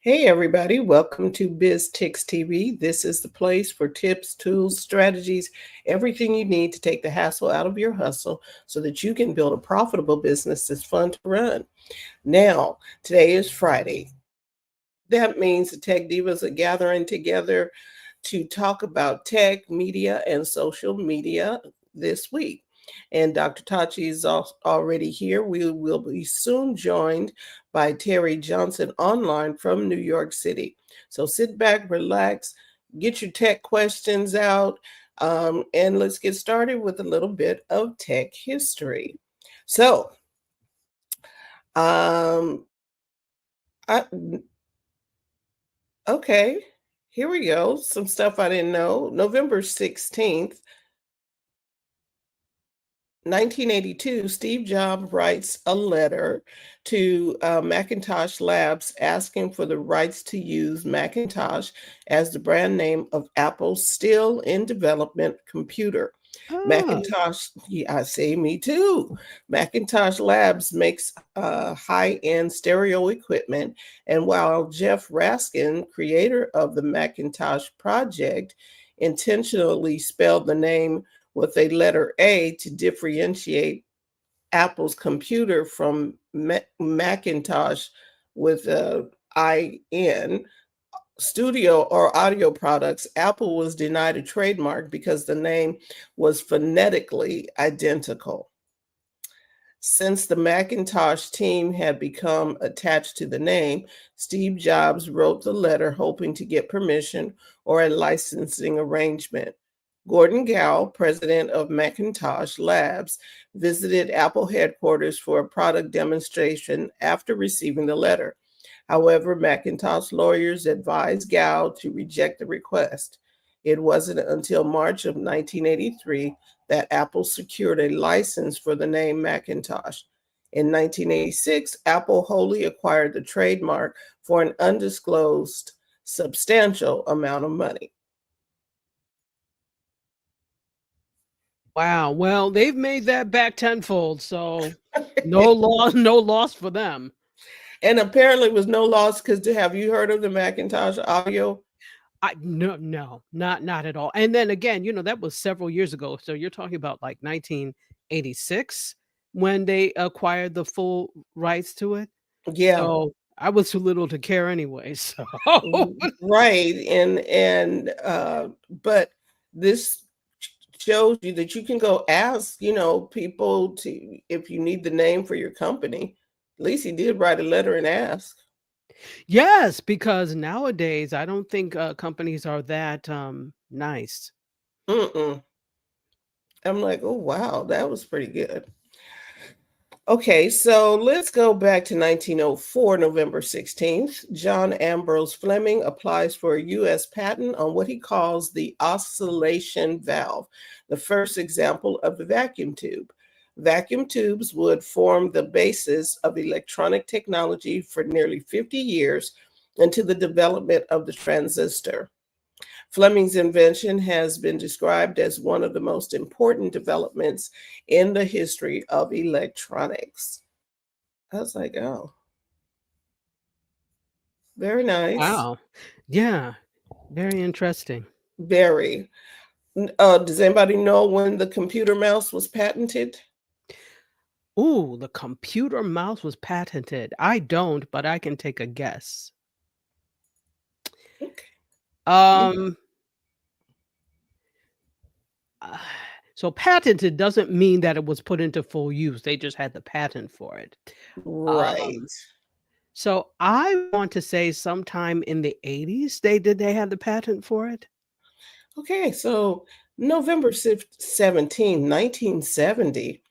Hey, everybody, welcome to BizTix TV. This is the place for tips, tools, strategies, everything you need to take the hassle out of your hustle so that you can build a profitable business that's fun to run. Now, today is Friday. That means the tech divas are gathering together to talk about tech, media, and social media this week. And Dr. Tachi is already here. We will be soon joined by Terry Johnson online from New York City. So sit back, relax, get your tech questions out, and let's get started with a little bit of tech history. So, um, I, okay, here we go. Some stuff I didn't know. November 16th, 1982, Steve Jobs writes a letter to Macintosh Labs asking for the rights to use Macintosh as the brand name of Apple's still in development computer. Oh, Macintosh, yeah, I say me too. Macintosh Labs makes high-end stereo equipment, and while Jeff Raskin, creator of the Macintosh project, intentionally spelled the name with a letter A to differentiate Apple's computer from Macintosh with a IN, studio or audio products, Apple was denied a trademark because the name was phonetically identical. Since the Macintosh team had become attached to the name, Steve Jobs wrote the letter hoping to get permission or a licensing arrangement. Gordon Gao, president of Macintosh Labs, visited Apple headquarters for a product demonstration after receiving the letter. However, Macintosh lawyers advised Gao to reject the request. It wasn't until March of 1983 that Apple secured a license for the name Macintosh. In 1986, Apple wholly acquired the trademark for an undisclosed substantial amount of money. wow. Well, they've made that back tenfold, so no loss, no loss for them. And apparently, it was no loss because have you heard of the Macintosh Audio? Not at all. And then again, that was several years ago. So you're talking about like 1986 when they acquired the full rights to it. Yeah, So I was too little to care anyway. So right. But this shows you that you can go ask, people to if you need the name for your company. At least he did write a letter and ask. yes, because nowadays I don't think companies are that nice. Mm-mm. I'm like, oh wow, that was pretty good. Okay, so let's go back to 1904, November 16th. John Ambrose Fleming applies for a U.S. patent on what he calls the oscillation valve, the first example of the vacuum tube. Vacuum tubes would form the basis of electronic technology for nearly 50 years into the development of the transistor. Fleming's invention has been described as one of the most important developments in the history of electronics. I was like, oh, very nice. Wow. Yeah, very interesting. Very. Does anybody know when the computer mouse was patented? Ooh, the computer mouse was patented. I don't, but I can take a guess. Okay. Um, uh, so patented doesn't mean that it was put into full use. They just had the patent for it. Right. Um, so I want to say sometime in the 80s they had the patent for it. Okay, so November 17, 1970,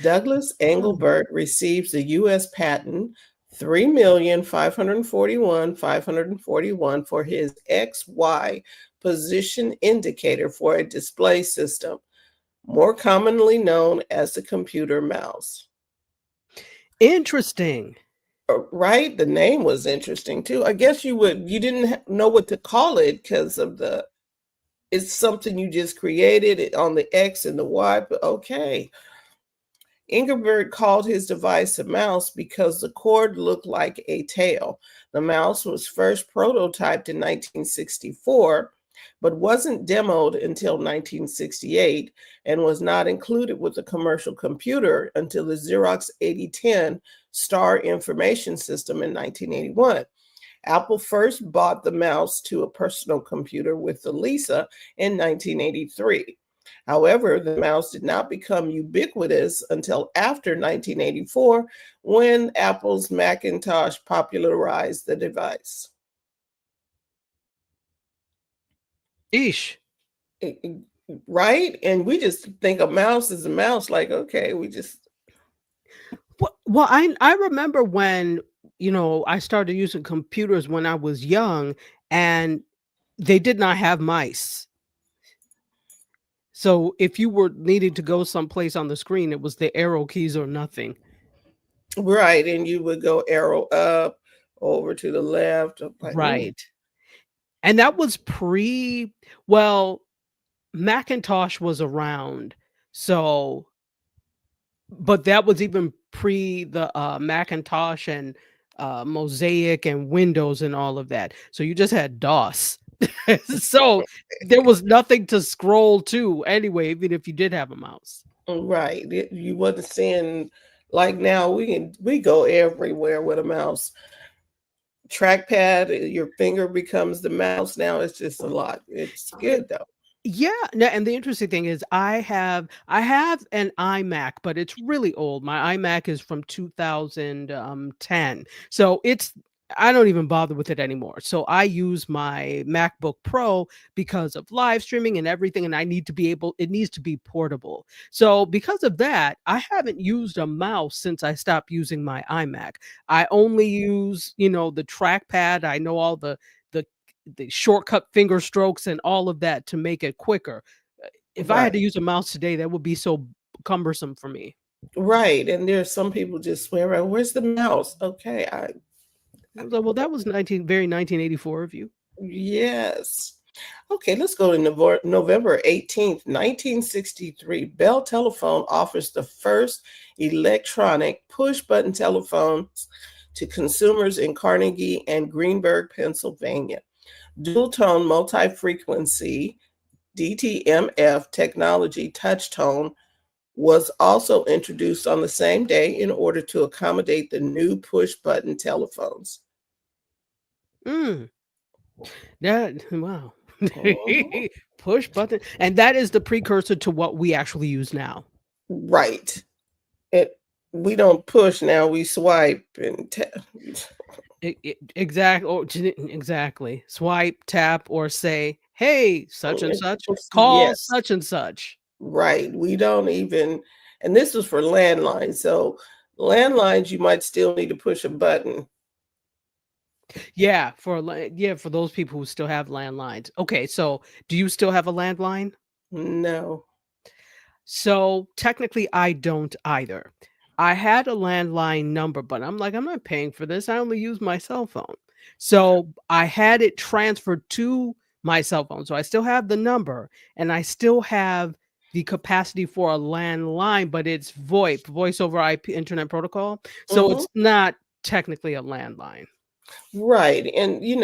Douglas Oh, Engelbart receives the U.S. patent 3,541,541 for his XY position indicator for a display system, more commonly known as the computer mouse. interesting. Right? The name was interesting too. I guess you didn't know what to call it because of it's something you just created it on the X and the Y, but okay. Engelbert called his device a mouse because the cord looked like a tail. The mouse was first prototyped in 1964, but wasn't demoed until 1968 and was not included with the commercial computer until the Xerox 8010 Star Information System in 1981. Apple first bought the mouse to a personal computer with the Lisa in 1983. However, the mouse did not become ubiquitous until after 1984 when Apple's Macintosh popularized the device. Eesh. Right? And we just think a mouse is a mouse, like, okay, we just. Well, I remember when, I started using computers when I was young, and they did not have mice. So if you were needing to go someplace on the screen, it was the arrow keys or nothing. Right. And you would go arrow up, over to the left. Right. And that was well, Macintosh was around. So, but that was even pre the Macintosh and Mosaic and Windows and all of that. So you just had DOS. So there was nothing to scroll to anyway, even if you did have a mouse. Right. You wasn't seeing, like now we go everywhere with a mouse. Trackpad, your finger becomes the mouse now. It's just a lot. It's good though. Yeah, no, and the interesting thing is I have an iMac, but it's really old. My iMac is from 2010. So I don't even bother with it anymore. So I use my MacBook Pro because of live streaming and everything, and it needs to be portable. So because of that, I haven't used a mouse since I stopped using my iMac. I only use, the trackpad. I know all the shortcut finger strokes and all of that to make it quicker. If I had to Right. very use a mouse today, that would be so cumbersome for me. Right. And there's some people just swear, "Oh, where's the mouse?" Okay, I was like, well, that was 1984 of you. yes. Okay, let's go to November 18th, 1963. Bell Telephone offers the first electronic push-button telephones to consumers in Carnegie and Greenburgh, Pennsylvania. Dual-tone multi-frequency DTMF technology touch tone was also introduced on the same day in order to accommodate the new push-button telephones. Mm. Wow. Mhm. Push button. And that is the precursor to what we actually use now. Right. We don't push now, we swipe and Exactly. Swipe, tap, or say, hey, such and such, call yes, such and such. right. We don't even, and this was for landlines. So landlines, you might still need to push a button. Yeah, for those people who still have landlines. Okay, so do you still have a landline? No. So technically, I don't either. I had a landline number, but I'm like, I'm not paying for this. I only use my cell phone. So I had it transferred to my cell phone. So I still have the number and I still have the capacity for a landline, but it's VoIP, voice over IP internet protocol. So Mhm. it's not technically a landline. Right. And it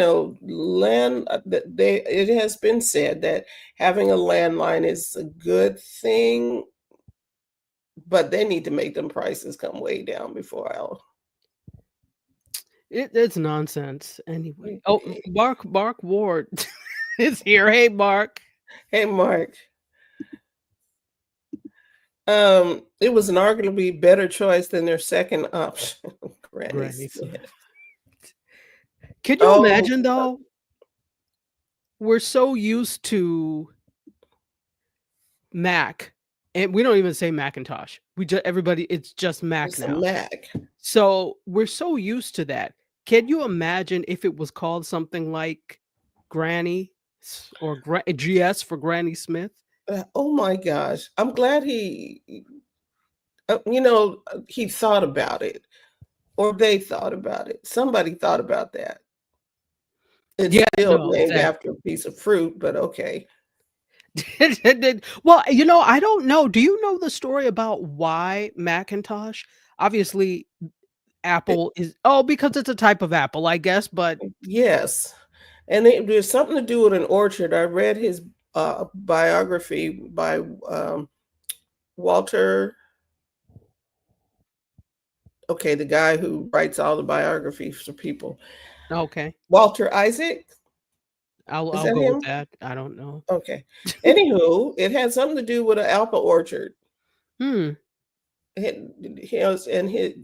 has been said that having a landline is a good thing, but they need to make them prices come way down before I'll. It's nonsense anyway. Oh, Mark Ward is here. Hey, Mark. Hey, Mark. It was an arguably better choice than their second option, Granny Granny Smith. Smith. Can you Oh, imagine though? We're so used to Mac, and we don't even say Macintosh. Everybody, it's just Mac it's a now. Mac. So we're so used to that. Can you imagine if it was called something like Granny or GS for Granny Smith? Oh my gosh. I'm glad he thought about it, or they thought about it. Somebody thought about that. It's Yeah, still no, named exactly. after a piece of fruit, but okay. Well, I don't know. Do you know the story about why Macintosh? Obviously, It- Apple is because it's a type of apple, I guess, but yes. And there's something to do with an orchard. I read his biography by Walter, okay, the guy who writes all the biographies for people. okay. Walter Isaac, is I'll that go with him? that. I don't know. Okay. Anywho, it had something to do with an apple orchard. Hmm. He was, and he,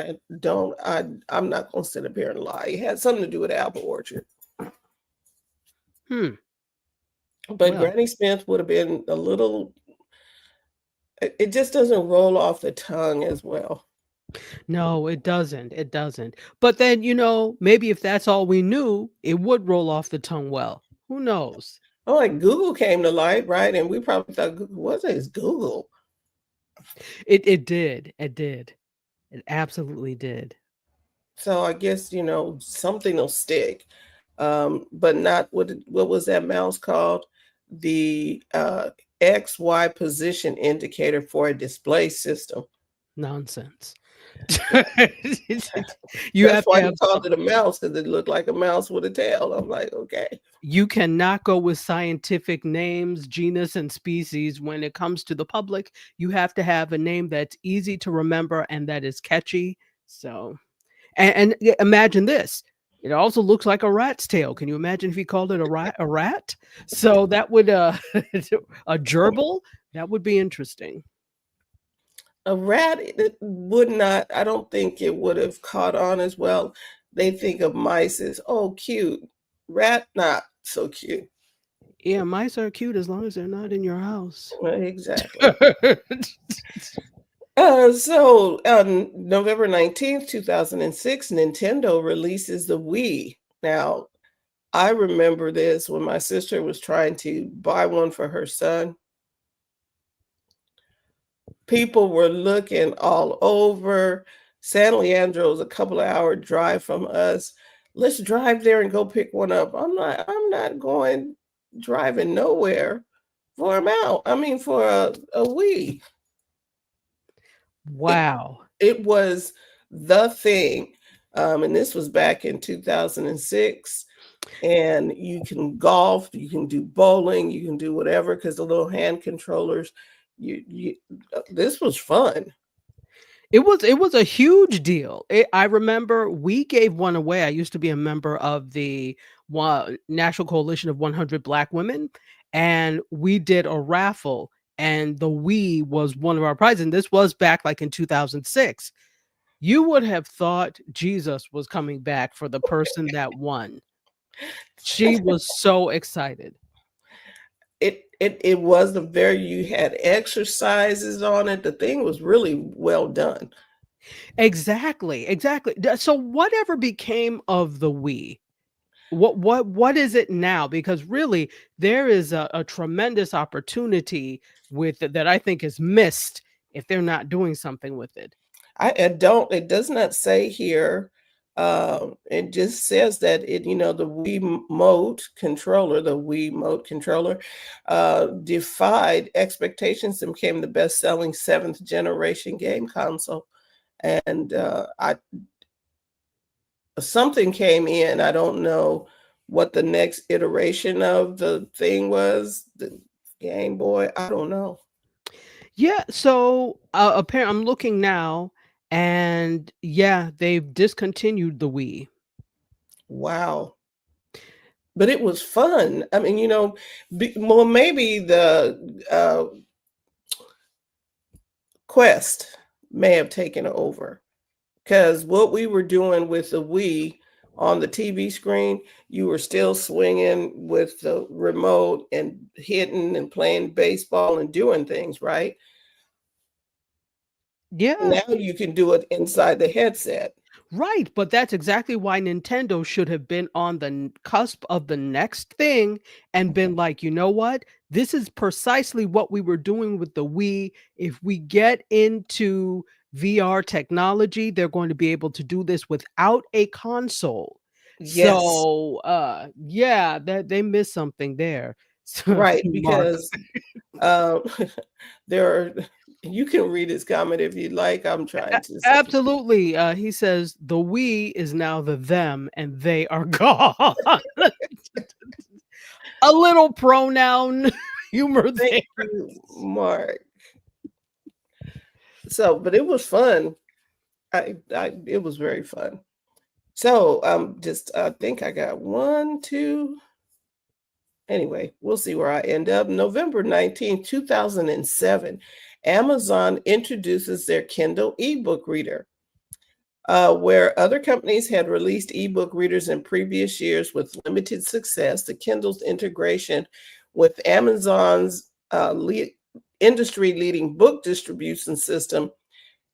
I'm not gonna sit up here and lie. It had something to do with the apple orchard. Hmm. But Well, Granny Smith would have been a little, it just doesn't roll off the tongue as well. no, it doesn't. It doesn't. But then, maybe if that's all we knew, it would roll off the tongue well. Who knows? Oh, like Google came to light, right? And we probably thought, what is Google? It did. It did. It absolutely did. So I guess, something will stick. But not what was that mouse called? The XY position indicator for a display system. Nonsense. You That's have to why he have called it a mouse, because it looked like a mouse with a tail. I'm like, okay. you cannot go with scientific names, genus, and species when it comes to the public. You have to have a name that's easy to remember and that is catchy. So, imagine this. It also looks like a rat's tail. Can you imagine if he called it a rat? A rat? So that would a gerbil. That would be interesting. A rat, it would not, I don't think it would have caught on as well. They think of mice as, oh, cute. Rat, not so cute. Yeah, mice are cute as long as they're not in your house. Exactly. So on November 19th, 2006, Nintendo releases the Wii. Now, I remember this when my sister was trying to buy one for her son. People were looking all over. San Leandro is a couple of hour drive from us. Let's drive there and go pick one up. I'm not going driving nowhere for a mount. I mean, for a Wii. It Wow. it was the thing. And this was back in 2006. And you can golf, you can do bowling, you can do whatever, because the little hand controllers, this was fun. It was a huge deal. I remember we gave one away. I used to be a member of the National Coalition of 100 Black Women, and we did a raffle, and the Wii was one of our prizes. And this was back like in 2006. You would have thought Jesus was coming back for the person that won. She was so excited. It was the very, you had exercises on it. The thing was really well done. Exactly, exactly. So whatever became of the Wii? What is it now? Because really, there is a tremendous opportunity with it that I think is missed if they're not doing something with it. I don't, it does not say here. It just says that the the Wii Mote controller, defied expectations and became the best-selling seventh generation game console. And I something came in. I don't know what the next iteration of the thing was. The Game Boy. I don't know. Yeah, so apparently I'm looking now, and yeah, they've discontinued the Wii. Wow. But it was fun. I mean, well, maybe the Quest may have taken over, because what we were doing with the Wii on the TV screen, you were still swinging with the remote and hitting and playing baseball and doing things, right? Yeah, Now you can do it inside the headset. right, but that's exactly why Nintendo should have been on the cusp of the next thing and been like, you know what? This is precisely what we were doing with the Wii. If we get into VR technology, they're going to be able to do this without a console. Yes, So yeah, that they missed something there. So, right, Mark. because um, there are. You can read his comment if you'd like. I'm trying to say. Absolutely. He says the we is now the them and they are gone. A little pronoun humor Thank there. you, Mark. So, but it was fun. It was very fun. So, just I think I got one, two. Anyway, we'll see where I end up. November 19th, 2007, Amazon introduces their Kindle ebook reader. Where other companies had released ebook readers in previous years with limited success, the Kindle's integration with Amazon's industry leading book distribution system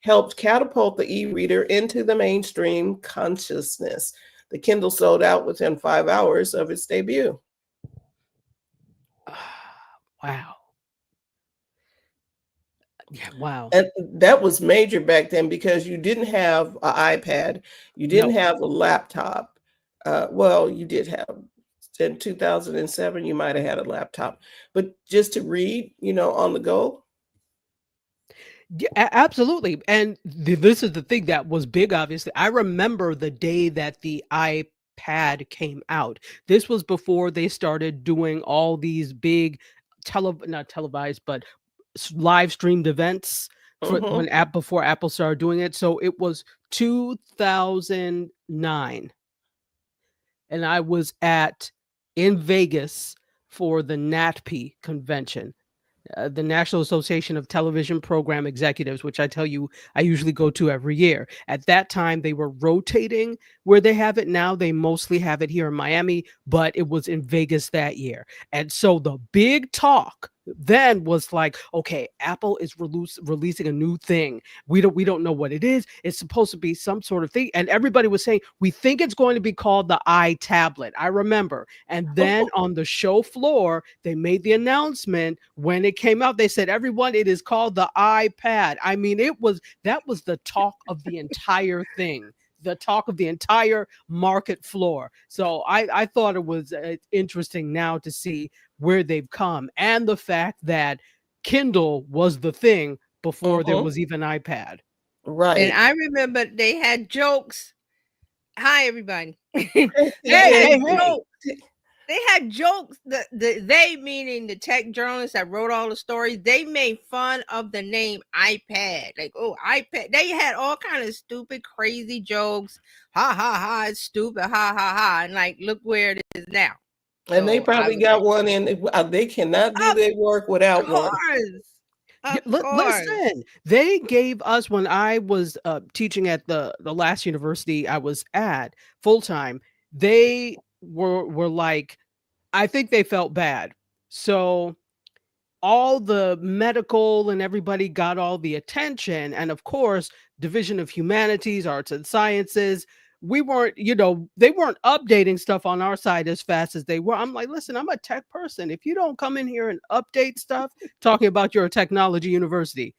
helped catapult the e reader into the mainstream consciousness. The Kindle sold out within 5 hours of its debut. Wow. Yeah, wow. And that was major back then because you didn't have an iPad, you didn't No. have a laptop. Well, you did have in 2007, you might have had a laptop, but just to read, on the go. Yeah, absolutely. And this is the thing that was big, obviously. I remember the day that the iPad came out. This was before they started doing all these big not televised, but live streamed events for Hmm. before Apple started doing it. So it was 2009 and I was in Vegas for the NATP convention, the National Association of Television Program Executives, which I tell you I usually go to every year. At that time, they were rotating where they have it now. They mostly have it here in Miami, but it was in Vegas that year. And so the big talk then was like, okay, Apple is releasing a new thing. We don't know what it is. It's supposed to be some sort of thing. And everybody was saying, we think it's going to be called the iTablet. I remember. And then on the show floor, they made the announcement when it came out. They said, everyone, it is called the iPad. I mean, that was the talk of the entire thing, the talk of the entire market floor. So I thought it was interesting now to see where they've come and the fact that Kindle was the thing before there Hmm. was even iPad. And Right. I remember they had jokes. Hi, everybody. Hey, They had hey, hey. jokes. They had jokes. They meaning the tech journalists that wrote all the stories. They made fun of the name iPad. Like, oh, iPad. They had all kind of stupid, crazy jokes. Ha ha ha! It's stupid. Ha ha ha! And like, look where it is now. And they So I probably was got like, one in. They cannot do of their work without one. course, Yeah, of course. listen, they gave us when I was teaching at the last university I was at full time. They were like, I think they felt bad. So all the medical and everybody got all the attention, and of course Division of Humanities, Arts and Sciences, we weren't, they weren't updating stuff on our side as fast as they were. I'm like, listen, I'm a tech person. If you don't come in here and update stuff, talking about your technology university,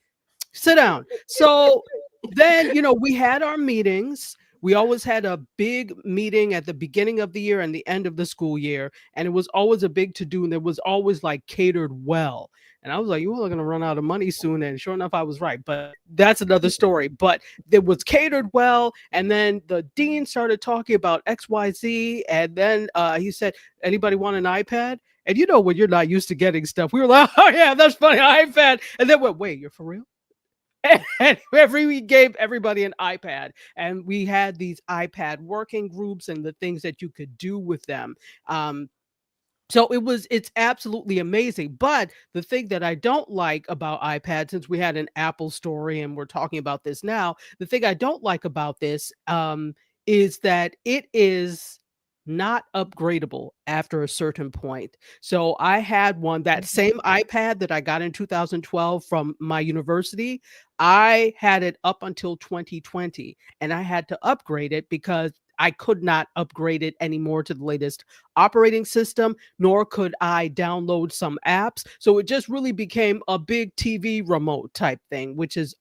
sit down. So then, we had our meetings. We always had a big meeting at the beginning of the year and the end of the school year. And it was always a big to do. And it was always like catered well. And I was like, you all are going to run out of money soon. And sure enough, I was right. But that's another story. But it was catered well. And then the dean started talking about XYZ. And then he said, anybody want an iPad? And when you're not used to getting stuff, we were like, oh, yeah, that's funny, iPad. And then wait, you're for real? And we gave everybody an iPad, and we had these iPad working groups and the things that you could do with them. So it's absolutely amazing. But the thing that I don't like about iPad, since we had an Apple story and we're talking about this now, the thing I don't like about this is that it is not upgradable after a certain point. So I had that same iPad that I got in 2012 from my university. I had it up until 2020, and I had to upgrade it because I could not upgrade it anymore to the latest operating system, nor could I download some apps. So it just really became a big TV remote type thing, which is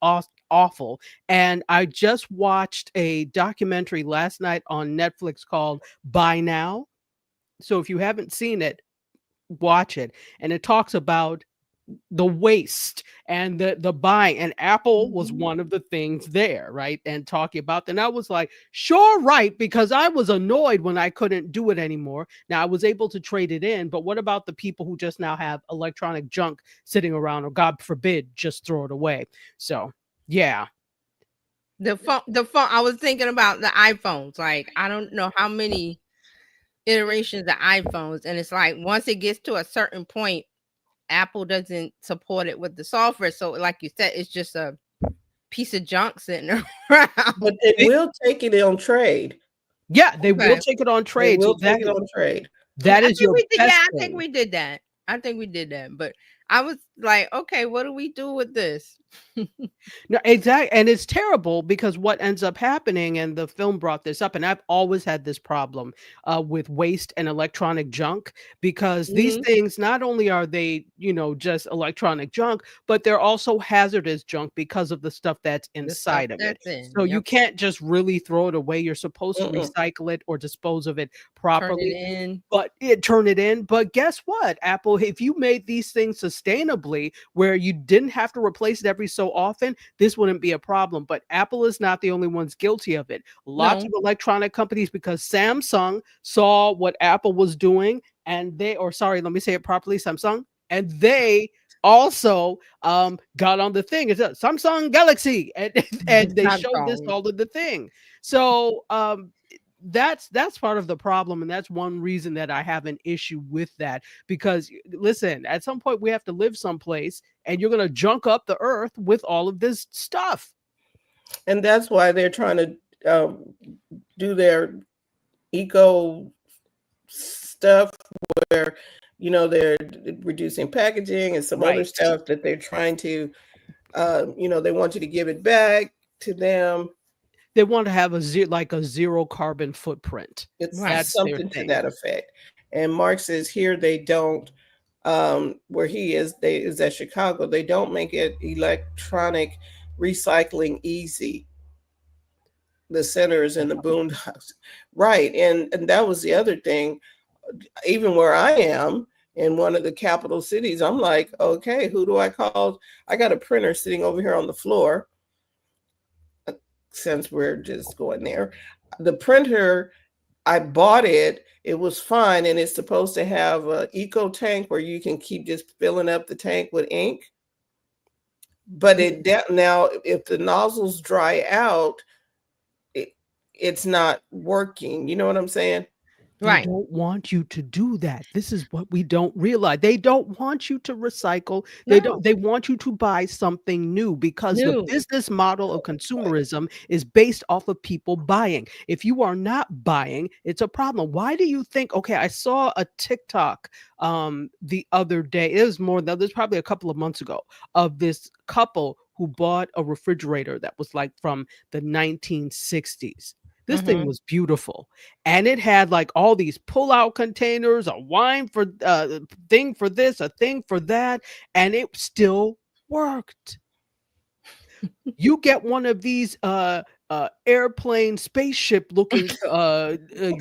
awful. And I just watched a documentary last night on Netflix called Buy Now. So if you haven't seen it, watch it. And it talks about the waste and the buying, and Apple was one of the things there, right? And talking about that. And I was like, sure, right, because I was annoyed when I couldn't do it anymore. Now I was able to trade it in, but what about the people who just now have electronic junk sitting around, or God forbid, just throw it away? So yeah. The phone. I was thinking about the iPhones. Like, I don't know how many iterations of iPhones, and it's like once it gets to a certain point, Apple doesn't support it with the software. So, like you said, it's just a piece of junk sitting around. But they will take it on trade. Yeah, they will Okay. take it on They trade. will So take it on trade. that I is think your we did. best Yeah, I thing. think we did that. I think we did that. But I was like, okay, what do we do with this? No, exactly. And it's terrible because what ends up happening, and the film brought this up, and I've always had this problem with waste and electronic junk, because these Mhm. things, not only are they, just electronic junk, but they're also hazardous junk because of the stuff that's The stuff inside of it. that's in. So you Yep. can't just really throw it away. You're supposed to Mm-mm. recycle it or dispose of it Turn properly. it in. But turn it in. But guess what, Apple, if you made these things sustainably where you didn't have to replace it every so often, this wouldn't be a problem. But Apple is not the only ones guilty of it. Lots No. of electronic companies, because Samsung saw what Apple was doing, and let me say it properly, Samsung, and they also got on the thing. It's a Samsung Galaxy, and they showed this Samsung. all of the thing. So that's part of the problem, and that's one reason that I have an issue with that, because listen, at some point we have to live someplace, and you're going to junk up the earth with all of this stuff. And that's why they're trying to do their eco stuff, where they're reducing packaging and some other Right. stuff that they're trying to they want you to give it back to them. They want to have a zero carbon footprint. It's Right. That's their something to thing. that effect. And Mark says here they don't, where he is at Chicago, they don't make it electronic recycling easy. The centers and the boondocks. Right. And that was the other thing. Even where I am in one of the capital cities, I'm like, okay, who do I call? I got a printer sitting over here on the floor, since we're just going there. The printer, I bought it. It was fine, and it's supposed to have an eco tank where you can keep just filling up the tank with ink. But now, if the nozzles dry out, it's not working. You know what I'm saying? They Right. don't want you to do that. This is what we don't realize. They don't want you to recycle. No. They want you to buy something new, because the New. business model of consumerism is based off of people buying. If you are not buying, it's a problem. Why do you think? Okay, I saw a TikTok the other day. There's probably a couple of months ago, of this couple who bought a refrigerator that was like from the 1960s. This thing was beautiful, and it had like all these pull-out containers, a wine for thing for this, a thing for that, and it still worked. You get one of these airplane spaceship looking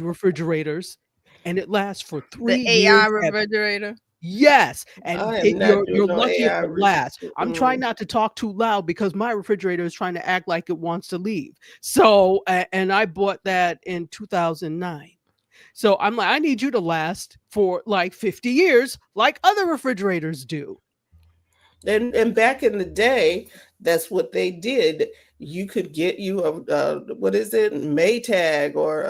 refrigerators, and it lasts for 3 The years. AI refrigerator. Yes, and I am not you're doing no lucky if AI. it lasts. I'm trying not to talk too loud because my refrigerator is trying to act like it wants to leave. So, and I bought that in 2009. So I'm like, I need you to last for like 50 years, like other refrigerators do. And back in the day, that's what they did. You could get you a what is it, Maytag or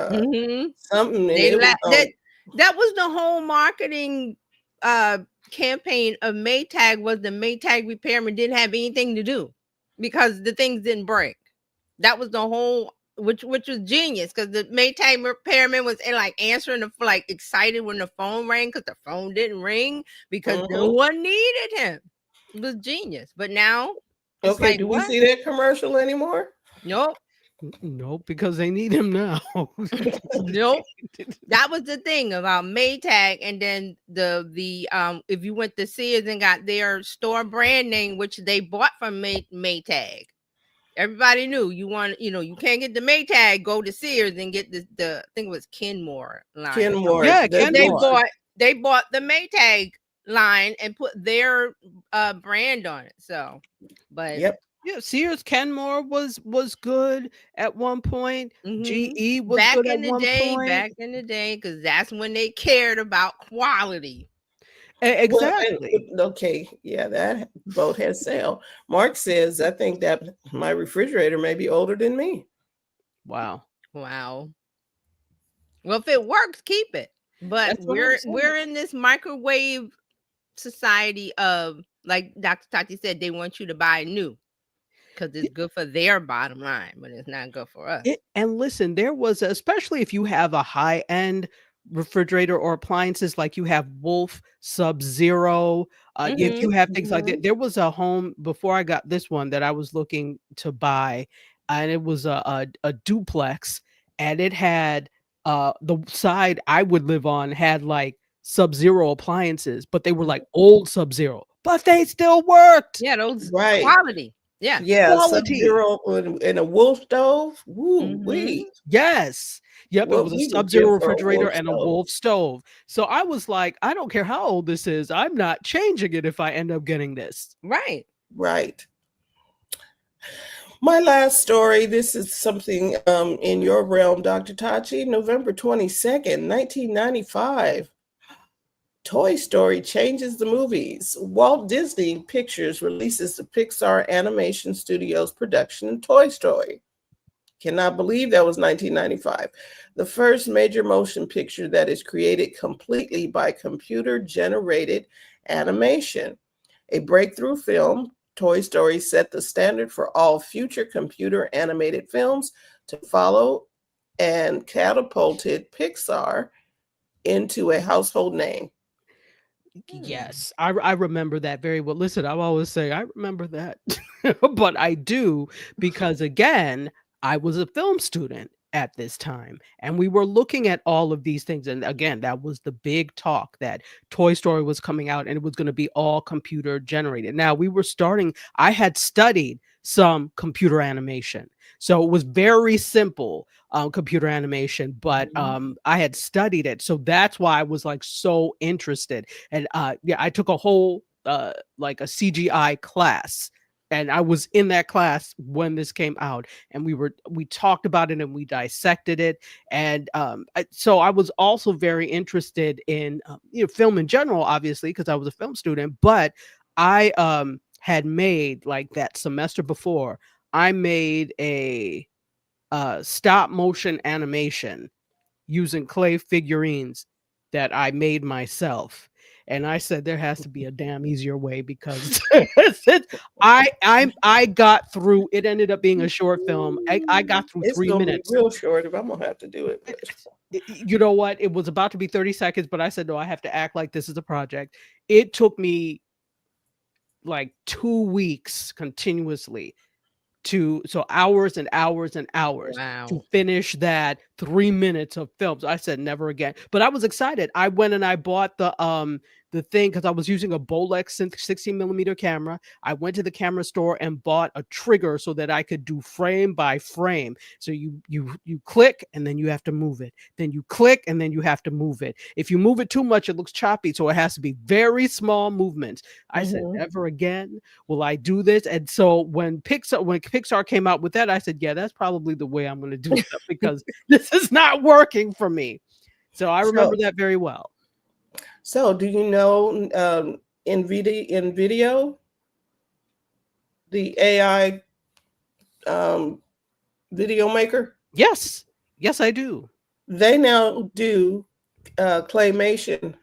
something, and it was That was the whole marketing campaign of Maytag. Was the Maytag repairman didn't have anything to do because the things didn't break. That was the whole, which was genius, because the Maytag repairman was like answering like excited when the phone rang, because the phone didn't ring because no one needed him. It was genius. But now it's okay. like, Do we what? see that commercial anymore? Nope. Nope, because they need him now. Nope. That was the thing about Maytag. And then the if you went to Sears and got their store brand name, which they bought from Maytag, Everybody knew you want, you can't get the Maytag, go to Sears and get the I think it was Kenmore line. Kenmore. Yeah, they Kenmore. They bought the Maytag line and put their brand on it. So, but Yep. Yeah, Sears Kenmore was good at one point. GE was back good in at the one day, point. because that's when they cared about quality. Exactly. Well, okay, yeah, that boat has sailed. Mark says, I think that my refrigerator may be older than me. Wow. Well, if it works, keep it. But That's what I'm saying. we're in this microwave society of, like Dr. Tati said, they want you to buy new because it's good for their bottom line, but it's not good for us. And listen, there was, especially if you have a high-end refrigerator or appliances, like you have Wolf, Sub-Zero, if you have things like that. There was a home before I got this one that I was looking to buy, and it was a duplex, and it had the side I would live on had like Sub-Zero appliances, but they were like old Sub-Zero, but they still worked. Yeah, those Right. quality. Yeah. Yeah, Quality. Sub-Zero and a Wolf stove. Woo wee. Yes. Yep. What It was a we would Sub-Zero give for a refrigerator Wolf and a stove. Wolf stove. So I was like, I don't care how old this is. I'm not changing it if I end up getting this. Right. Right. My last story, this is something in your realm, Dr. Tachi. November 22nd, 1995. Toy Story changes the movies. Walt Disney Pictures releases the Pixar Animation Studios production of Toy Story. Cannot believe that was 1995. The first major motion picture that is created completely by computer-generated animation. A breakthrough film, Toy Story set the standard for all future computer animated films to follow and catapulted Pixar into a household name. Yes, I remember that very well. Listen, I'm always saying I remember that, but I do because, again, I was a film student at this time, and we were looking at all of these things. And again, that was the big talk that Toy Story was coming out and it was going to be all computer generated. Now, I had studied some computer animation, so it was very simple computer animation, but I had studied it, so that's why I was like so interested. And yeah, I took a whole like a CGI class, and I was in that class when this came out, and we talked about it and we dissected it. And so I was also very interested in film in general, obviously, because I was a film student. But I had made, like, that semester before, I made a stop motion animation using clay figurines that I made myself. And I said there has to be a damn easier way, because I got through. It ended up being a short film. I got through It's 3 gonna minutes. be real short if I'm gonna have to do it. You know what? It was about to be 30 seconds, but I said no. I have to act like this is a project. It took me like 2 weeks continuously so hours and hours and hours to finish that 3 minutes of films. I said never again, but I was excited. I went and I bought the thing because I was using a Bolex 16mm camera. I went to the camera store and bought a trigger so that I could do frame by frame. So you click and then you have to move it. Then you click and then you have to move it. If you move it too much, it looks choppy. So it has to be very small movements. I said, never again will I do this. And so when Pixar came out with that, I said, yeah, that's probably the way I'm going to do it, because this is not working for me. So I remember that very well. So do you know NVIDIA, the AI video maker? Yes, I do. They now do claymation.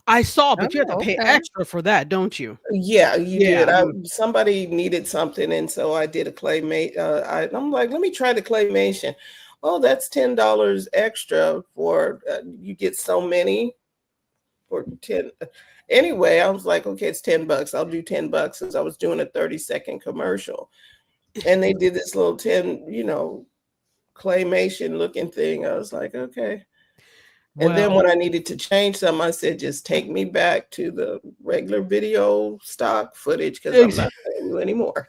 I saw, but you have to pay extra for that, don't you? Yeah, you did. Somebody needed something, and so I did a claymation. I'm like, let me try the claymation. Oh, that's $10 extra for you get so many for 10. Anyway, I was like, okay, it's $10. I'll do $10 since I was doing a 30-second commercial, and they did this little 10, claymation looking thing. I was like, okay. And then when I needed to change something, I said, just take me back to the regular video stock footage, because I'm not paying you anymore.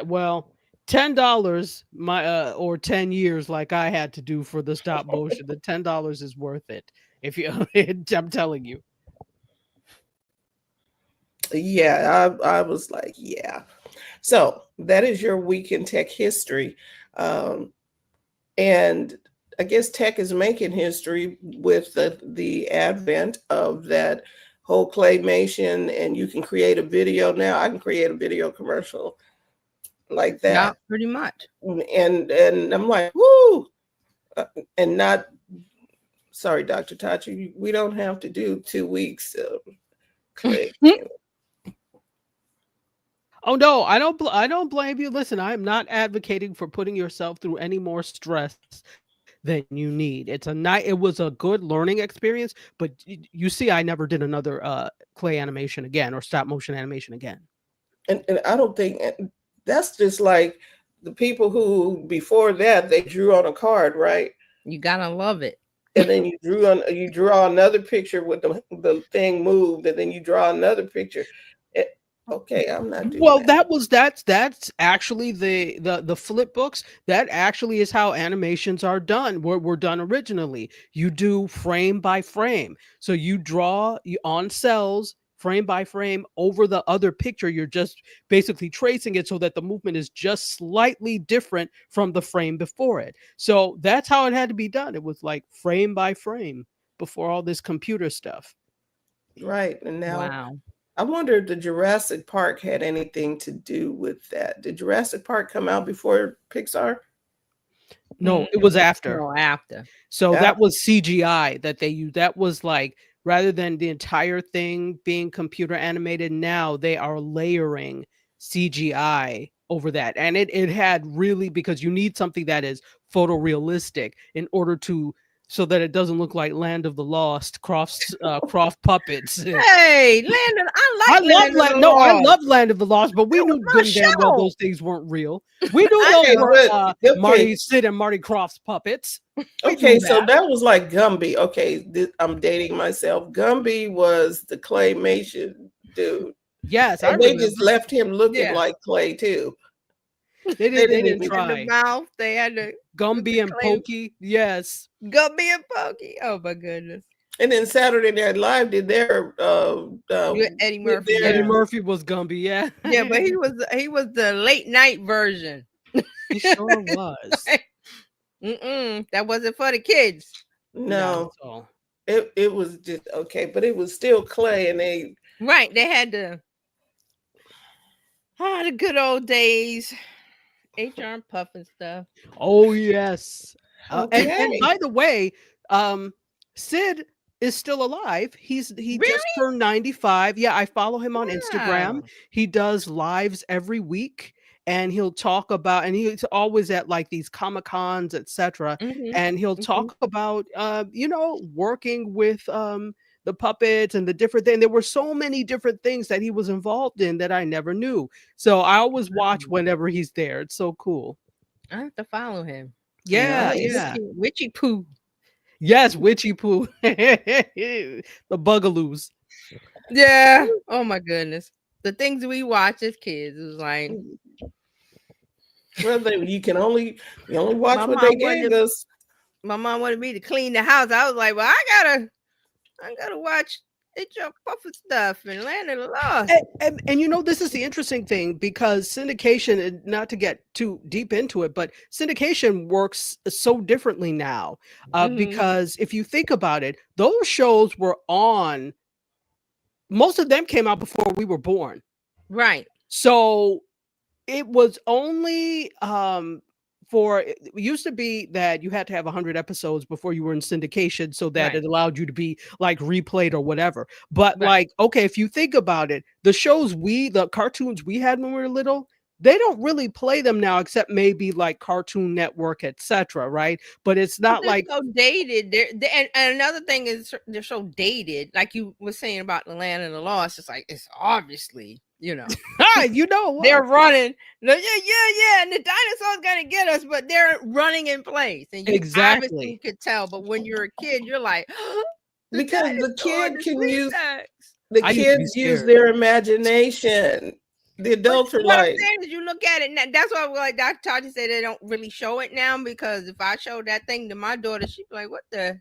Well, $10 or 10 years like I had to do for the stop motion. The $10 is worth it. If you I'm telling you. Yeah, I was like, yeah. So that is your week in tech history. And I guess tech is making history with the advent of that whole claymation, and you can create a video now. I can create a video commercial like that. Yeah, pretty much. And I'm like, woo! And not, sorry, Dr. Tachi, we don't have to do 2 weeks of clay. Oh no, I don't blame you. Listen, I'm not advocating for putting yourself through any more stress than you need. It was a good learning experience, but you see, I never did another clay animation again or stop motion animation again. And I don't think that's just like the people who before that they drew on a card, right? You gotta love it. And then you draw another picture with the thing moved, and then you draw another picture. Okay, I'm not doing that. That's actually the flip books. That actually is how animations are done. Were done originally. You do frame by frame. So you draw on cells frame by frame over the other picture. You're just basically tracing it so that the movement is just slightly different from the frame before it. So that's how it had to be done. It was like frame by frame before all this computer stuff. Right. And now Wow. I wonder if the Jurassic Park had anything to do with that. Did Jurassic Park come out before Pixar? No, it was after. No, after. So Yeah. that was CGI that they used. That was like, rather than the entire thing being computer animated, now they are layering CGI over that. And it had really, because you need something that is photorealistic in order to, so that it doesn't look like Land of the Lost, Croft puppets. Hey, Landon, I love Land of the Lost, but we knew good damn well those things weren't real. We knew those were Marty, Sid, and Marty Croft's puppets. Okay, so that was like Gumby. Okay, I'm dating myself. Gumby was the claymation dude. Yes, and they just left him looking like clay too. They didn't try. The mouth, they had the Gumby and Pokey. Yes. Gumby and Pokey. Oh my goodness. And then Saturday Night Live did their Eddie Murphy. Eddie Murphy was Gumby, yeah. Yeah, but he was the late night version. He sure was. That wasn't for the kids. No. It was just okay, but it was still clay, and they had the good old days. HR and Puff and stuff. Oh yes. Okay. And by the way, Sid is still alive. He really? just turned 95. Yeah, I follow him on Instagram. He does lives every week, and he'll talk about, and he's always at like these Comic-Cons, etc. And he'll talk about working with the puppets and the different things. There were so many different things that he was involved in that I never knew. So I always watch whenever he's there. It's so cool. I have to follow him. Yeah. Witchy Poo. Yes, Witchy Poo. The Bugaloos. Yeah. Oh my goodness. The things we watch as kids was like, well, you only watch what they gave us. My mom wanted me to clean the house. I was like, well, I gotta watch HR Puffin stuff and Land of the Lost. And this is the interesting thing, because syndication, and not to get too deep into it, but syndication works so differently now. Because if you think about it, those shows were on, most of them came out before we were born. Right. So it was only it used to be that you had to have 100 episodes before you were in syndication, so that it allowed you to be like replayed or whatever. But like, okay, if you think about it, the cartoons we had when we were little, they don't really play them now, except maybe like Cartoon Network, etc. Right? But it's not like so dated. And another thing is they're so dated. Like you were saying about the Land of the Lost, it's like it's obviously. They're running. Yeah, and the dinosaurs gonna get us, but they're running in place, and you obviously could tell. But when you're a kid, you're like, because the kid can use the kids use their imagination. The adults are What I'm like, saying is, you look at it now. That's why, like Dr. Tati said, they don't really show it now, because if I showed that thing to my daughter, she'd be like, "What the?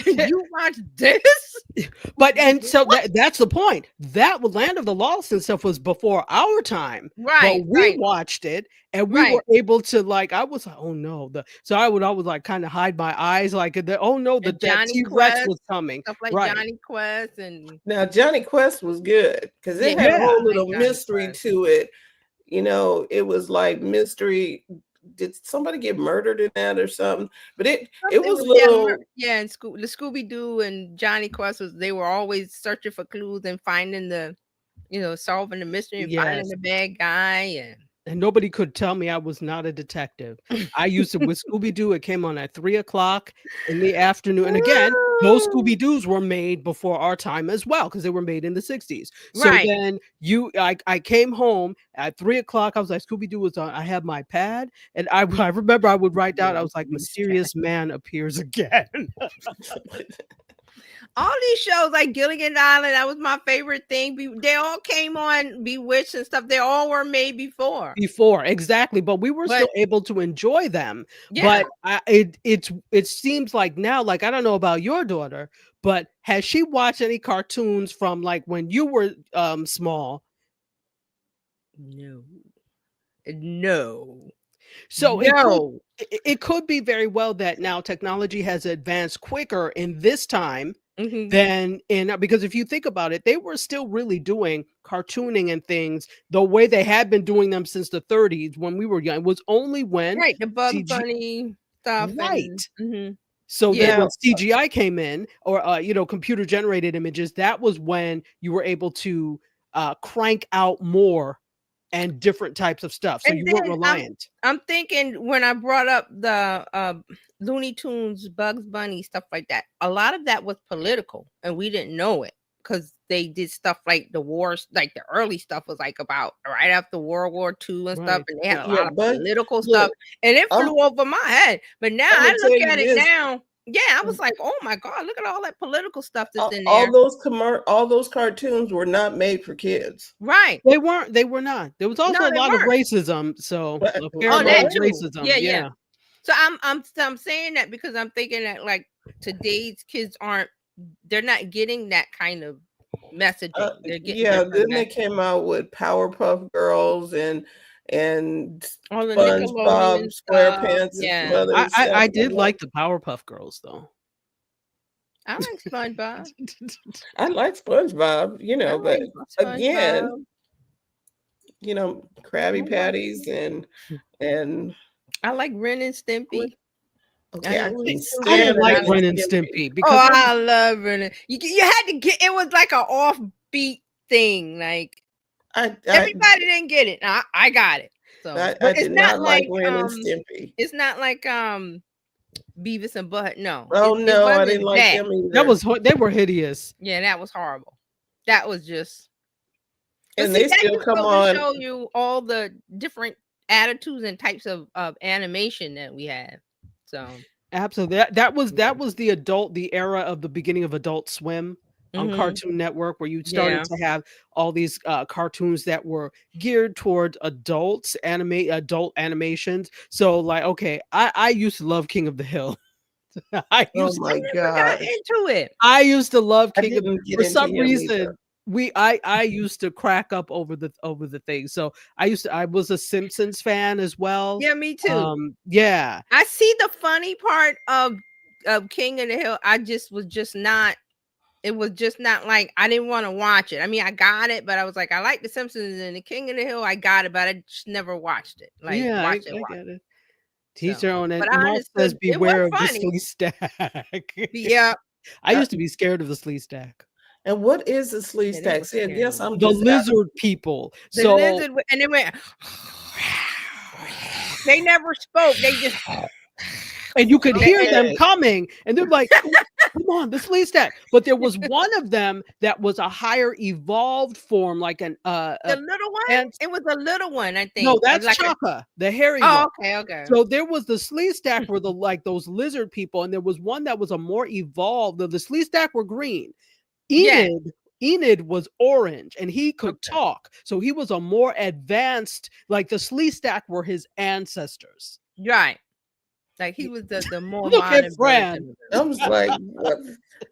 You watch this?" But and so that's the point. That Land of the Lost and stuff was before our time, Right, but we right, watched it and we right. were able to, like, I was like, oh no, so I would always like kind of hide my eyes, like, oh no, And that Johnny T-Rex Quest, was coming, stuff like right? Johnny Quest, and now Johnny Quest was good because it yeah, had a Yeah. whole like little Johnny mystery Quest. to it. You know, it was like mystery. Did somebody get murdered in that or something? But it Something was was little. yeah, and the Scooby Doo and Johnny Quest they were always searching for clues and finding solving the mystery and finding Yes. the bad guy, And nobody could tell me I was not a detective. I used to with Scooby-Doo, it came on at 3 o'clock in the afternoon. And again, those Scooby-Doos were made before our time as well, because they were made in the 60s. So Right. then I came home at 3 o'clock. I was like, Scooby-Doo was on. I had my pad, and I remember I would write down, I was like, mysterious man appears again. All these shows like Gilligan Island, that was my favorite thing. They all came on, Bewitched and stuff. They all were made before. Exactly, but we were still able to enjoy them. Yeah. But it seems like now, like, I don't know about your daughter, but has she watched any cartoons from like when you were small? No. So it could be very well that now technology has advanced quicker in this time than because if you think about it, they were still really doing cartooning and things the way they had been doing them since the 30s when we were young. It was only when the Bugs Bunny stuff, right? And, so yeah. then when CGI came in, or computer generated images, that was when you were able to crank out more and different types of stuff, so And you then weren't reliant. I'm thinking when I brought up the Looney Tunes, Bugs Bunny, stuff like that, a lot of that was political, and we didn't know it because they did stuff like the wars, like the early stuff was like about right after World War II and stuff, and they had a lot of political stuff, and it flew over my head. But now I look at it now. Yeah, I was like, oh my God, look at all that political stuff that's in there. All those cartoons were not made for kids. Right. They were not. There was also a lot of racism. So racism. Yeah. So I'm saying that because I'm thinking that like today's kids they're not getting that kind of messaging. Then they came out with Powerpuff Girls and all the SpongeBob SquarePants. Yeah, I did like the Powerpuff Girls though. I like SpongeBob. I like SpongeBob, but again, Krabby Patties and I like Ren and Stimpy. Okay, I didn't like Ren and Stimpy because I love Ren and you had to get it was like an offbeat thing. Like everybody didn't get it. I got it. So I did not like Ren and Stimpy. It's not like Beavis and Butthead. No. Oh no, I didn't like them either. They were hideous. Yeah, that was horrible. That was just. And they still come on. Show you all the different attitudes and types of animation that we have. So absolutely, that was the era of the beginning of Adult Swim on Cartoon Network, where you started to have all these cartoons that were geared toward adult animations. So like, okay, I used to love King of the Hill. Oh my God, got into it. I used to love King of the Hill for some reason. I used to crack up over the thing. So I was a Simpsons fan as well. Yeah, me too. Yeah. I see the funny part of King of the Hill. It was just not like I didn't want to watch it. I mean, I got it, but I was like, I like the Simpsons and the King of the Hill. I got it, but I just never watched it. Like, I get it. Teach their own. And Mark says, beware of the Slee Stack. Yeah. I used to be scared of the Slee Stack. And what is the Slee Stack? Yes, I'm the lizard people. The lizard, and they went. They never spoke. They just. And you could hear them coming, and they're like, "Come on, the Slee Stack!" But there was one of them that was a higher evolved form, like the little one. It was a little one, I think. No, that's like Chaka, the hairy one. Okay. So there was the Slee Stack were those lizard people, and there was one that was a more evolved. The Slee Stack were green. Enid Enid was orange and he could Okay. talk. So he was a more advanced, like the Sleestak were his ancestors. Right. Like he was the more Look at modern Fran. version. I was like, what?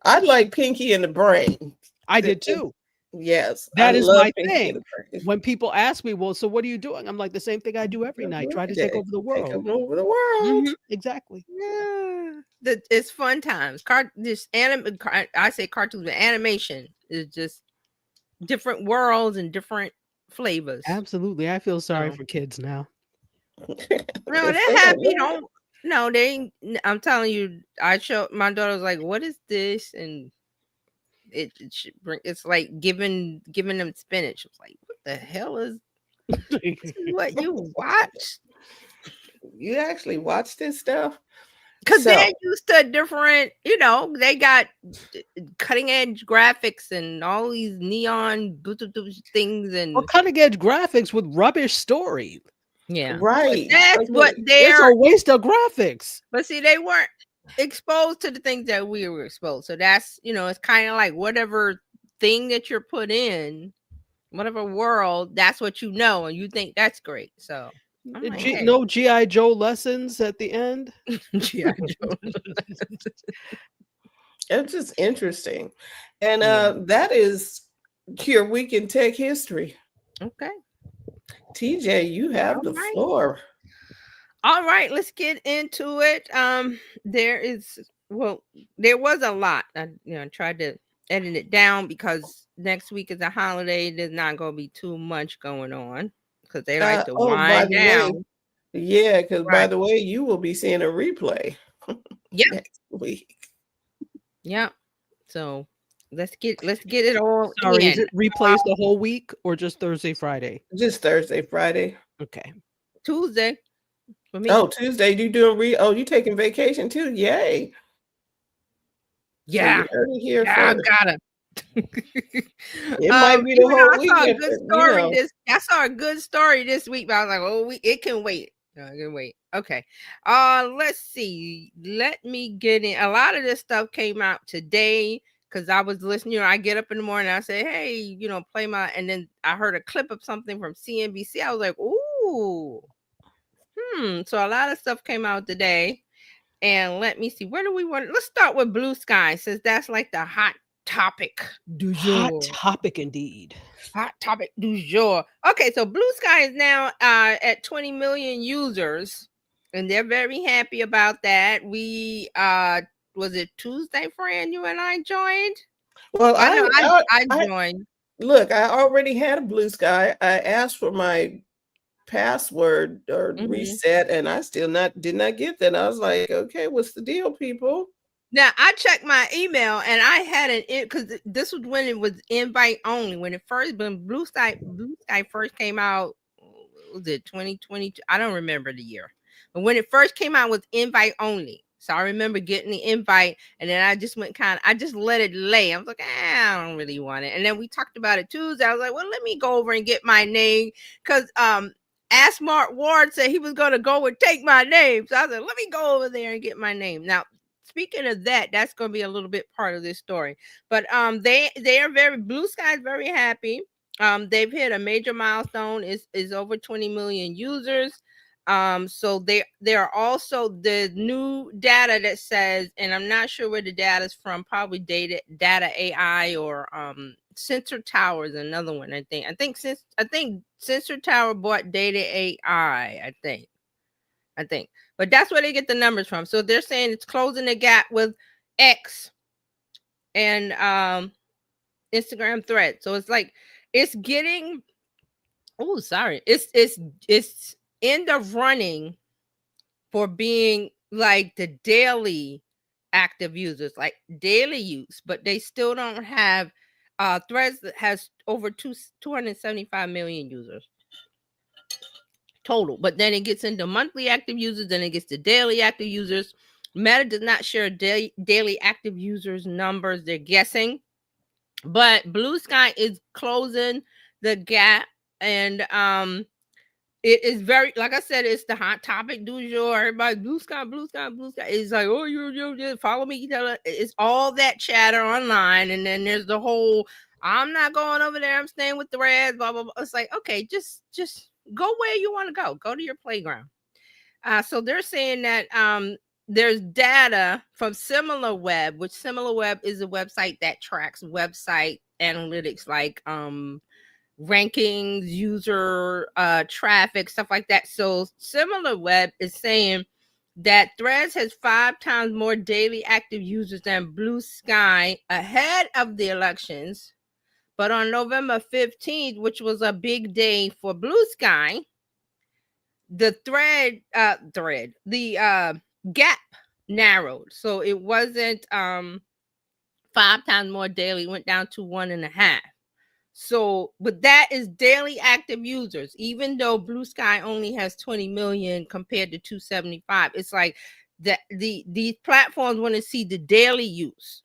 I like Pinky and the Brain. I did too. Yes. That I is love my Pinky thing. and the Brain. When people ask me, well, so what are you doing? I'm like, the same thing I do every night. Try to take over the world. Take over the world. Mhm, exactly. Yeah. It's fun times. I say cartoons, but animation is just different worlds and different flavors. Absolutely. I feel sorry No. for kids now. No, they're happy. Don't no, they ain't. I'm telling you, I showed my daughter was like, "What is this?" And it should bring. It's like giving them spinach. It's like, what the hell is what you watch? You actually watch this stuff? Because So- they're used to different, they got cutting edge graphics and all these neon things and Well, cutting edge graphics with rubbish story. yeah, Right. that's what It's they're. a waste of graphics. But see, they weren't exposed to the things that we were exposed. So that's it's kind of like whatever thing that you're put in, whatever world, that's what you know, and you think that's great. So I'm like, hey. No G.I. Joe lessons at the end. G.I. Joe. It's just interesting. And Yeah. that is your week in tech history. Okay. TJ, you have the Alright. floor. All right, let's get into it. There was a lot. I tried to edit it down because next week is a holiday. There's not going to be too much going on because they like to by wind the down. way, yeah, because by Right. the way, you will be seeing a replay Yep. next week. Yep. So let's get it all Sorry, in. is it replays the whole week or just Thursday, Friday? Just Thursday, Friday. Okay. Tuesday for me. Oh, Tuesday, you doing you taking vacation too? Yay. yeah. So you heard it here Yeah, I first. gotta. It might be the even though whole I week. saw a if good it- story I saw a good story this week, but I was like, oh, it can wait. No, it can wait. Okay. Let's see. Let me get in. A lot of this stuff came out today because I was listening. I get up in the morning, I say, hey, play my, and then I heard a clip of something from CNBC. I was like, ooh. So a lot of stuff came out today. And let me see. Where do we want? Let's start with Blue Sky, since that's like the hot topic du jour. Hot topic indeed. Hot topic du jour. Okay, so Blue Sky is now at 20 million users, and they're very happy about that. We was it Tuesday, Fran? You and I joined. Well, I joined. Look, I already had a Blue Sky. I asked for my password or reset, and I still did not get that. I was like, okay, what's the deal, people? Now I checked my email and I had because this was when it was invite only. When Blue Sky first came out, was it 2022? I don't remember the year, but when it first came out, it was invite only. So I remember getting the invite, and then I just I just let it lay. I was like, I don't really want it. And then we talked about it Tuesday. I was like, well, let me go over and get my name because Asmart Ward said he was going to go and take my name. So I said, let me go over there and get my name. Now, speaking of that, that's going to be a little bit part of this story. But they are Blue Sky is very happy. They've hit a major milestone. Is over 20 million users. So there are also the new data that says, and I'm not sure where the data is from, probably data AI or Sensor Tower is another one. I think Sensor Tower bought Data AI, I think, but that's where they get the numbers from. So they're saying it's closing the gap with X and Instagram Thread. So it's like it's getting it's in the running for being like the daily active users, like daily use, but they still don't have Threads that has over 275 million users total. But then it gets into monthly active users, then it gets to daily active users. Meta does not share daily active users numbers. They're guessing, but Blue Sky is closing the gap, and it is very, like I said, it's the hot topic du jour. Everybody, Blue Sky. It's like, oh, you follow me. It's all that chatter online, and then there's the whole I'm not going over there. I'm staying with the Reds. Blah blah blah. It's like, okay, just go where you want to go. Go to your playground. So they're saying that there's data from SimilarWeb, which SimilarWeb is a website that tracks website analytics like rankings, user traffic, stuff like that. So SimilarWeb is saying that Threads has 5 times more daily active users than Blue Sky ahead of the elections. But on November 15th, which was a big day for Blue Sky, the gap narrowed. So it wasn't 5 times more daily, went down to 1.5. So, but that is daily active users, even though Blue Sky only has 20 million compared to 275. It's like that these platforms want to see the daily use.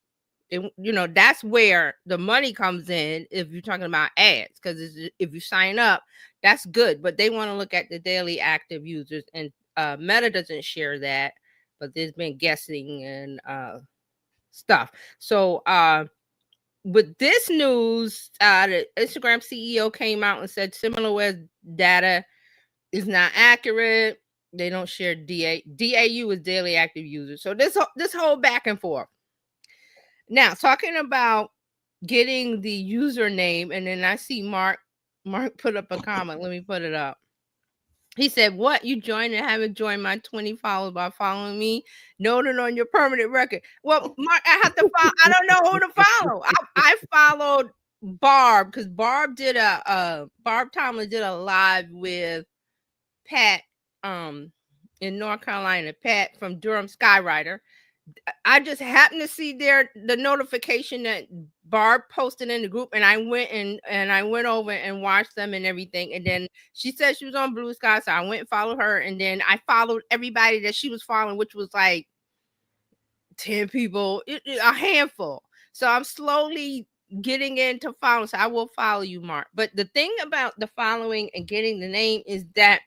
That's where the money comes in if you're talking about ads, because if you sign up, that's good, but they want to look at the daily active users, and Meta doesn't share that, but there's been guessing and stuff. So with this news, the Instagram CEO came out and said SimilarWeb data is not accurate. They don't share DAU is daily active users. So this whole back and forth. Now, talking about getting the username, and then I see Mark put up a comment. Let me put it up. He said, "What, you joined and haven't joined my 20 followers by following me? Noted on your permanent record." Well, Mark, I have to follow. I don't know who to follow. I followed Barb, because Barb Tomlin did a live with Pat in North Carolina, Pat from Durham Skywriter. I just happened to see the notification that Barb posted in the group, and I went over and watched them and everything. And then she said she was on Blue Sky, so I went and followed her, and then I followed everybody that she was following, which was like 10 people, a handful. So I'm slowly getting into following. So I will follow you, Mark. But the thing about the following and getting the name is that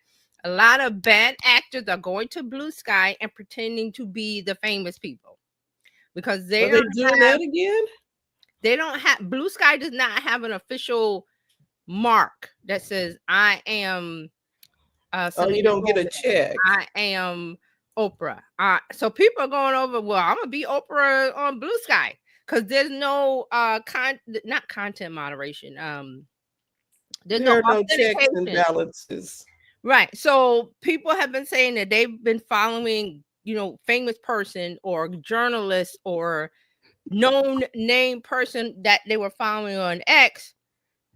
a lot of bad actors are going to Blue Sky and pretending to be the famous people, because Are they doing that again? They don't have, Blue Sky does not have an official mark that says I am. You don't get a check. I am Oprah. So people are going over, well, I'm gonna be Oprah on Blue Sky, because there's no not content moderation. There's there are no checks and balances. Right. So people have been saying that they've been following, famous person or journalist or known name person that they were following on X.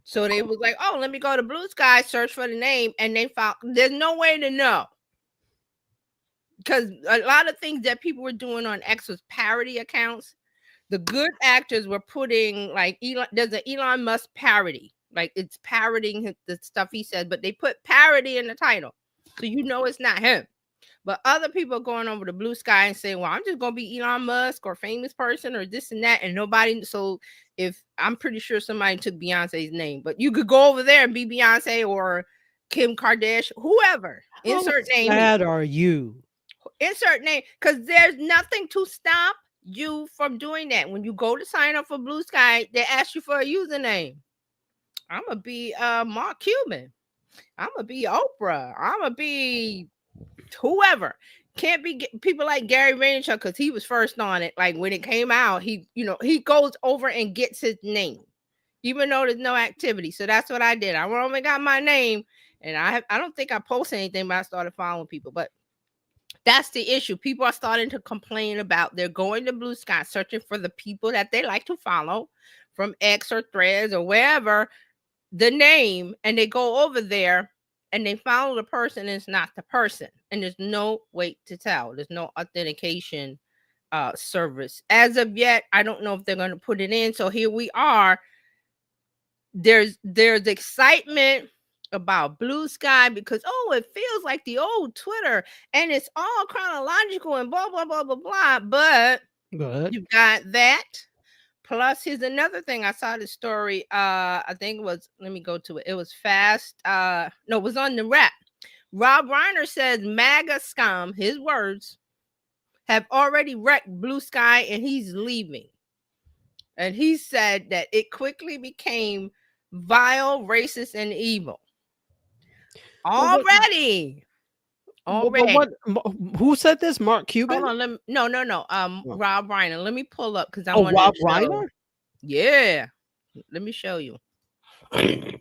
So they was like, oh, let me go to Blue Sky, search for the name, and they found, there's no way to know. Because a lot of things that people were doing on X was parody accounts. The good actors were putting, like, there's an Elon Musk parody. Like, it's parodying the stuff he said, but they put parody in the title, so it's not him. But other people are going over to Blue Sky and saying, well, I'm just going to be Elon Musk or famous person or this and that, and nobody. So if I'm pretty sure somebody took Beyonce's name, but you could go over there and be Beyonce or Kim Kardashian, whoever. Insert name. How bad are you? Insert name, because there's nothing to stop you from doing that. When you go to sign up for Blue Sky, they ask you for a username. I'm gonna be Mark Cuban. I'm gonna be Oprah. I'm gonna be whoever. Can't be people like Gary Vaynerchuk, because he was first on it. Like, when it came out, he goes over and gets his name, even though there's no activity. So that's what I did. I went over and got my name, and I don't think I posted anything, but I started following people. But that's the issue. People are starting to complain about, they're going to Blue Sky, searching for the people that they like to follow from X or Threads or wherever, the name, and they go over there and they follow the person, and it's not the person, and there's no way to tell. There's no authentication service as of yet. I don't know if they're going to put it in. So here we are. There's excitement about Blue Sky because, oh, it feels like the old Twitter and it's all chronological and blah blah blah blah blah. But you got that. Plus, here's another thing. I saw the story. I think it was, let me go to it. It was fast. No, it was on the Wrap. Rob Reiner says MAGA scum, his words, have already wrecked Blue Sky and he's leaving. and he said that it quickly became vile, racist, and evil. Well, Already. who said this? Mark Cuban? Hold on. No. Oh. Rob Reiner. Let me pull up because I Oh, want Rob to show. Reiner? Yeah. Let me show you. Let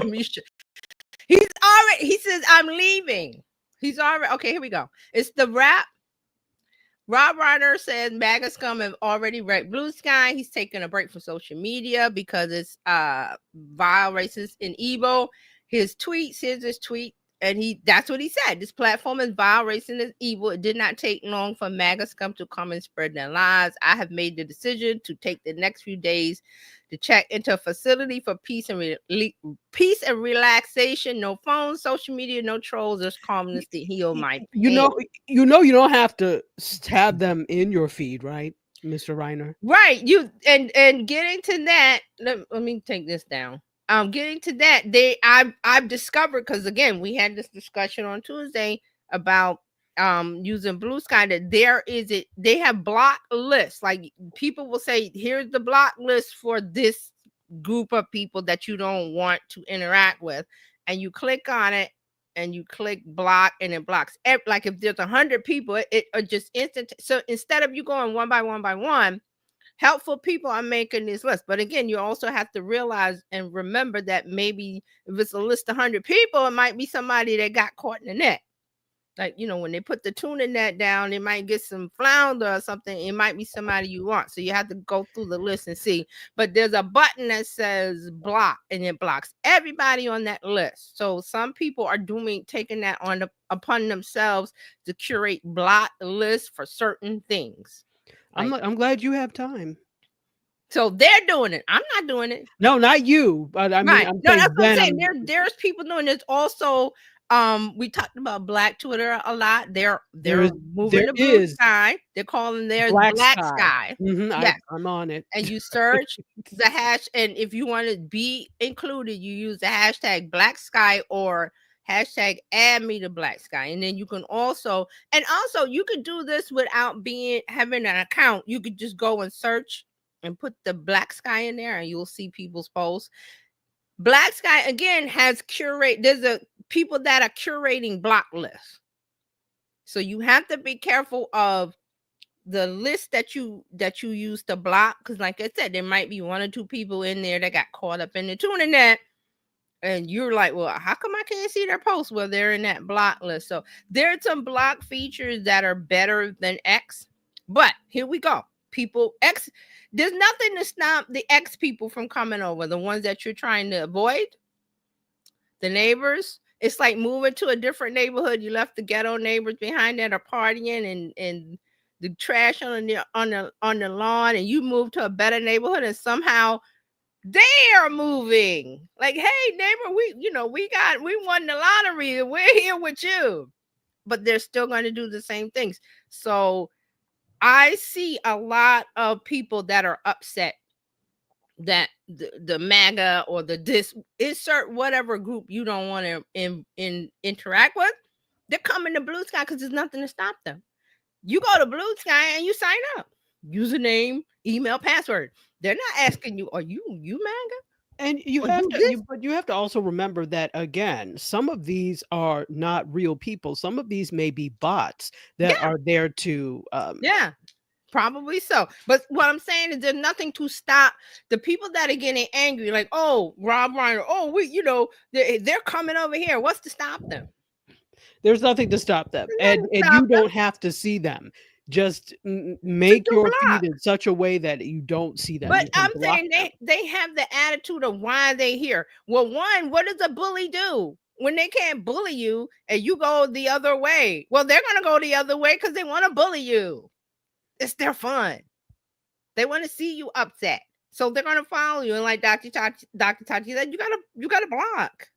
me show. He says, I'm leaving. He's already, okay, here we go. It's the rap. Rob Reiner says MAGA scum have already wrecked Blue Sky. He's taking a break from social media because it's vile, racist, and evil. Here's his tweet. And that's what he said. This platform is vile, racist, and evil. It did not take long for MAGA scum to come and spread their lies. I have made the decision to take the next few days to check into a facility for peace and relaxation. No phones, social media, no trolls. There's calmness to heal my pain. You don't have to have them in your feed, right, Mr. Reiner? Right. You and getting to that. Let me take this down. Getting to that, I've discovered, because again, we had this discussion on Tuesday about using Blue Sky, that they have block lists. Like, people will say, here's the block list for this group of people that you don't want to interact with, and you click on it and you click block, and it blocks. Like, if there's 100 people, it just instant. So instead of you going one by one, helpful people are making this list. But again, you also have to realize and remember that maybe if it's a list of 100 people, it might be somebody that got caught in the net. Like, when they put the tuna net down, they might get some flounder or something. It might be somebody you want. So you have to go through the list and see. But there's a button that says block, and it blocks everybody on that list. So some people are taking that upon themselves to curate block lists for certain things. I'm glad you have time. So they're doing it. I'm not doing it. No, not you. But I mean, that's what I'm saying. There's people doing it. Also, we talked about Black Twitter a lot. They're moving to Blue Sky. They're calling theirs Black Sky. Mm-hmm. Yes. I'm on it. And you search the hash, and if you want to be included, you use the hashtag Black Sky or hashtag add me to Black Sky. And then you can also you could do this without having an account. You could just go and search and put the Black Sky in there, and you'll see people's posts. Black Sky, again, has there's people that are curating block lists. So you have to be careful of the list that you use to block, because like I said, there might be 1 or 2 people in there that got caught up in the tuna net. And you're like, well, how come I can't see their posts? Well, they're in that block list. So there's some block features that are better than X. But here we go. X, there's nothing to stop the X people from coming over. The ones that you're trying to avoid, the neighbors. It's like moving to a different neighborhood. You left the ghetto neighbors behind that are partying and the trash on the lawn, and you move to a better neighborhood, and somehow they are moving. Like, hey, neighbor, we won the lottery and we're here with you. But they're still going to do the same things. So I see a lot of people that are upset that the MAGA or insert whatever group you don't want to interact with, they're coming to Blue Sky because there's nothing to stop them. You go to Blue Sky and you sign up. Username, email, password. They're not asking you, are you MAGA? And you have to also remember that, again, some of these are not real people. Some of these may be bots that are there to probably so. But what I'm saying is there's nothing to stop the people that are getting angry, like, oh, Rob Reiner, they're coming over here. What's to stop them? There's nothing to stop them. And you don't have to see them. Just make your feed in such a way that you don't see them. But I'm saying they have the attitude of why they here. Well, one, what does a bully do when they can't bully you and you go the other way? Well, they're going to go the other way because they want to bully you. It's their fun. They want to see you upset. So they're going to follow you. And like Dr. Tati said, you got to block.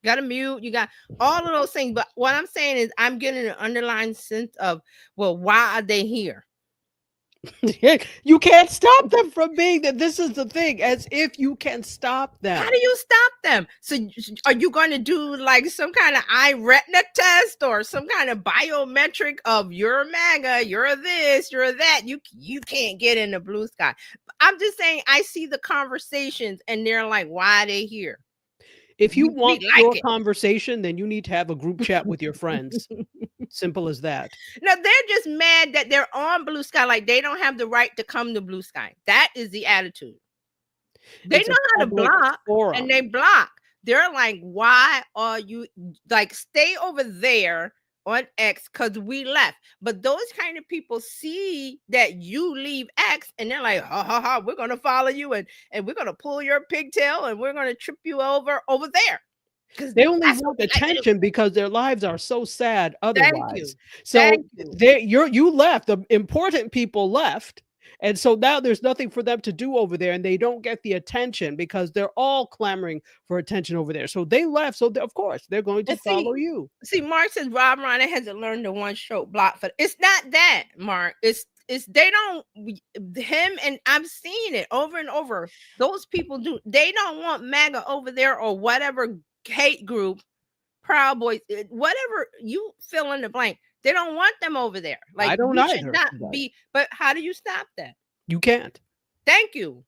You got to mute. You got all of those things. But what I'm saying is I'm getting an underlying sense of, well, why are they here? You can't stop them from being that. This is the thing, as if you can stop them. How do you stop them? So are you going to do like some kind of eye retina test or some kind of biometric of you're MAGA, you're this, you're that? You can't get in the blue sky. I'm just saying, I see the conversations and they're like, why are they here? If you We want like your it. conversation, then you need to have a group chat with your friends. Simple as that. No, they're just mad that they're on blue sky, like they don't have the right to come to blue sky. That is the attitude. They It's a know how to public block, forum. and they block. They're like, why are you like stay over there on X because we left? But those kind of people see that you leave X and they're like, ha ha ha, we're gonna follow you and we're gonna pull your pigtail and we're gonna trip you over there. Because They only want attention because their lives are so sad Thank you. otherwise. So Thank you. you left, the important people left. And so now there's nothing for them to do over there, and they don't get the attention because they're all clamoring for attention over there. So they left. So of course they're going to And follow you. See, Mark says Rob Reiner hasn't learned the one stroke block for it's not that, Mark. It's they don't him and I've seen it over and over. Those people do they don't want MAGA over there or whatever hate group, Proud Boys, whatever you fill in the blank. They don't want them over there. Like I don't we either, should not but- be. But how do you stop that? You can't. Thank you.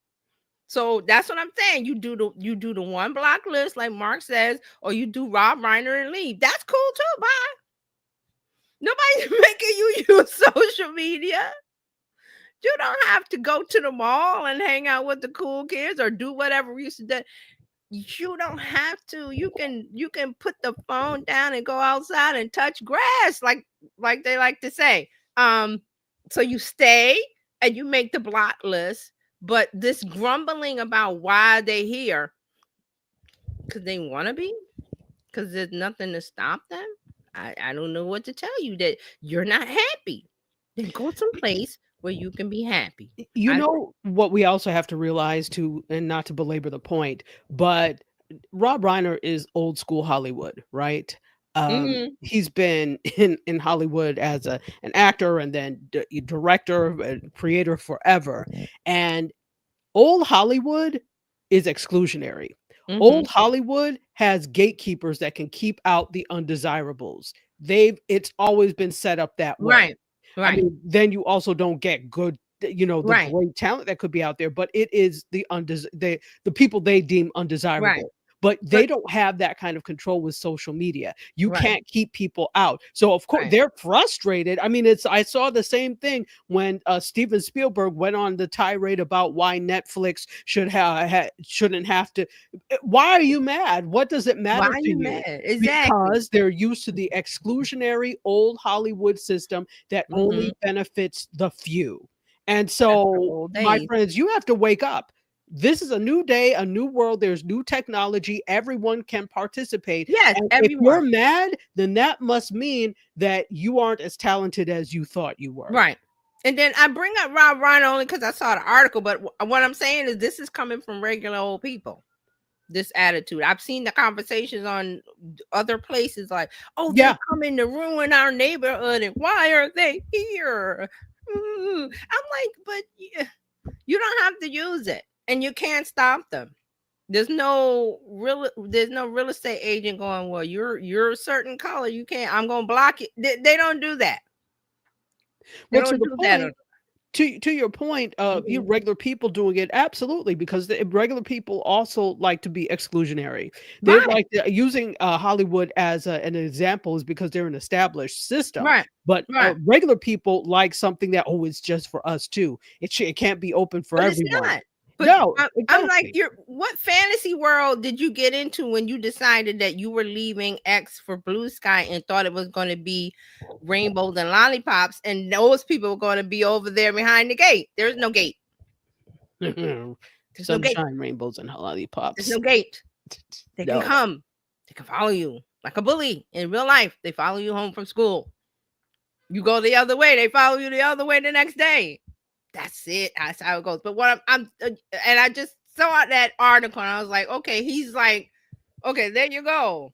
So that's what I'm saying. You do the one block list, like Mark says, or you do Rob Reiner and leave. That's cool too. Bye. Nobody's making you use social media. You don't have to go to the mall and hang out with the cool kids or do whatever you should do. You don't have to. You can put the phone down and go outside and touch grass, like they like to say. So you stay and you make the block list, but this grumbling about why they here, because they want to be, because there's nothing to stop them. I don't know what to tell you, that you're not happy. Then go someplace where you can be happy. You know what we also have to realize too, and not to belabor the point, but Rob Reiner is old school Hollywood, right? He's been in Hollywood as an actor and then director, creator forever. And old Hollywood is exclusionary. Old Hollywood has gatekeepers that can keep out the undesirables. It's always been set up that way. Right. I mean, then you also don't get good, the great talent that could be out there, but it is the people they deem undesirable. Right. But they don't have that kind of control with social media. You can't keep people out. So of course they're frustrated. I mean, I saw the same thing when Steven Spielberg went on the tirade about why Netflix shouldn't have to. Why are you mad? What does it matter to you? Mad? Exactly. Because they're used to the exclusionary old Hollywood system that only benefits the few. And so, my friends, you have to wake up. This is a new day, a new world. There's new technology. Everyone can participate. Yes, and everyone. If you're mad, then that must mean that you aren't as talented as you thought you were. Right. And then I bring up Rob Reiner only because I saw the article. But what I'm saying is this is coming from regular old people. This attitude. I've seen the conversations on other places like, oh, they're coming to ruin our neighborhood. And why are they here? I'm like, but you don't have to use it. And you can't stop them. There's no real estate agent going, well, you're a certain color. You can't, I'm gonna block it. They don't do that. They don't do that. To your point, you regular people doing it, absolutely, because the regular people also like to be exclusionary. They like using Hollywood as an example is because they're an established system. Right. But regular people like something that it's just for us too. It can't be open for everyone. It's not. But no, I'm like, what fantasy world did you get into when you decided that you were leaving X for Blue Sky and thought it was going to be rainbows and lollipops, and those people were going to be over there behind the gate? There's no gate. Sunshine, rainbows, and lollipops. There's no gate. They can come. They can follow you like a bully in real life. They follow you home from school. You go the other way, they follow you the other way the next day. That's it. That's how it goes. But what and I just saw that article and I was like, okay, he's like, okay, there you go.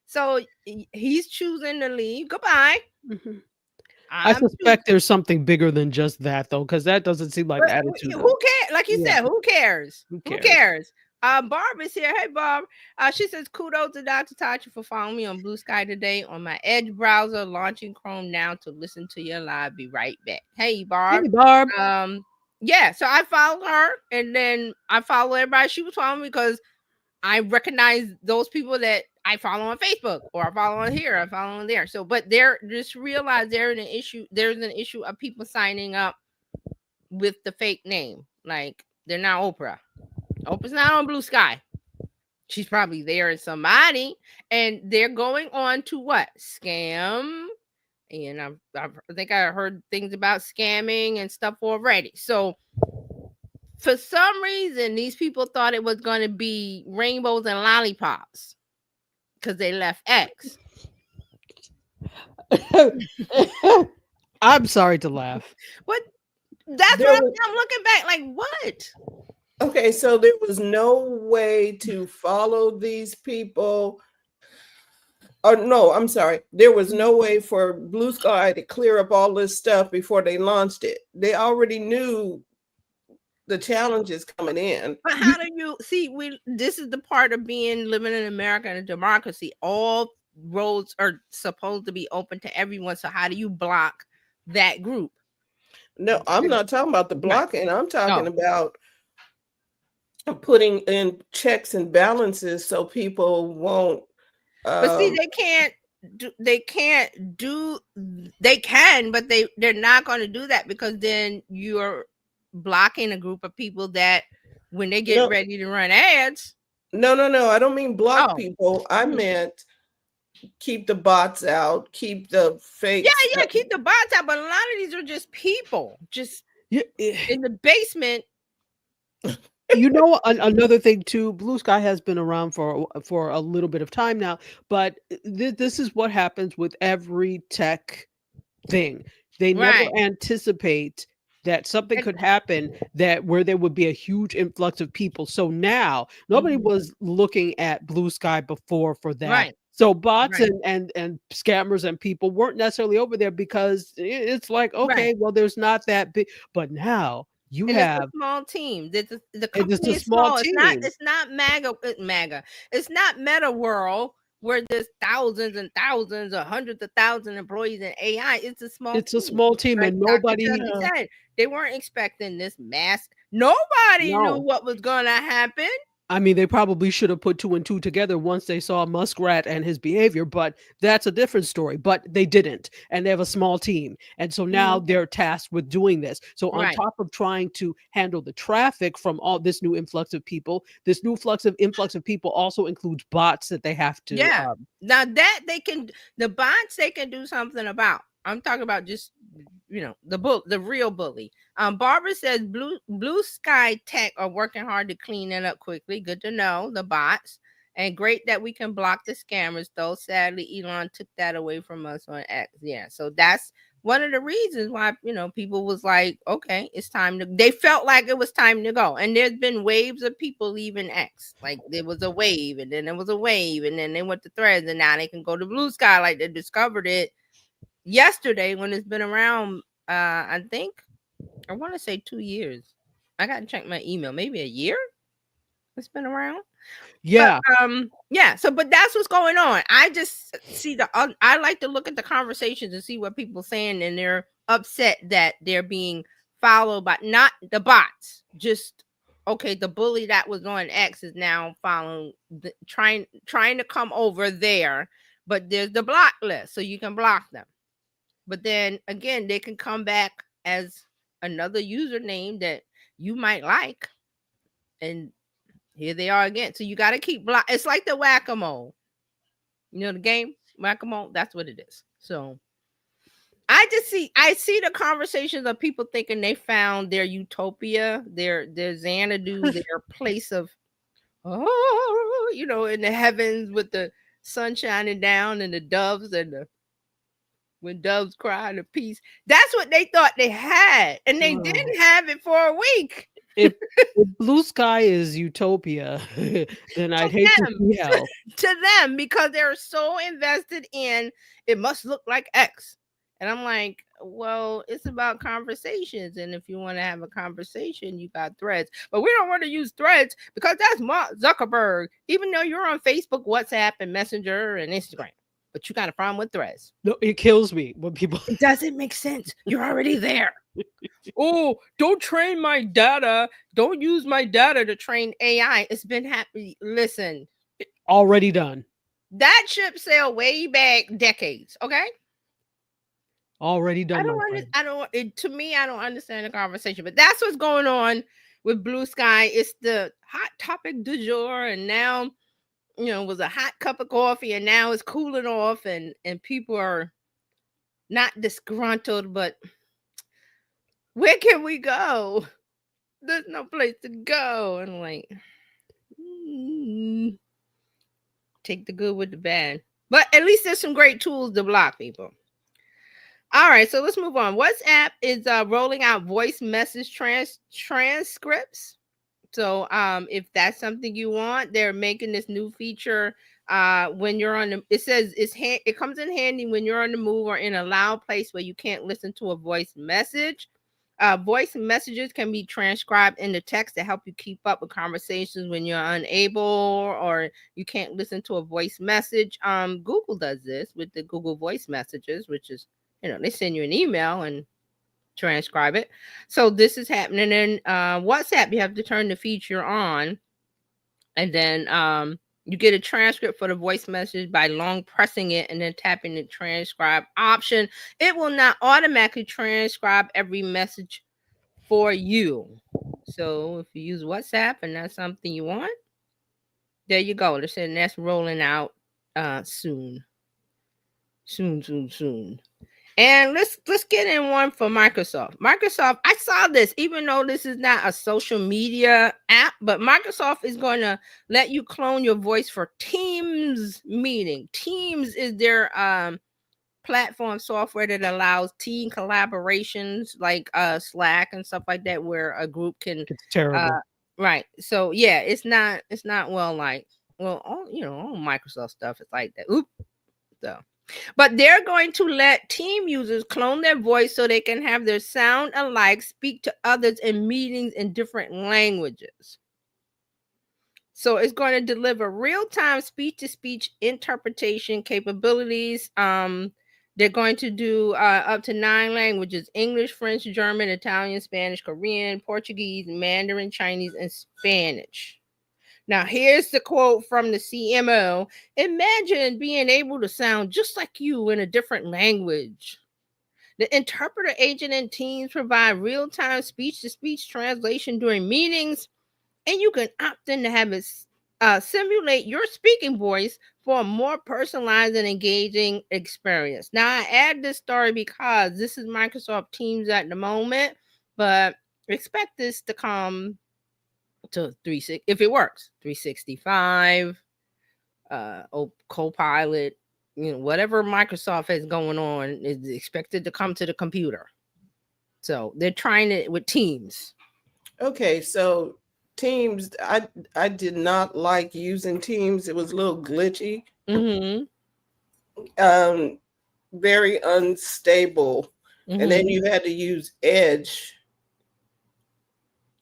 So he's choosing to leave. Goodbye. I I'm suspect there's something bigger than just that, though, because that doesn't seem like But the attitude. who cares? Like you Yeah. said, who cares? Who Who cares? cares? Barb is here. Hey, Barb. She says, kudos to Dr. Tachi for following me on Blue Sky today on my Edge browser, launching Chrome now to listen to your live. Be right back. Hey, Barb. Hey, Barb. Yeah, so I followed her and then I follow everybody. She was following me because I recognize those people that I follow on Facebook or I follow on here, I follow on there. So, but they're just realize there's an issue of people signing up with the fake name. Like they're not Oprah. Oprah's not on Blue Sky. She's probably there as somebody, and they're going on to what? Scam. And I think I heard things about scamming and stuff already. So for some reason, these people thought it was going to be rainbows and lollipops because they left X. I'm sorry to laugh. But that's what I'm looking back like, what? Okay, so there was no way to follow these people. Or no, I'm sorry. There was no way for Blue Sky to clear up all this stuff before they launched it. They already knew the challenges coming in. But how do you see? This is the part of living in America and a democracy. All roads are supposed to be open to everyone. So how do you block that group? No, I'm not talking about the blocking. I'm talking about putting in checks and balances so people won't. But see, they can, but they're not going to do that because then you're blocking a group of people that when they get ready to run ads. No. I don't mean block people. I meant keep the bots out, keep the fake. Yeah, keep the bots out. But a lot of these are just people, just in the basement. You know, another thing too, Blue Sky has been around for a little bit of time now, but this is what happens with every tech thing. They never anticipate that something could happen where there would be a huge influx of people. So now nobody was looking at Blue Sky before for that. Right. So bots and scammers and people weren't necessarily over there because it's like, okay, well, there's not that big, but now you have a small team. The company is small. Team. It's not MAGA. It's not Meta World where there's thousands and thousands or hundreds of thousands of employees in AI. It's a small. It's a small team, and nobody said they weren't expecting this mass. Nobody knew what was going to happen. I mean, they probably should have put 2 and 2 together once they saw Muskrat and his behavior, but that's a different story. But they didn't, and they have a small team. And so now they're tasked with doing this. So on top of trying to handle the traffic from all this new influx of people, this new influx of people also includes bots that they have to. Yeah. Now that the bots they can do something about. I'm talking about just, the real bully. Barbara says Blue Sky Tech are working hard to clean it up quickly. Good to know, the bots. And great that we can block the scammers, though. Sadly, Elon took that away from us on X. Yeah, so that's one of the reasons why, people was like, okay, it's time to, they felt like it was time to go. And there's been waves of people leaving X. Like there was a wave, and then there was a wave, and then they went to Threads, and now they can go to Blue Sky. Like they discovered it yesterday when it's been around, I think, I want to say 2 years. I got to check my email. Maybe a year it's been around. Yeah. But, but that's what's going on. I just see I like to look at the conversations and see what people are saying, and they're upset that they're being followed by not the bots. Just, okay, the bully that was on X is now following, trying to come over there, but there's the block list, so you can block them. But then again, they can come back as another username that you might like, and here they are again. So you got to keep block. It's like the whack-a-mole, the game whack-a-mole. That's what it is. So I see the conversations of people thinking they found their utopia, their Xanadu, their place of in the heavens with the sun shining down and the doves and when doves cry to peace. That's what they thought they had, and they didn't have it for a week. If Blue Sky is utopia, then I'd hate to see hell. To them, because they're so invested in it must look like X. And I'm like, well, it's about conversations. And if you want to have a conversation, you got Threads. But we don't want to use Threads because that's Mark Zuckerberg, even though you're on Facebook, WhatsApp, and Messenger and Instagram. But you got a problem with Threads. No, it kills me when people. It doesn't make sense. You're already there. Oh, don't train my data. Don't use my data to train AI. It's been happening. Listen, Already done. that ship sailed way back decades. Okay. Already done. I don't my want friend. I don't it, to me, I don't understand the conversation, but that's what's going on with Blue Sky. It's the hot topic du jour, and now it was a hot cup of coffee, and now it's cooling off, and people are not disgruntled, but where can we go? There's no place to go. And like, take the good with the bad. But at least there's some great tools to block people. All right, so let's move on. WhatsApp is rolling out voice message transcripts. So if that's something you want, they're making this new feature when you're on the, it says it comes in handy when you're on the move or in a loud place where you can't listen to a voice message. Voice messages can be transcribed into text to help you keep up with conversations when you're unable or you can't listen to a voice message. Google does this with the Google Voice Messages, which is, they send you an email and transcribe it. So this is happening in WhatsApp. You have to turn the feature on, and then you get a transcript for the voice message by long pressing it and then tapping the transcribe option. It will not automatically transcribe every message for you. So if you use WhatsApp and that's something you want, there you go. They're saying that's rolling out soon. And let's get in one for Microsoft. Microsoft, I saw this, even though this is not a social media app, but Microsoft is going to let you clone your voice for Teams meeting. Teams is their platform software that allows team collaborations like Slack and stuff like that, where a group can. It's terrible. Right. So yeah, it's not all Microsoft stuff is like that. Oop. So. But they're going to let team users clone their voice so they can have their sound alike, speak to others in meetings in different languages. So it's going to deliver real-time speech-to-speech interpretation capabilities. They're going to do up to 9 languages: English, French, German, Italian, Spanish, Korean, Portuguese, Mandarin, Chinese, and Spanish. Now, here's the quote from the CMO. Imagine being able to sound just like you in a different language. The interpreter agent and Teams provide real-time speech-to-speech translation during meetings, and you can opt in to have it simulate your speaking voice for a more personalized and engaging experience. Now, I add this story because this is Microsoft Teams at the moment, but expect this to come to 360 if it works. 365, Copilot, whatever Microsoft has going on is expected to come to the computer. So they're trying it with Teams. Okay, so Teams, I did not like using Teams. It was a little glitchy. Mm-hmm. Very unstable. Mm-hmm. And then you had to use Edge.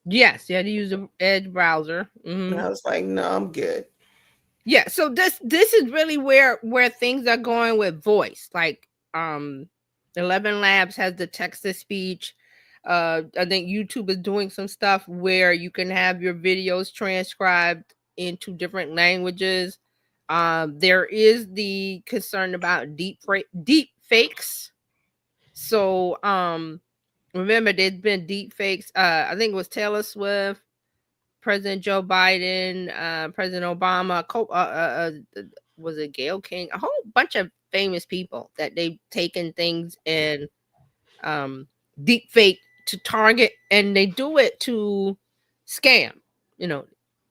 Yes, you had to use the Edge browser. Mm-hmm. And I was like, no, I'm good. Yeah, so this is really where things are going with voice. Like 11 Labs has the text-to-speech. I think YouTube is doing some stuff where you can have your videos transcribed into different languages. There is the concern about deep fakes. So remember, there's been deep fakes. I think it was Taylor Swift, President Joe Biden, President Obama, was it Gayle King? A whole bunch of famous people that they've taken things and deep fake to target, and they do it to scam.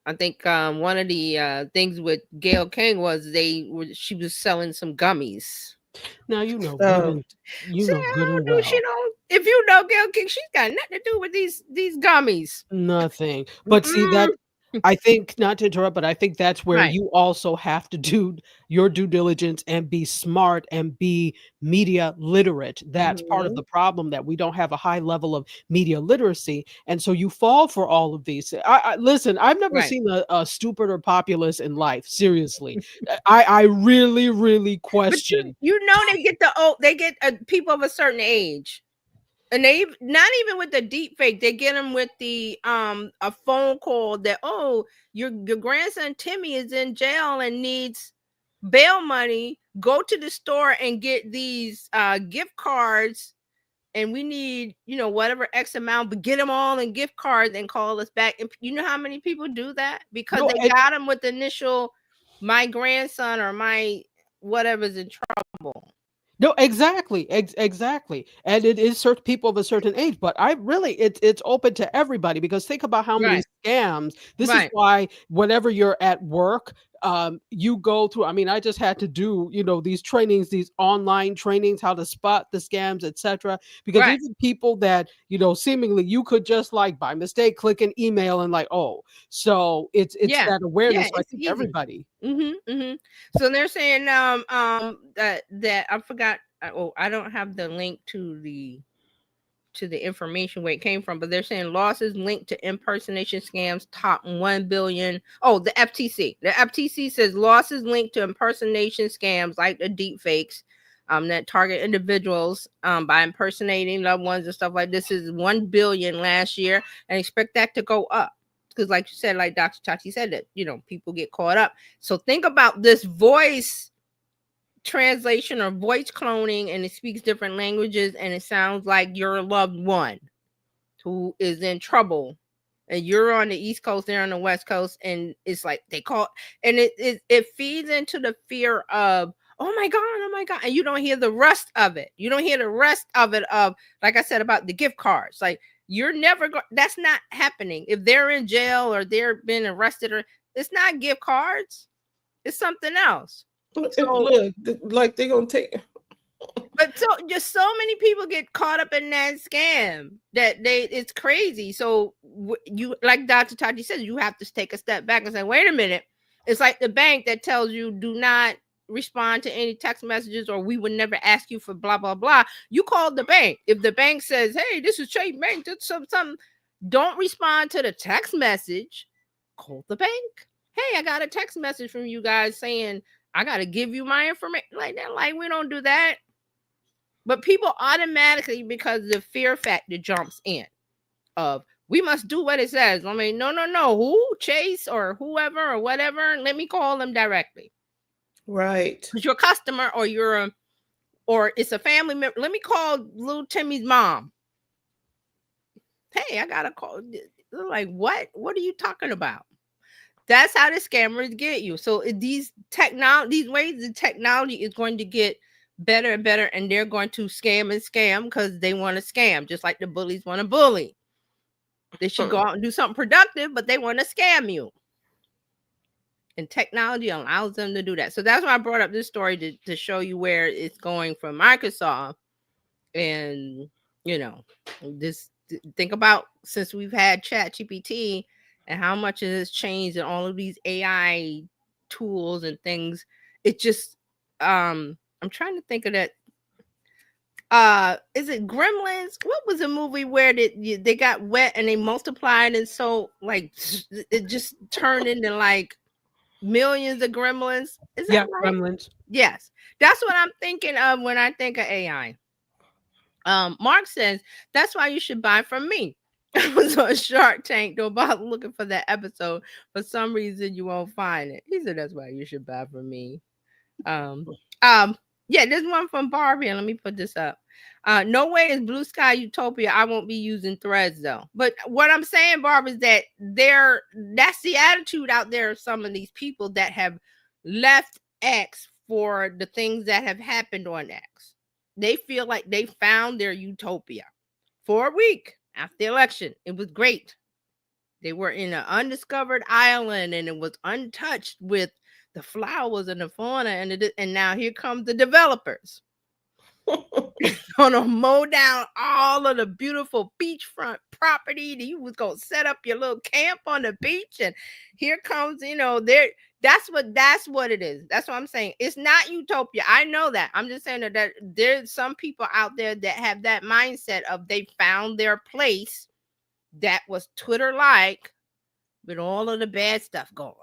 I think one of the things with Gayle King was she was selling some gummies. Now good and well. If you know Gayle King, she's got nothing to do with these gummies. Nothing. But see I think, not to interrupt, but I think that's where Right. you also have to do your due diligence and be smart and be media literate. That's part of Mhm. the problem, that we don't have a high level of media literacy, and so you fall for all of these. Listen, I've never Right. seen a stupider populace in life, seriously. I really, really But question. you know they get people of a certain age. And they not even with the deep fake, they get them with the a phone call that, oh, your grandson Timmy is in jail and needs bail money. Go to the store and get these gift cards, and we need, whatever X amount, but get them all in gift cards and call us back. And you know how many people do that because No, they got them with the initial my grandson or my whatever's in trouble. no, exactly, exactly, and it is certain people of a certain age. But I really, it's open to everybody, because think about how many Right. scams. This is Right. why whenever you're at work, you go through. I mean, I just had to do, these trainings, these online trainings, how to spot the scams, etc. Because Right. even people that seemingly you could just like by mistake click an email and like, oh, so it's Yeah. that Yeah, awareness. So I it's think easy. everybody. So they're saying that I forgot. I don't have the link to the information where it came from, but they're saying losses linked to impersonation scams top 1 billion. Oh, the FTC. The FTC says losses linked to impersonation scams like the deep fakes that target individuals by impersonating loved ones and stuff like this is 1 billion last year, and expect that to go up. Because like you said, like Dr. Chachi said, that people get caught up. So think about this voice translation or voice cloning, and it speaks different languages, and it sounds like your loved one who is in trouble, and you're on the East Coast, they're on the West Coast, and it's like they call, and it feeds into the fear of, oh my god, and you don't hear the rest of it. You don't hear the rest of it of, like I said about the gift cards. Like you're never that's not happening if they're in jail or they're been arrested, or it's not gift cards, it's something else. So Look, like they're gonna take. but just so many people get caught up in that scam that it's crazy. So you, like Dr. Tati says, you have to take a step back and say, wait a minute. It's like the bank that tells you do not respond to any text messages, or we would never ask you for blah blah blah. You call the bank. If the bank says, hey, this is Chase Bank, that's something, don't respond to the text message. Call the bank. Hey, I got a text message from you guys saying I got to give you my information. Like that, like we don't do that. But people automatically, because the fear factor jumps in of, we must do what it says. I mean, no. Who? Chase or whoever or whatever. Let me call them directly. Right. Because you're a customer, or it's a family member. Let me call little Timmy's mom. Hey, I got to call. They're like, what? What are you talking about? That's how the scammers get you. So these ways the technology is going to get better and better, and they're going to scam because they want to scam, just like the bullies want to bully. They should go out and do something productive, but they want to scam you. And technology allows them to do that. So that's why I brought up this story to show you where it's going from Microsoft. And this, think about, since we've had ChatGPT and how much it has changed and all of these AI tools and things. It just I'm trying to think of that. Is it Gremlins? What was a movie where they got wet and they multiplied, and so like it just turned into like millions of gremlins? Is that right? Gremlins. Yes, that's what I'm thinking of when I think of AI. Mark says that's why you should buy from me. I was on Shark Tank, though, about looking for that episode. For some reason, you won't find it. He said that's why you should buy from me. Yeah, there's one from Barbie, and let me put this up. No way is Blue Sky Utopia. I won't be using Threads though. But what I'm saying, Barbie, is that that's the attitude out there of some of these people that have left X for the things that have happened on X. They feel like they found their utopia for a week after the election. It was great. They were in an undiscovered island, and it was untouched with the flowers and the fauna, and now here come the developers. Gonna mow down all of the beautiful beachfront property. You was gonna set up your little camp on the beach, and here comes, there. That's what it is. That's what I'm saying. It's not utopia. I know that. I'm just saying that there's some people out there that have that mindset of they found their place that was Twitter-like with all of the bad stuff going.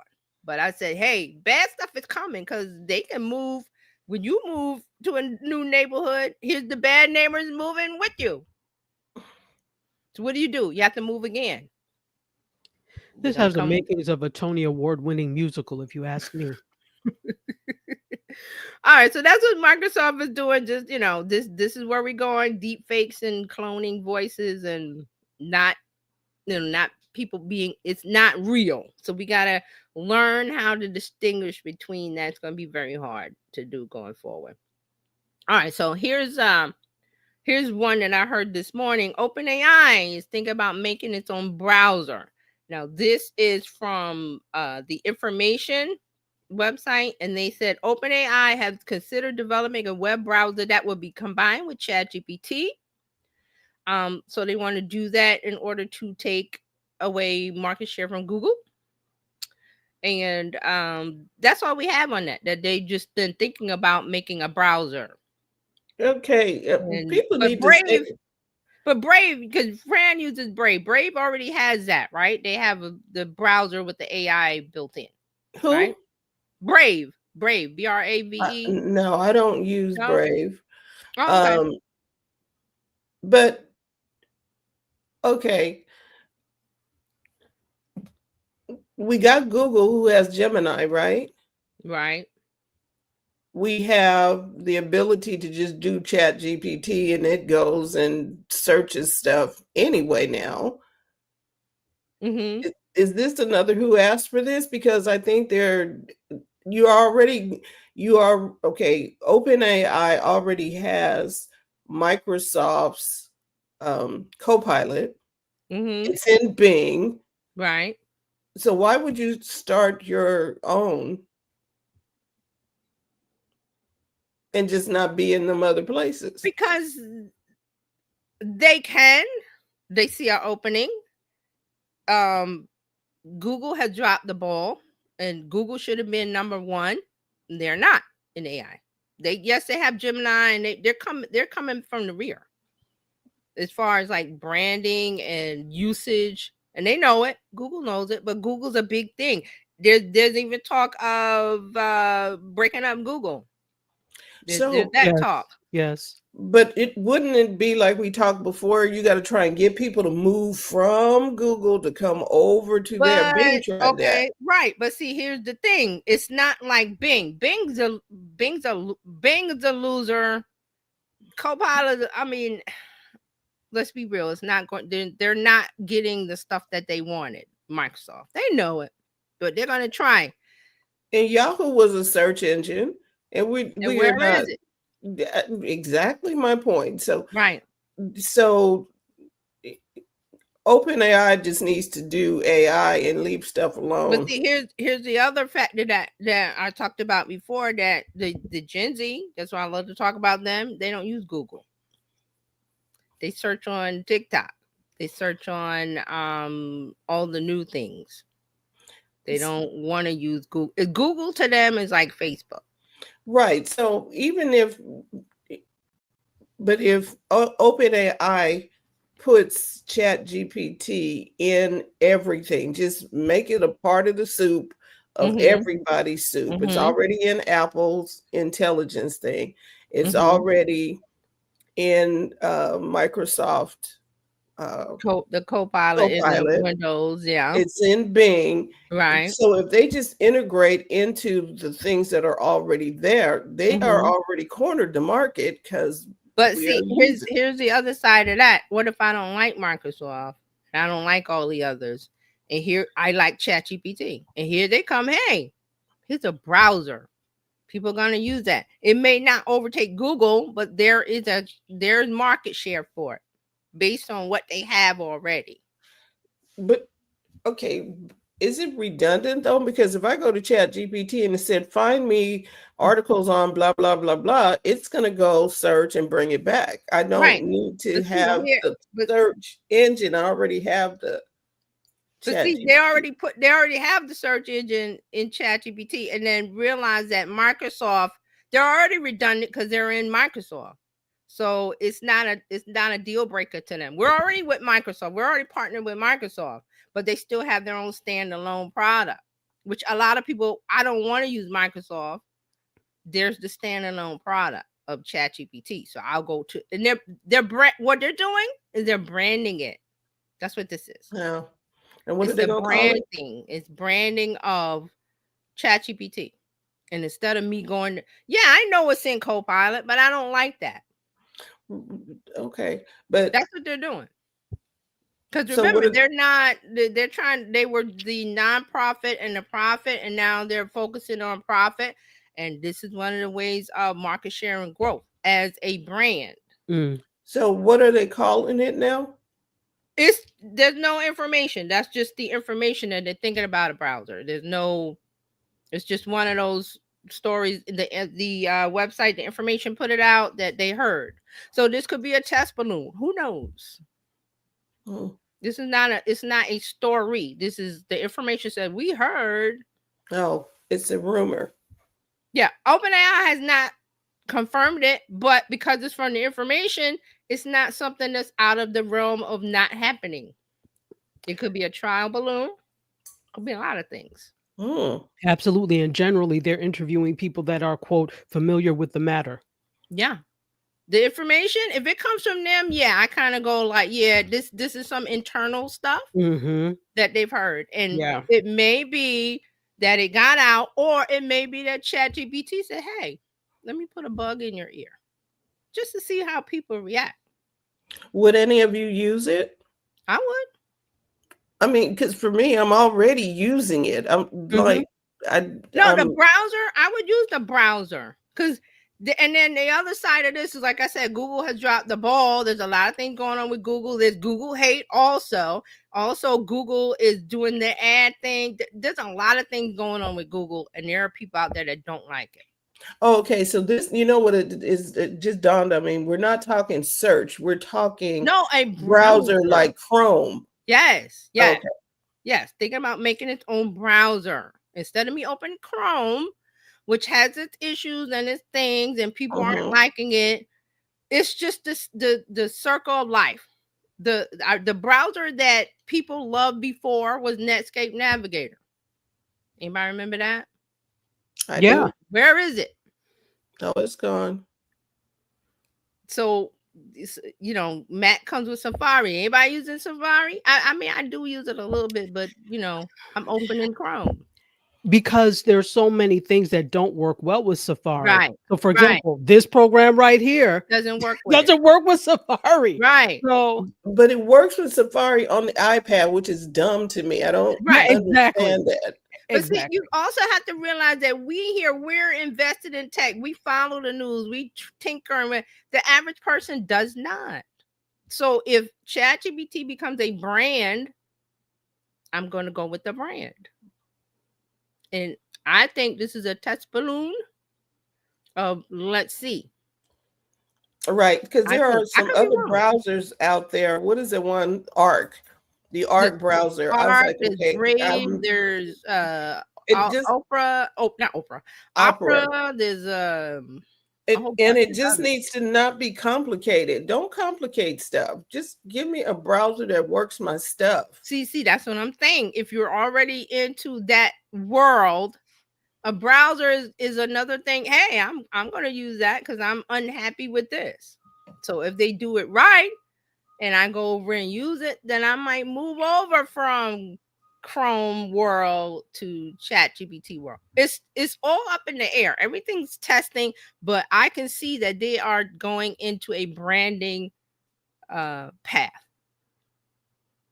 But I said, hey, bad stuff is coming because they can move. When you move to a new neighborhood, here's the bad neighbors moving with you. So what do? You have to move again. This has the makings of a Tony Award-winning musical, if you ask me. All right, so that's what Microsoft is doing. Just, this is where we're going. Deep fakes and cloning voices, and not people being, it's not real. So we gotta learn how to distinguish between that. It's gonna be very hard to do going forward. All right, so here's one that I heard this morning. OpenAI is thinking about making its own browser. Now, this is from the Information website, and they said OpenAI has considered developing a web browser that will be combined with ChatGPT. So they want to do that in order to take away market share from Google. And that's all we have on that they just been thinking about making a browser. Okay, people need Brave, to say, but Brave, because Fran uses Brave. Brave already has that, right? They have the browser with the AI built in. Who? Right? Brave, BRAVE. No, I don't use Brave. Oh, okay. But okay, we got Google, who has Gemini, right? Right. We have the ability to just do ChatGPT, and it goes and searches stuff anyway now. Mm-hmm. Is this another who asked for this? Because I think you are okay. OpenAI already has Microsoft's Copilot. Mm-hmm. It's in Bing. Right. So why would you start your own and just not be in them other places? Because they see our opening. Google has dropped the ball, and Google should have been number one. They're not in AI. They have Gemini, and they're coming from the rear as far as like branding and usage, and they know it. Google knows it, but Google's a big thing. There's even talk of breaking up Google. There's that talk. Yes. But wouldn't it be like we talked before? You got to try and get people to move from Google to come over to their Bing. Okay, right. But see, here's the thing: it's not like Bing. Bing's a loser. Copilot. I mean, let's be real. It's not going. They're not getting the stuff that they wanted. Microsoft. They know it, but they're going to try. And Yahoo was a search engine, and we where are not. Is it? Exactly my point. So right. So OpenAI just needs to do AI and leave stuff alone. But see, here's the other factor that I talked about before, that the Gen Z, that's why I love to talk about them. They don't use Google. They search on TikTok. They search on all the new things. They don't want to use Google. Google to them is like Facebook. Right. So even if OpenAI puts ChatGPT in everything, just make it a part of the soup of everybody's soup. It's already in Apple's intelligence thing. It's already in Microsoft. The Copilot is in Windows, yeah. It's in Bing. Right. So if they just integrate into the things that are already there, they are already cornered the market. But see, here's the other side of that. What if I don't like Microsoft? I don't like all the others. And here I like ChatGPT. And here they come. Hey, here's a browser. People are going to use that. It may not overtake Google, but there's market share for it based on what they have already. But okay, is it redundant though? Because if I go to Chat GPT and it said, find me articles on blah, blah, blah, blah, it's going to go search and bring it back. I don't Right. need to But see, have here- the but- search engine. I already have the But Chat see, GPT. they already have the search engine in ChatGPT, and then realize that Microsoft, they're already redundant because they're in Microsoft. So it's not a deal breaker to them. We're already with Microsoft. We're already partnered with Microsoft, but they still have their own standalone product, which a lot of people, I don't want to use Microsoft. There's the standalone product of ChatGPT. So I'll go to, and what they're doing is they're branding it. That's what this is. Yeah. And what It's are they the going to call it? branding. It's branding of ChatGPT. And instead of me going, yeah, I know it's in Copilot, but I don't like that. Okay. But That's what they're doing. Because So remember, what they're not, they're trying, they were the nonprofit and the profit, and now they're focusing on profit. And this is one of the ways of market share and growth as a brand. so what are they calling it now? There's no information. That's just the information that they're thinking about a browser. It's just one of those stories. The website, the information put it out that they heard. So this could be a test balloon. Who knows? Hmm. This is it's not a story. This is the information said we heard. Oh, it's a rumor. Yeah, OpenAI has not confirmed it, but because it's from the information, it's not something that's out of the realm of not happening. It could be a trial balloon. It could be a lot of things. Absolutely. And generally, they're interviewing people that are, quote, familiar with the matter. Yeah. The information, if it comes from them, yeah, I kind of go like, yeah, this is some internal stuff that they've heard. And it may be that it got out, or it may be that ChatGPT said, hey, let me put a bug in your ear just to see how people react. Would any of you use it? I would. I mean, because for me, I'm already using it. I'm like, the browser, I would use the browser because, and then the other side of this is, like I said, Google has dropped the ball. There's a lot of things going on with Google. There's Google hate also. Also, Google is doing the ad thing. There's a lot of things going on with Google, and there are people out there that don't like it. Oh, okay, so this, you know what it is? It just dawned on me. We're not talking search. We're talking a browser like Chrome. Yes. Okay. Yes. Thinking about making its own browser instead of me opening Chrome, which has its issues and its things, and people aren't liking it. It's just the circle of life. The browser that people loved before was Netscape Navigator. Anybody remember that? I do. Where is it? Oh, it's gone. So, you know, Mac comes with Safari. Anybody using Safari? I mean, I do use it a little bit, but you know, I'm opening Chrome. Because there's so many things that don't work well with Safari. Right. So, for example, this program right here doesn't work with Safari. Right. So, but it works with Safari on the iPad, which is dumb to me. I don't understand that. But see, you also have to realize that we're invested in tech. We follow the news. We tinker, and the average person does not. So if ChatGPT becomes a brand, I'm going to go with the brand. And I think this is a test balloon of let's see. Right, because there are some other browsers out there. What is the one? Arc. The Arc browser. Arc, I was like, okay, Brave, there's Opera. Oh, not Opera. Opera. There's it just needs to not be complicated. Don't complicate stuff. Just give me a browser that works my stuff. See, that's what I'm saying. If you're already into that world, a browser is another thing. Hey, I'm going to use that because I'm unhappy with this. So if they do it right, and I go over and use it, then I might move over from Chrome world to ChatGPT world. It's all up in the air. Everything's testing, but I can see that they are going into a branding path.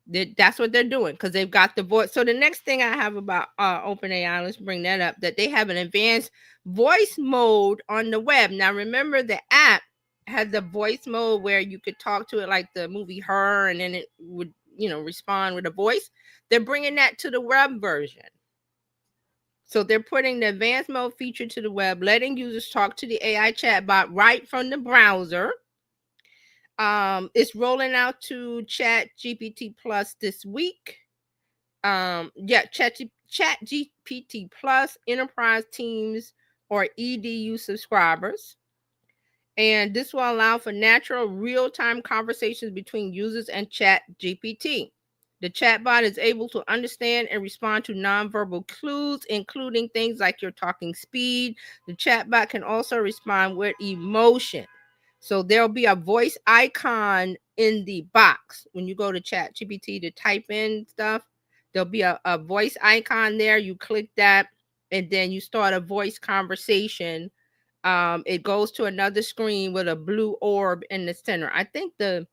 That's what they're doing because they've got the voice. So the next thing I have about OpenAI, let's bring that up, that they have an advanced voice mode on the web. Now remember, the app had the voice mode where you could talk to it like the movie Her, and then it would, respond with a voice. They're bringing that to the web version. So they're putting the advanced mode feature to the web, letting users talk to the AI chatbot right from the browser. It's rolling out to Chat GPT Plus this week. Chat GPT Plus enterprise teams or EDU subscribers. And this will allow for natural real-time conversations between users and Chat GPT. The chatbot is able to understand and respond to nonverbal clues, including things like your talking speed. The chatbot can also respond with emotion. So there'll be a voice icon in the box. When you go to Chat GPT to type in stuff, there'll be a voice icon there. You click that, and then you start a voice conversation. It goes to another screen with a blue orb in the center. I think the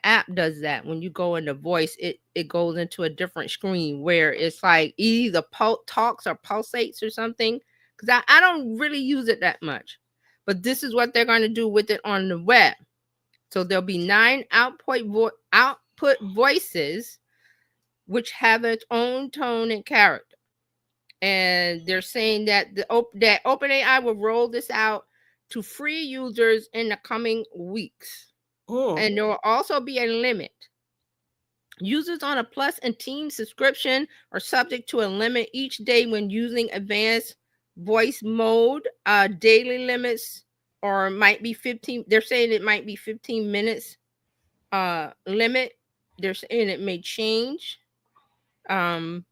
app does that. When you go into voice, it goes into a different screen where it's like either talks or pulsates or something. Because I don't really use it that much. But this is what they're going to do with it on the web. So there'll be 9 output voices which have its own tone and character. And they're saying that that OpenAI will roll this out to free users in the coming weeks. And there will also be a limit. Users on a Plus and Team subscription are subject to a limit each day when using advanced voice mode. Daily limits or might be 15. They're saying it might be 15 minutes limit. They're saying it may change. So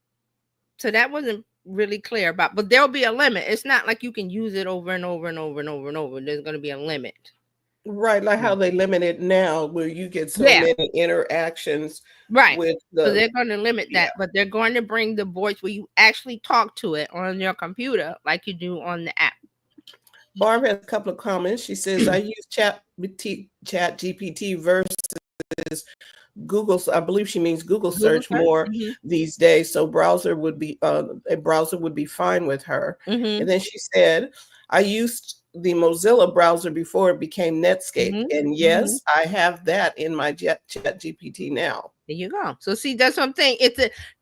that wasn't really clear about, but there'll be a limit. It's not like you can use it over and over and over and over and over. There's going to be a limit. Right, like how they limit it now, where you get so many interactions. Right. With so they're going to limit that, but they're going to bring the voice where you actually talk to it on your computer like you do on the app. Barb has a couple of comments. She says, I use Chat GPT versus Google. I believe she means Google search more these days. So a browser would be fine with her. And then she said, I used the Mozilla browser before it became Netscape. And yes, I have that in my Chat GPT now. There you go. So see, that's what I'm saying.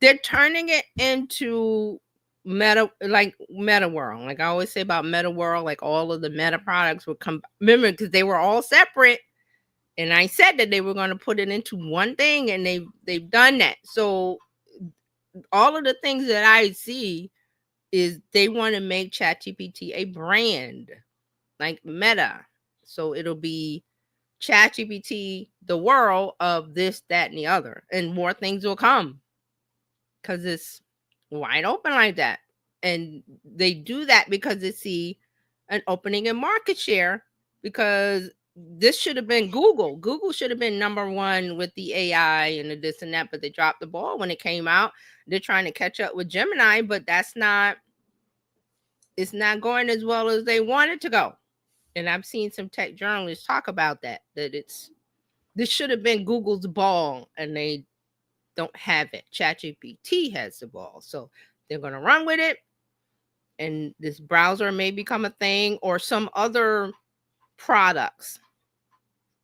They're turning it into meta world. Like I always say about meta world, like all of the meta products would come. Remember, because they were all separate. And I said that they were going to put it into one thing, and they've done that. So all of the things that I see is they want to make ChatGPT a brand, like Meta. So it'll be ChatGPT, the world of this, that, and the other. And more things will come because it's wide open like that. And they do that because they see an opening in market share, because this should have been Google. Google should have been number one with the AI and the this and that, but they dropped the ball when it came out. They're trying to catch up with Gemini, but it's not going as well as they want it to go. And I've seen some tech journalists talk about that this should have been Google's ball, and they don't have it. ChatGPT has the ball. So they're going to run with it. And this browser may become a thing, or some other products.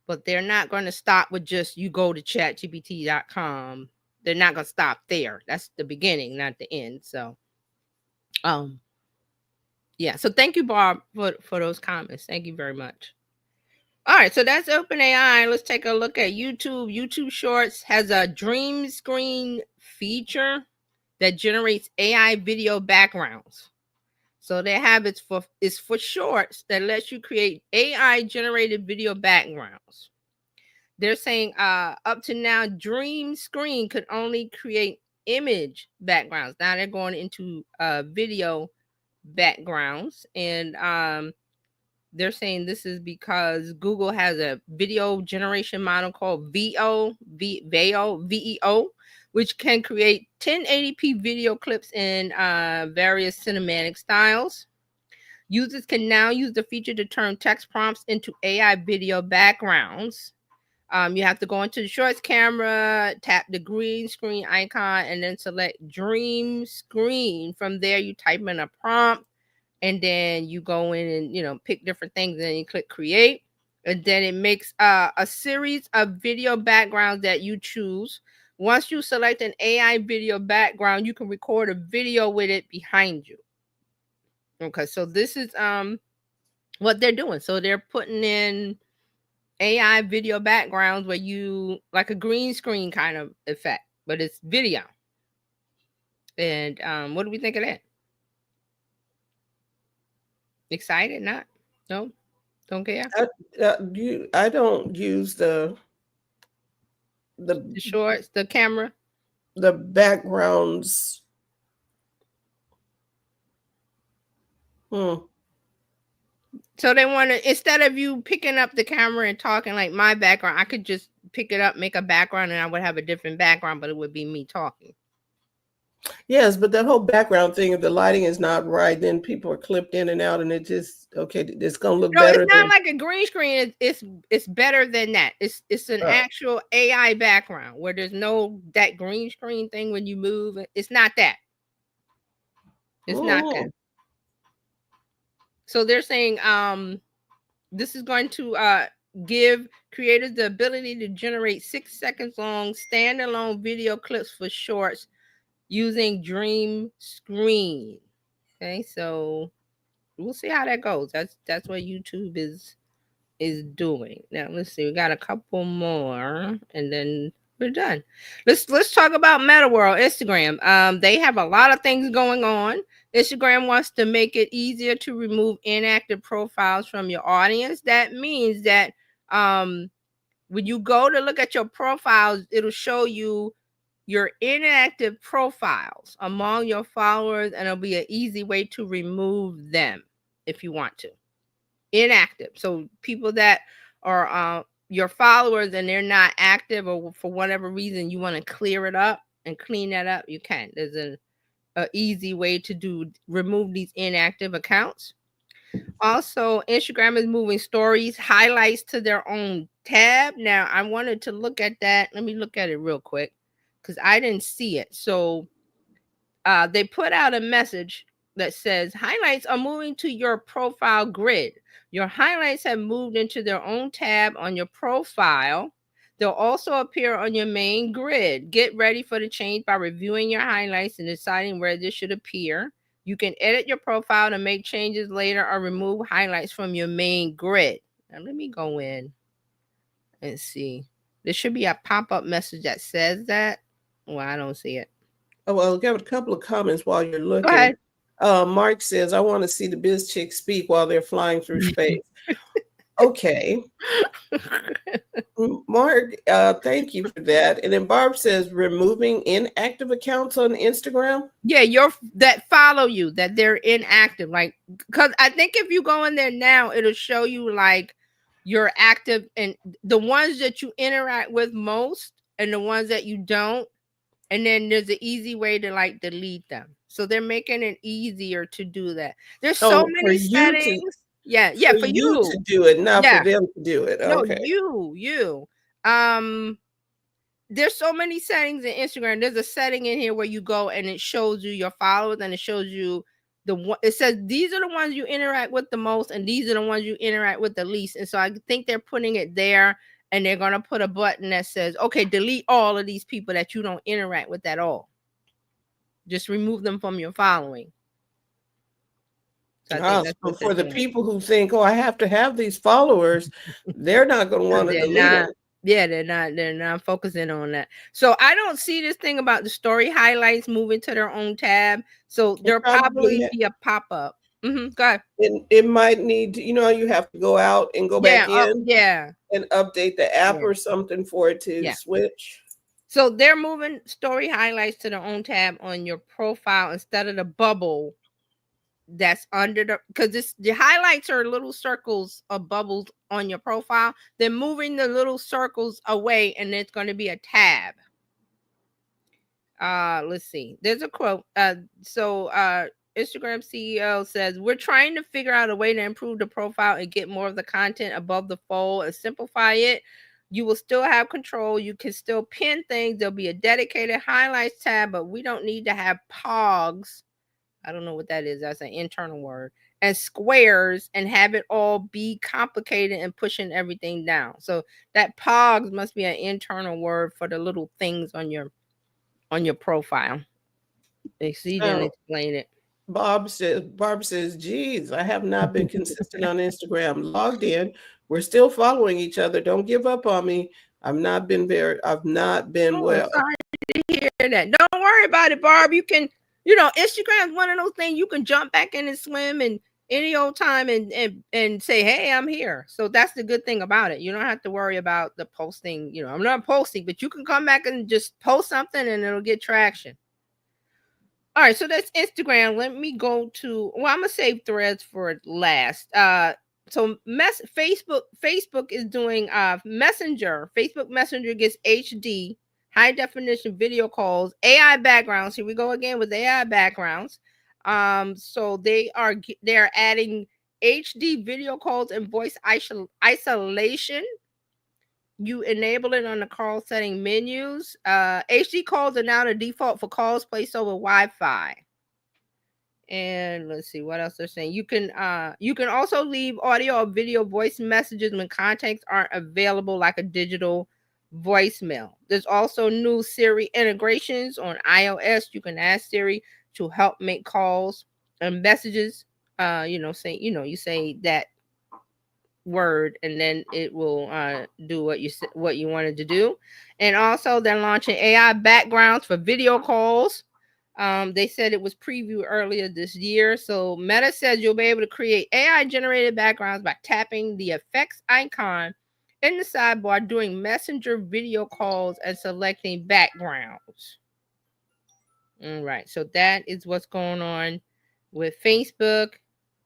But they're not going to stop with just you go to chatgpt.com. They're not going to stop there. That's the beginning, not the end. So, yeah. So thank you, Barb, for those comments. Thank you very much. All right. So that's OpenAI. Let's take a look at YouTube. YouTube Shorts has a dream screen feature that generates AI video backgrounds. So they have it's for shorts that lets you create AI generated video backgrounds. They're saying up to now, Dream Screen could only create image backgrounds. Now they're going into video backgrounds, and they're saying this is because Google has a video generation model called VEO, which can create 1080p video clips in various cinematic styles. Users can now use the feature to turn text prompts into AI video backgrounds. You have to go into the Shorts camera, tap the green screen icon, and then select Dream Screen. From there, you type in a prompt, and then you go in and pick different things, and then you click Create. And then it makes a series of video backgrounds that you choose. Once you select an AI video background, you can record a video with it behind you. Okay, so this is what they're doing. So they're putting in AI video backgrounds where you like a green screen kind of effect, but it's video. And what do we think of that? Excited? Not? No? Don't care? I don't use the The shorts, the camera. the backgrounds. So they want to, instead of you picking up the camera and talking like my background, I could just pick it up, make a background, and I would have a different background, but it would be me talking. Yes, but that whole background thing, if the lighting is not right, then people are clipped in and out, and it just it's gonna look better. It's not like a green screen. It's better than that. It's an actual AI background where there's no that green screen thing when you move. It's not that. It's not that. So they're saying this is going to give creators the ability to generate 6 seconds long standalone video clips for shorts using Dream Screen. Okay, so we'll see how that goes. That's what YouTube is doing. Now let's see. We got a couple more, and then we're done. Let's talk about Meta World, Instagram. They have a lot of things going on. Instagram wants to make it easier to remove inactive profiles from your audience. That means that when you go to look at your profiles, it'll show you your inactive profiles among your followers, and it'll be an easy way to remove them if you want to. Inactive. So people that are your followers and they're not active, or for whatever reason you want to clear it up and clean that up, you can. There's an easy way to remove these inactive accounts. Also, Instagram is moving stories, highlights to their own tab. Now, I wanted to look at that. Let me look at it real quick because I didn't see it. So they put out a message that says highlights are moving to your profile grid. Your highlights have moved into their own tab on your profile. They'll also appear on your main grid. Get ready for the change by reviewing your highlights and deciding where this should appear. You can edit your profile to make changes later or remove highlights from your main grid. Now let me go in and see. There should be a pop-up message that says that. Well, I don't see it. Oh, well, I'll give a couple of comments while you're looking. Go ahead. Mark says, I want to see the biz chicks speak while they're flying through space. Okay. Mark, thank you for that. And then Barb says, removing inactive accounts on Instagram. Yeah, that follow you, that they're inactive. Like, because I think if you go in there now, it'll show you like you're active and the ones that you interact with most and the ones that you don't. And then there's an easy way to like delete them. So they're making it easier to do that. There's so many settings. For you to do it, not for them to do it. Okay. No, you. There's so many settings in Instagram. There's a setting in here where you go and it shows you your followers and it shows you it says these are the ones you interact with the most and these are the ones you interact with the least. And so I think they're putting it there and they're going to put a button that says, okay, delete all of these people that you don't interact with at all. Just remove them from your following. So for the people who think, oh, I have to have these followers, they're not going to want to delete them. Yeah, they're not focusing on that. So I don't see this thing about the story highlights moving to their own tab. So there'll probably be a pop-up. Go ahead. It might need to, you have to go out and go back in. And update the app or something for it to switch. So they're moving story highlights to their own tab on your profile instead of the bubble that's under because the highlights are little circles of bubbles on your profile. They're moving the little circles away and it's going to be a tab. Let's see. There's a quote. Instagram CEO says, we're trying to figure out a way to improve the profile and get more of the content above the fold and simplify it. You will still have control. You can still pin things. There'll be a dedicated highlights tab, but we don't need to have pogs. I don't know what that is. That's an internal word. and squares and have it all be complicated and pushing everything down. So that pogs must be an internal word for the little things on your profile. See, didn't explain it. Barb says, geez, I have not been consistent on Instagram. Logged in. We're still following each other. Don't give up on me. I've not been well. Sorry to hear that. Don't worry about it, Barb. You can, Instagram is one of those things you can jump back in and swim and any old time and say, hey, I'm here. So that's the good thing about it. You don't have to worry about the posting. I'm not posting, but you can come back and just post something and it'll get traction. All right, so that's Instagram. Let me go to, I'm gonna save Threads for last. So Facebook is doing Messenger. Facebook Messenger gets HD, high definition video calls, AI backgrounds. Here we go again with AI backgrounds. So they are adding HD video calls and voice isolation. You enable it on the call setting menus. HD calls are now the default for calls placed over Wi-Fi. And let's see what else they're saying. You can also leave audio or video voice messages when contacts aren't available, like a digital voicemail. There's also new Siri integrations on iOS. You can ask Siri to help make calls and messages. You say that word and then it will do what you wanted to do. And also they're launching AI backgrounds for video calls. They said it was previewed earlier this year. So Meta says you'll be able to create AI generated backgrounds by tapping the effects icon in the sidebar during Messenger video calls and selecting backgrounds. All right, so that is what's going on with Facebook.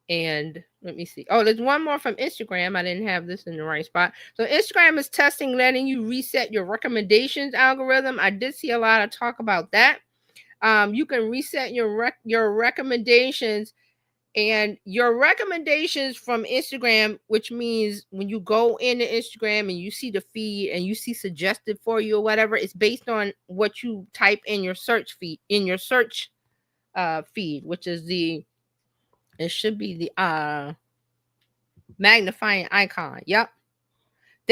And let me see. Oh, there's one more from Instagram. I didn't have this in the right spot. So Instagram is testing letting you reset your recommendations algorithm. I did see a lot of talk about that. You can reset your recommendations, and your recommendations from Instagram, which means when you go into Instagram and you see the feed and you see suggested for you or whatever, it's based on what you type in your search feed, which is it should be the magnifying icon. Yep.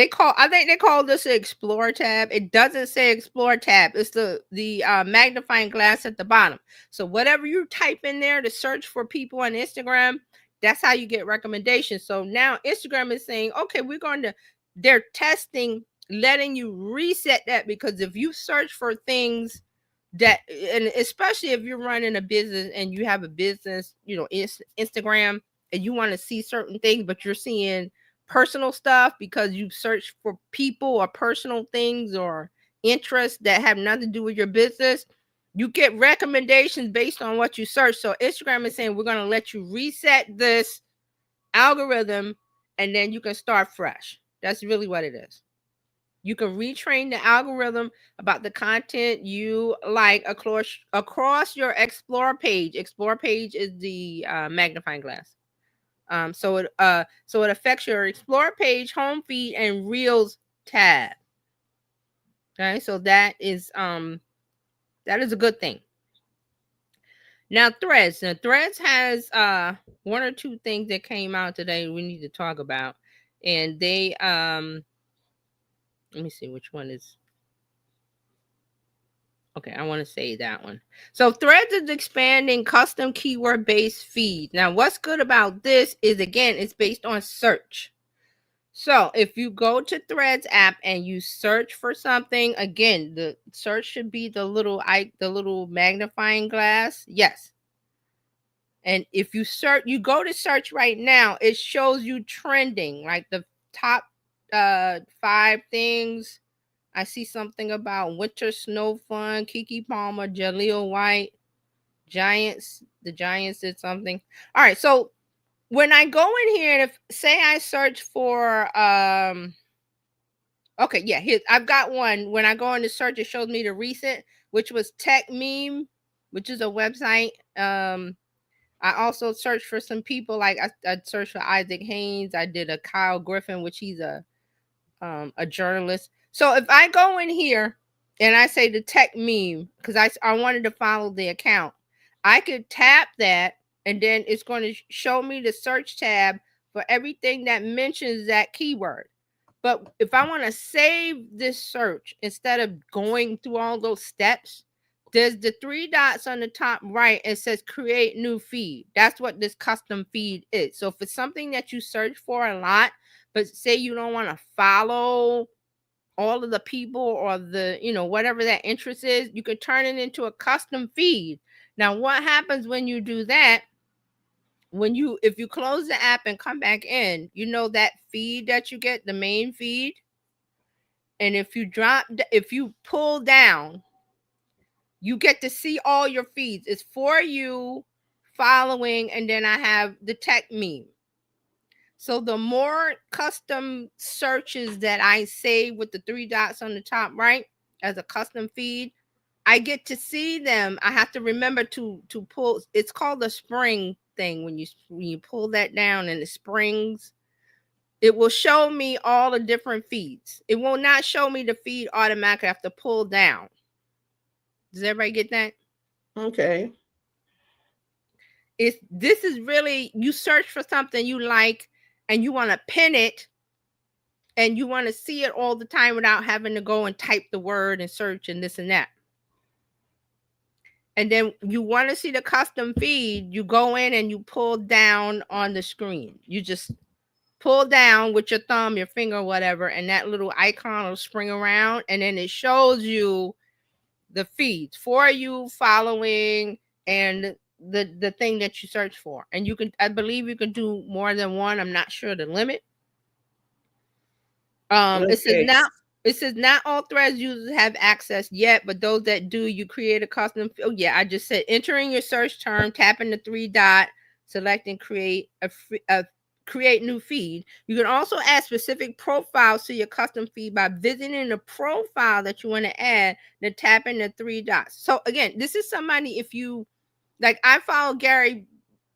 I think they call this an Explore tab. It doesn't say Explore tab. It's the magnifying glass at the bottom. So whatever you type in there to search for people on Instagram, that's how you get recommendations. So now Instagram is saying, okay, they're testing, letting you reset that, because if you search for things that, and especially if you're running a business and you have a business, Instagram, and you want to see certain things, but you're seeing personal stuff because you search for people or personal things or interests that have nothing to do with your business, you get recommendations based on what you search. So Instagram is saying, we're going to let you reset this algorithm and then you can start fresh. That's really what it is. You can retrain the algorithm about the content you like across your Explore page. Explore page is the magnifying glass. So it affects your Explore page, home feed, and Reels tab. Okay, so that is a good thing. Now Threads. Now Threads has one or two things that came out today we need to talk about, and they let me see which one is. Okay, I want to say that one. So Threads is expanding custom keyword-based feed. Now, what's good about this is, again, it's based on search. So if you go to Threads app and you search for something, again, the search should be the little magnifying glass. Yes. And if you go to search right now, it shows you trending, like the top 5 things. I see something about Winter Snow Fun, Keke Palmer, Jaleel White, Giants. The Giants did something. All right. So when I go in here, and say I search for, okay, yeah, here, I've got one. When I go into search, it shows me the recent, which was Tech Meme, which is a website. I also searched for some people, like I searched for Isaac Haynes. I did a Kyle Griffin, which he's a journalist. So if I go in here and I say the Tech Meme, because I wanted to follow the account, I could tap that and then it's going to show me the search tab for everything that mentions that keyword. But if I want to save this search instead of going through all those steps, there's the 3 dots on the top right. It says create new feed. That's what this custom feed is. So if it's something that you search for a lot, but say you don't want to follow all of the people or the, whatever that interest is, you could turn it into a custom feed. Now, what happens when you do that? If you close the app and come back in, that feed that you get, the main feed. And if you pull down, you get to see all your feeds. It's for you, following, and then I have the tech meme. So the more custom searches that I save with the 3 dots on the top right as a custom feed, I get to see them. I have to remember to pull. It's called the spring thing. When you pull that down and it springs, it will show me all the different feeds. It will not show me the feed automatically. I have to pull down. Does everybody get that? Okay. This is really, you search for something you like and you want to pin it and you want to see it all the time without having to go and type the word and search and this and that. And then you want to see the custom feed, you go in and you pull down on the screen. You just pull down with your thumb, your finger, whatever, and that little icon will spring around, and then it shows you the feeds for you, following, and the thing that you search for. And you can, I believe you can do more than one. I'm not sure the limit. Okay. It says not all Threads users have access yet, but those that do, you create a custom. Oh yeah, I just said entering your search term, tapping the 3 dot, select and create create new feed. You can also add specific profiles to your custom feed by visiting the profile that you want to add, then tapping the 3 dots. So again, this is somebody, if you like, I follow Gary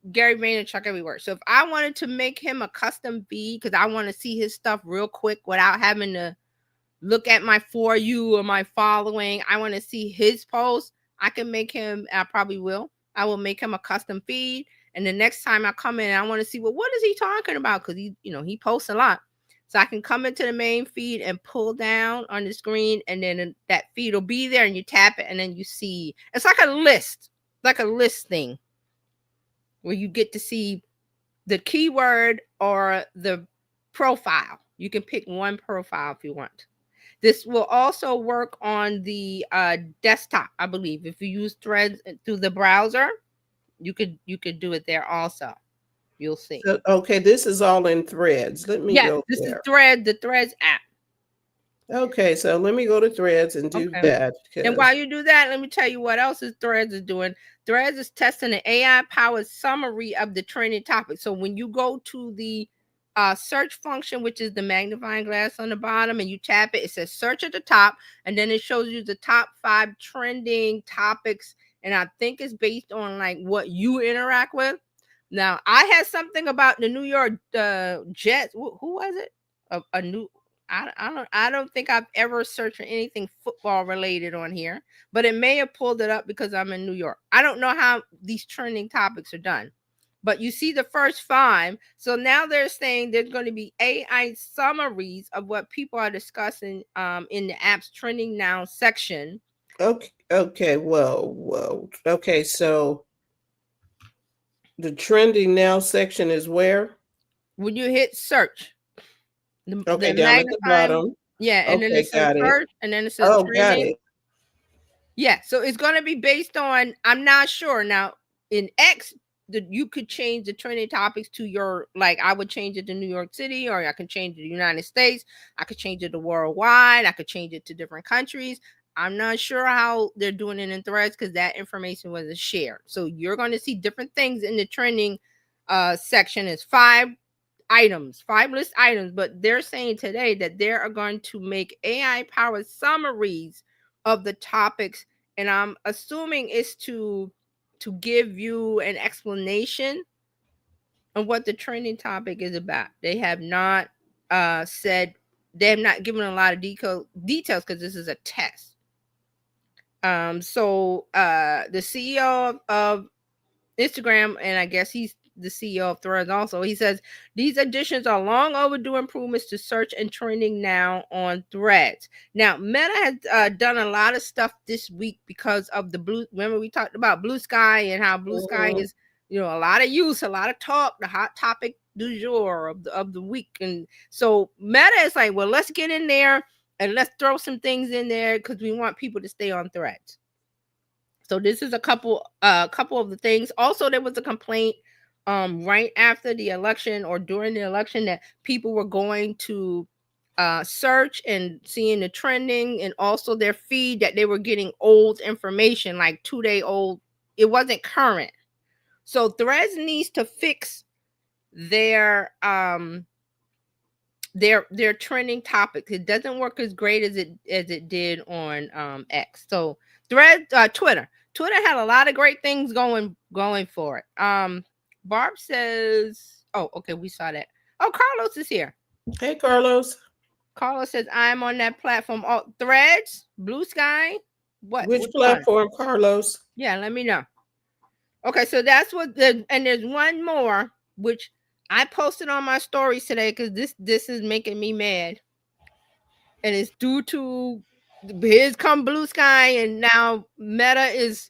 Vaynerchuk everywhere. So if I wanted to make him a custom feed because I want to see his stuff real quick without having to look at my For You or my following, I want to see his posts, I can make him, I probably will. I will make him a custom feed. And the next time I come in, I want to see, well, what is he talking about? Because he posts a lot. So I can come into the main feed and pull down on the screen, and then that feed will be there, and you tap it, and then you see. It's like a list thing where you get to see the keyword or the profile. You can pick one profile if you want. This will also work on the desktop, I believe. If you use Threads through the browser, you could do it there also. You'll see. So, okay, this is all in Threads. Let me go this there. is the Threads app. Okay, so let me go to Threads and do that. And while you do that, let me tell you what else Threads is doing. Threads is testing an AI-powered summary of the trending topics. So when you go to the search function, which is the magnifying glass on the bottom, and you tap it, it says search at the top, and then it shows you the top 5 trending topics. And I think it's based on like what you interact with. Now, I had something about the New York Jets. Who was it? I don't think I've ever searched for anything football related on here, but it may have pulled it up because I'm in New York. I don't know how these trending topics are done, but you see the first 5. So now they're saying there's going to be AI summaries of what people are discussing in the app's trending now section. Okay. Whoa. Okay, so the trending now section is where? When you hit search. Okay, down at the bottom. Yeah, and then it says search, and then it says trending. Got it. Yeah, so it's going to be based on, I'm not sure. Now, in X, you could change the trending topics to your, like, I would change it to New York City, or I can change it to the United States. I could change it to worldwide. I could change it to different countries. I'm not sure how they're doing it in Threads because that information wasn't shared. So you're going to see different things in the trending section. It's 5 list items, but they're saying today that they are going to make AI-powered summaries of the topics, and I'm assuming it's to give you an explanation of what the trending topic is about. They have not said, they have not given a lot of details because this is a test. So the CEO of Instagram, and I guess he's the CEO of Threads also. He says these additions are long overdue improvements to search and trending now on Threads. Now, Meta has done a lot of stuff this week because of the blue. Remember, we talked about Blue Sky and how Blue Sky is, a lot of use, a lot of talk, the hot topic du jour of the week. And so Meta is like, well, let's get in there and let's throw some things in there because we want people to stay on Threads. So this is a couple of the things. Also, there was a complaint right after the election or during the election that people were going to search and seeing the trending and also their feed that they were getting old information, like 2-day old. It wasn't current. So Threads needs to fix their trending topics. It doesn't work as great as it did on X. So Threads, Twitter had a lot of great things going for it. Barb says, oh, okay, we saw that. Oh, Carlos is here. Hey, Carlos. Carlos says, I'm on that platform. Oh, Threads, Blue Sky. Which platform, one? Carlos? Yeah, let me know. Okay, so that's what and there's one more, which I posted on my stories today because this is making me mad. And it's due to here's come Blue Sky, and now Meta is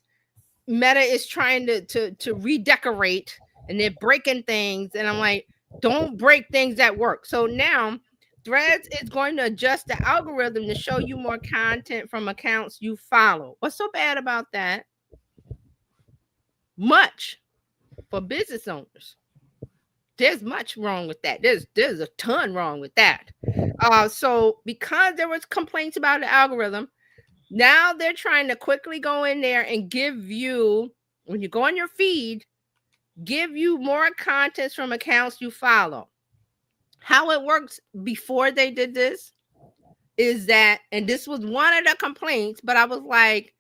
trying to redecorate, and they're breaking things, and I'm like, don't break things that work. So now Threads is going to adjust the algorithm to show you more content from accounts you follow. What's so bad about that? Much for business owners. There's much wrong with that. There's a ton wrong with that. So because there was complaints about the algorithm, now they're trying to quickly go in there and give you, when you go on your feed, give you more content from accounts you follow. How it works before they did this is that, and this was one of the complaints, but I was like,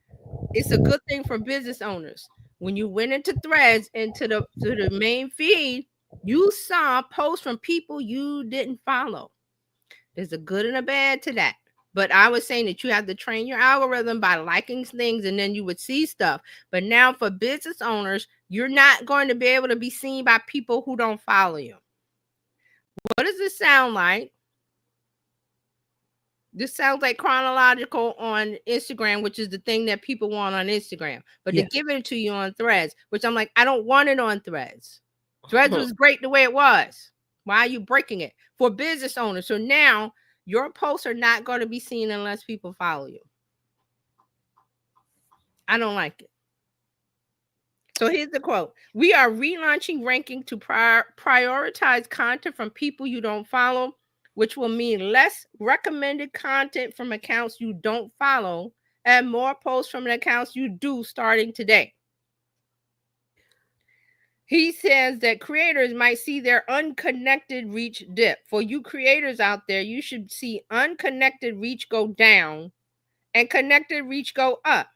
it's a good thing for business owners. When you went into Threads, into the main feed, you saw posts from people you didn't follow. There's a good and a bad to that. But I was saying that you have to train your algorithm by liking things, and then you would see stuff. But now for business owners, you're not going to be able to be seen by people who don't follow you. What does this sound like? This sounds like Chronological on Instagram, which is the thing that people want on Instagram. But they're giving it to you on Threads, which I'm like, I don't want it on Threads. Threads was great the way it was. Why are you breaking it? For business owners. So now your posts are not going to be seen unless people follow you. I don't like it. So here's the quote. We are relaunching ranking to prioritize content from people you don't follow, which will mean less recommended content from accounts you don't follow and more posts from the accounts you do starting today. He says that creators might see their unconnected reach dip. For you creators out there, you should see unconnected reach go down and connected reach go up.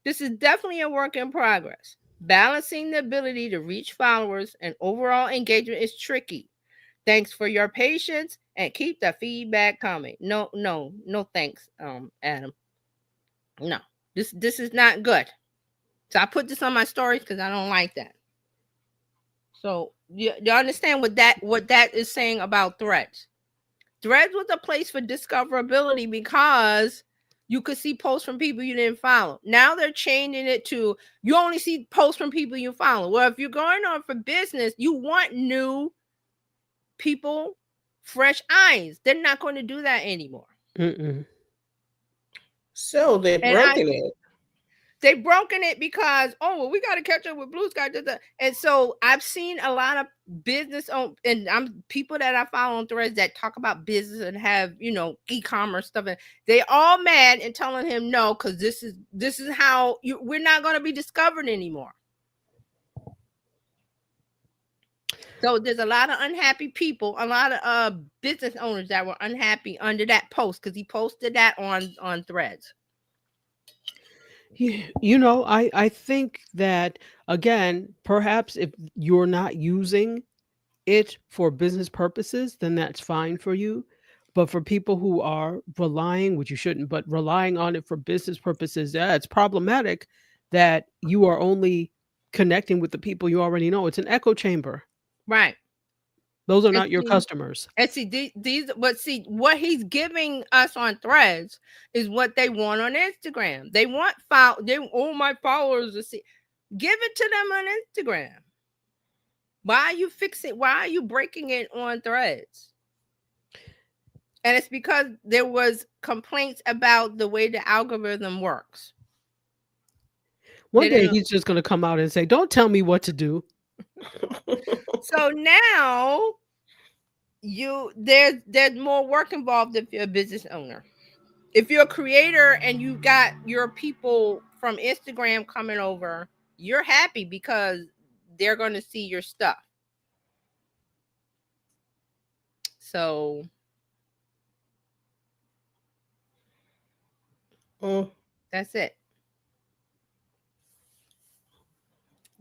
This is definitely a work in progress. Balancing the ability to reach followers and overall engagement is tricky. Thanks for your patience and keep the feedback coming. No thanks, Adam. No, this is not good. So I put this on my stories because I don't like that. So you understand what that is saying about Threads. Threads was a place for discoverability because you could see posts from people you didn't follow. Now they're changing it to you only see posts from people you follow. Well, if you're going on for business, you want new people, fresh eyes. They're not going to do that anymore. So they've broken it. They've broken it because, we got to catch up with Blue Sky. And so I've seen a lot of business and I'm people that I follow on Threads that talk about business and have, e-commerce stuff. And they all mad and telling him no, because this is how we're not going to be discovered anymore. So there's a lot of unhappy people, a lot of business owners that were unhappy under that post because he posted that on Threads. I think that, again, perhaps if you're not using it for business purposes, then that's fine for you. But for people who are relying, which you shouldn't, but relying on it for business purposes, it's problematic that you are only connecting with the people you already know. It's an echo chamber. Right. Those are And not your see, customers. and see what he's giving us on Threads is what they want on Instagram. They want all my followers to see. Give it to them on Instagram. Why are you breaking it on Threads? And it's because there was complaints about the way the algorithm works. One day he's just going to come out and say, "Don't tell me what to do." So now there's more work involved if you're a business owner. If you're a creator and you got your people from Instagram coming over, you're happy because they're going to see your stuff. So that's it.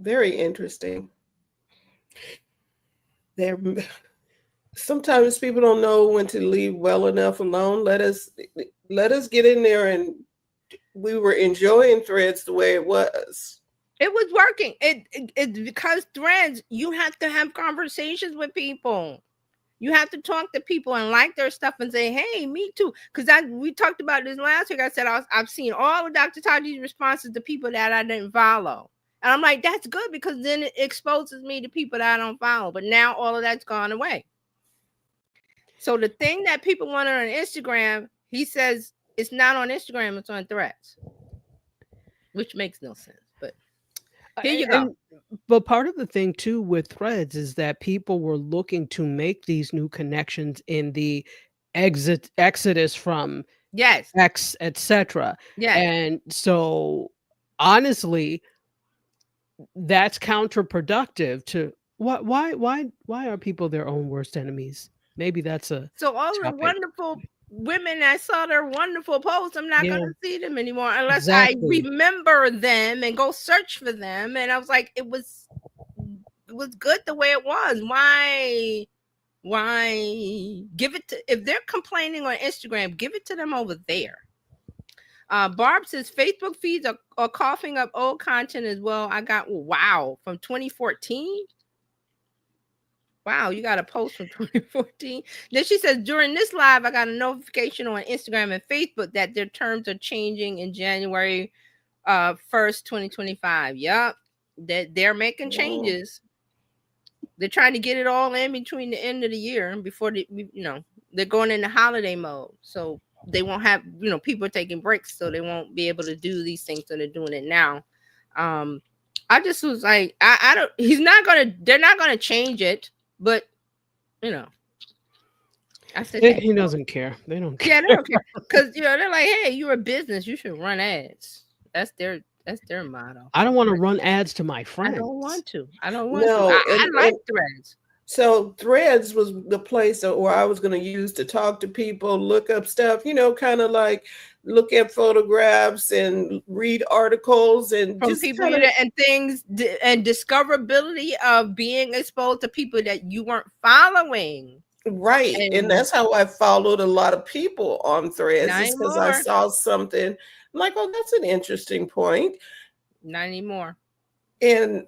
Very interesting. Sometimes people don't know when to leave well enough alone. Let us get in there, and we were enjoying Threads the way it was. It was working. It's because Threads, you have to have conversations with people. You have to talk to people and like their stuff and say, "Hey, me too." Because we talked about this last week. I said I've seen all of Dr. Taji's responses to people that I didn't follow. And I'm like, that's good because then it exposes me to people that I don't follow. But now all of that's gone away. So the thing that people wanted on Instagram, he says it's not on Instagram, it's on Threads, which makes no sense. But here you go. But part of the thing too with Threads is that people were looking to make these new connections in the exodus from X, etc. Yeah. And so honestly, that's counterproductive to why are people their own worst enemies? Maybe that's a so all topic. The wonderful women that saw their wonderful posts, I'm not going to see them anymore unless I remember them and go search for them. And I was like, it was good the way it was. Why give it to, if they're complaining on Instagram, give it to them over there. Barb says Facebook feeds are coughing up old content as well. I got from 2014. Wow, you got a post from 2014. Then she says, during this live, I got a notification on Instagram and Facebook that their terms are changing in January 1st, 2025. Yep, they're making changes. They're trying to get it all in between the end of the year and before they're going into holiday mode. So they won't have, people taking breaks, so they won't be able to do these things. So they're doing it now. I just was like, they're not gonna change it. But I said he doesn't care. They don't care. Yeah, they don't care because they're like, hey, you're a business, you should run ads. That's their motto. I don't want to run ads to my friends. I don't want to. I like Threads. So Threads was the place where I was going to use to talk to people, look up stuff, kind of like look at photographs and read articles and from just people and things and discoverability of being exposed to people that you weren't following. Right. And that's how I followed a lot of people on Threads, because I saw something. I'm like, oh, that's an interesting point. Not anymore. And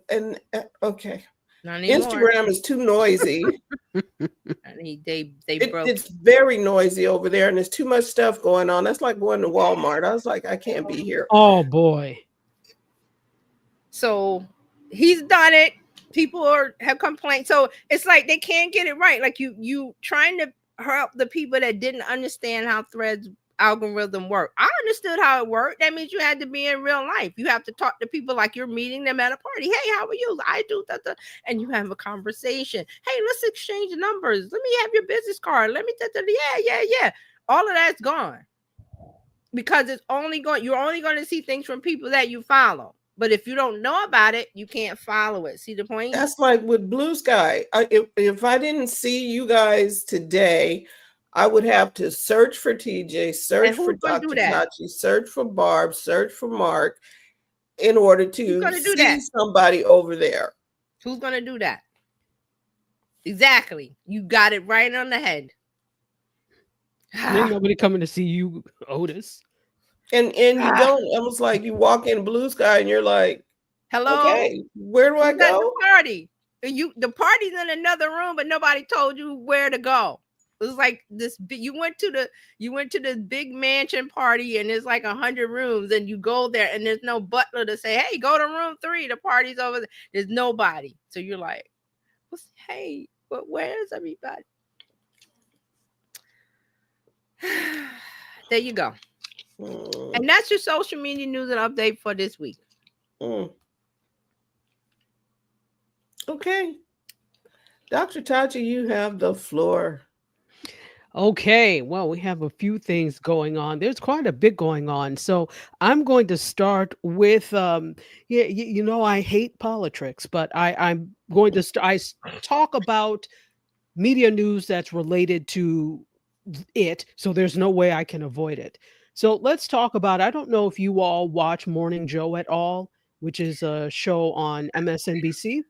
okay. Instagram is too noisy. It's very noisy over there, and there's too much stuff going on. That's like going to Walmart. I was like, I can't be here. Oh boy. So he's done it. People have complained. So it's like they can't get it right. Like you trying to help the people that didn't understand how Threads algorithm work. I understood how it worked. That means you had to be in real life. You have to talk to people like you're meeting them at a party. Hey, how are you? I do that, and you have a conversation. Hey, let's exchange numbers. Let me have your business card. Let me yeah. All of that's gone because you're only going to see things from people that you follow. But if you don't know about it, you can't follow it. See the point? That's like with Blue Sky. If I didn't see you guys today, I would have to search for TJ, search for Dr. Tachi, search for Barb, search for Mark in order to see somebody over there. Who's going to do that? Exactly. You got it right on the head. There's nobody coming to see you, Otis. And you don't, it was like you walk in Blue Sky and you're like, Hello? Okay, where do I Who's at the go? party? The party's in another room, but nobody told you where to go. It was like this. You went to the big mansion party, and there's like 100 rooms, and you go there, and there's no butler to say, "Hey, go to room 3. The party's over there." There's nobody, so you're like, "Hey, but where's everybody?" There you go. And that's your social media news and update for this week. Okay. Dr. Tachi, you have the floor. Okay, well, we have a few things going on. There's quite a bit going on. So I'm going to start with, yeah, I hate politics, but I'm going to talk about media news that's related to it. So there's no way I can avoid it. So let's talk about, I don't know if you all watch Morning Joe at all, which is a show on MSNBC.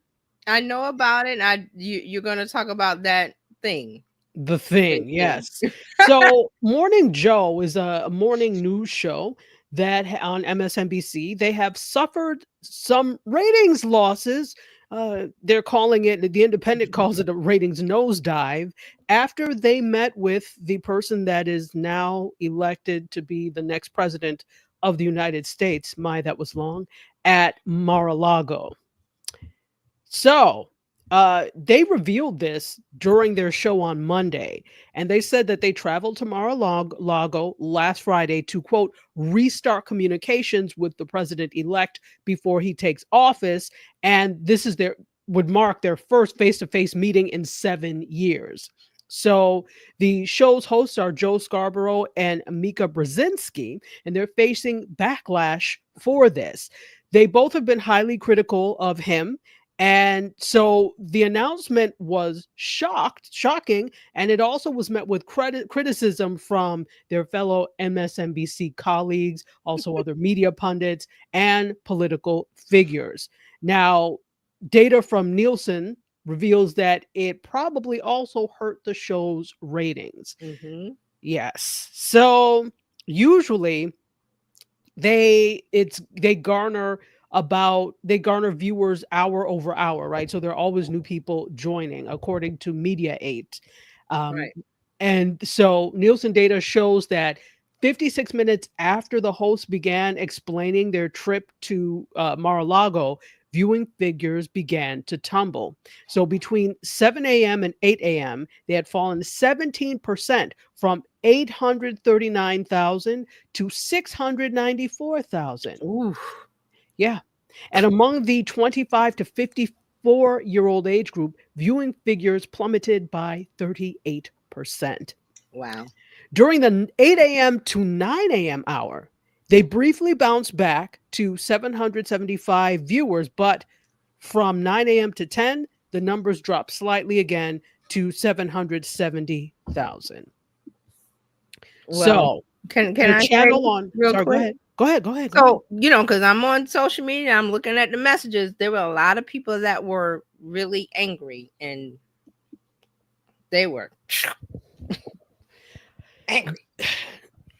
I know about it. You're going to talk about that thing. The thing, yes. So Morning Joe is a morning news show that on MSNBC, they have suffered some ratings losses. They're calling it, the Independent calls it a ratings nosedive, after they met with the person that is now elected to be the next president of the United States. My, that was long, at Mar-a-Lago. So they revealed this during their show on Monday, and they said that they traveled to Mar-a-Lago last Friday to, quote, restart communications with the president-elect before he takes office, and this is would mark their first face-to-face meeting in 7 years. So the show's hosts are Joe Scarborough and Mika Brzezinski, and they're facing backlash for this. They both have been highly critical of him. And so the announcement was shocking, and it also was met with criticism from their fellow MSNBC colleagues, also other media pundits, and political figures. Now, data from Nielsen reveals that it probably also hurt the show's ratings. Mm-hmm. Yes. So usually they garner viewers hour over hour, right? So there are always new people joining, according to Media8. Right. And so Nielsen data shows that 56 minutes after the hosts began explaining their trip to Mar-a-Lago, viewing figures began to tumble. So between 7 a.m. and 8 a.m., they had fallen 17% from 839,000 to 694,000. Ooh. Yeah. And among the 25 to 54-year-old age group, viewing figures plummeted by 38%. Wow. During the 8 a.m. to 9 a.m. hour, they briefly bounced back to 775 viewers, but from 9 a.m. to 10, the numbers dropped slightly again to 770,000. Well, so can I channel say on real sorry, quick? go ahead. So, because I'm on social media, I'm looking at the messages. There were a lot of people that were really angry, and they were angry.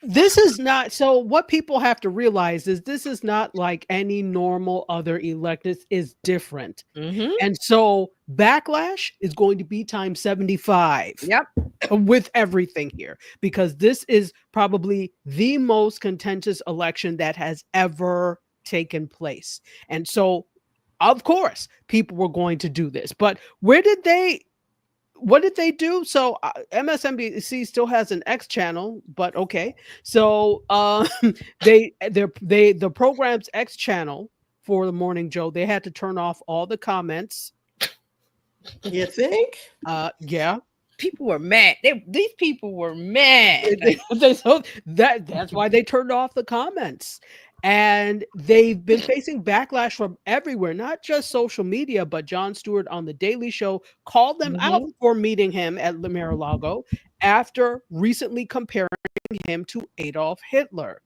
This is not, so what people have to realize is this is not like any normal other elect. This is different. Mm-hmm. And so backlash is going to be times 75. Yep. With everything here, because this is probably the most contentious election that has ever taken place. And so, of course, people were going to do this. But what did they do? So MSNBC still has an X channel, but okay. So the program's X channel for the Morning Joe, they had to turn off all the comments. You think? Yeah. People were mad. These people were mad. So that's why they turned off the comments. And they've been facing backlash from everywhere, not just social media, but Jon Stewart on The Daily Show called them out for meeting him at Mar-a-Lago after recently comparing him to Adolf Hitler.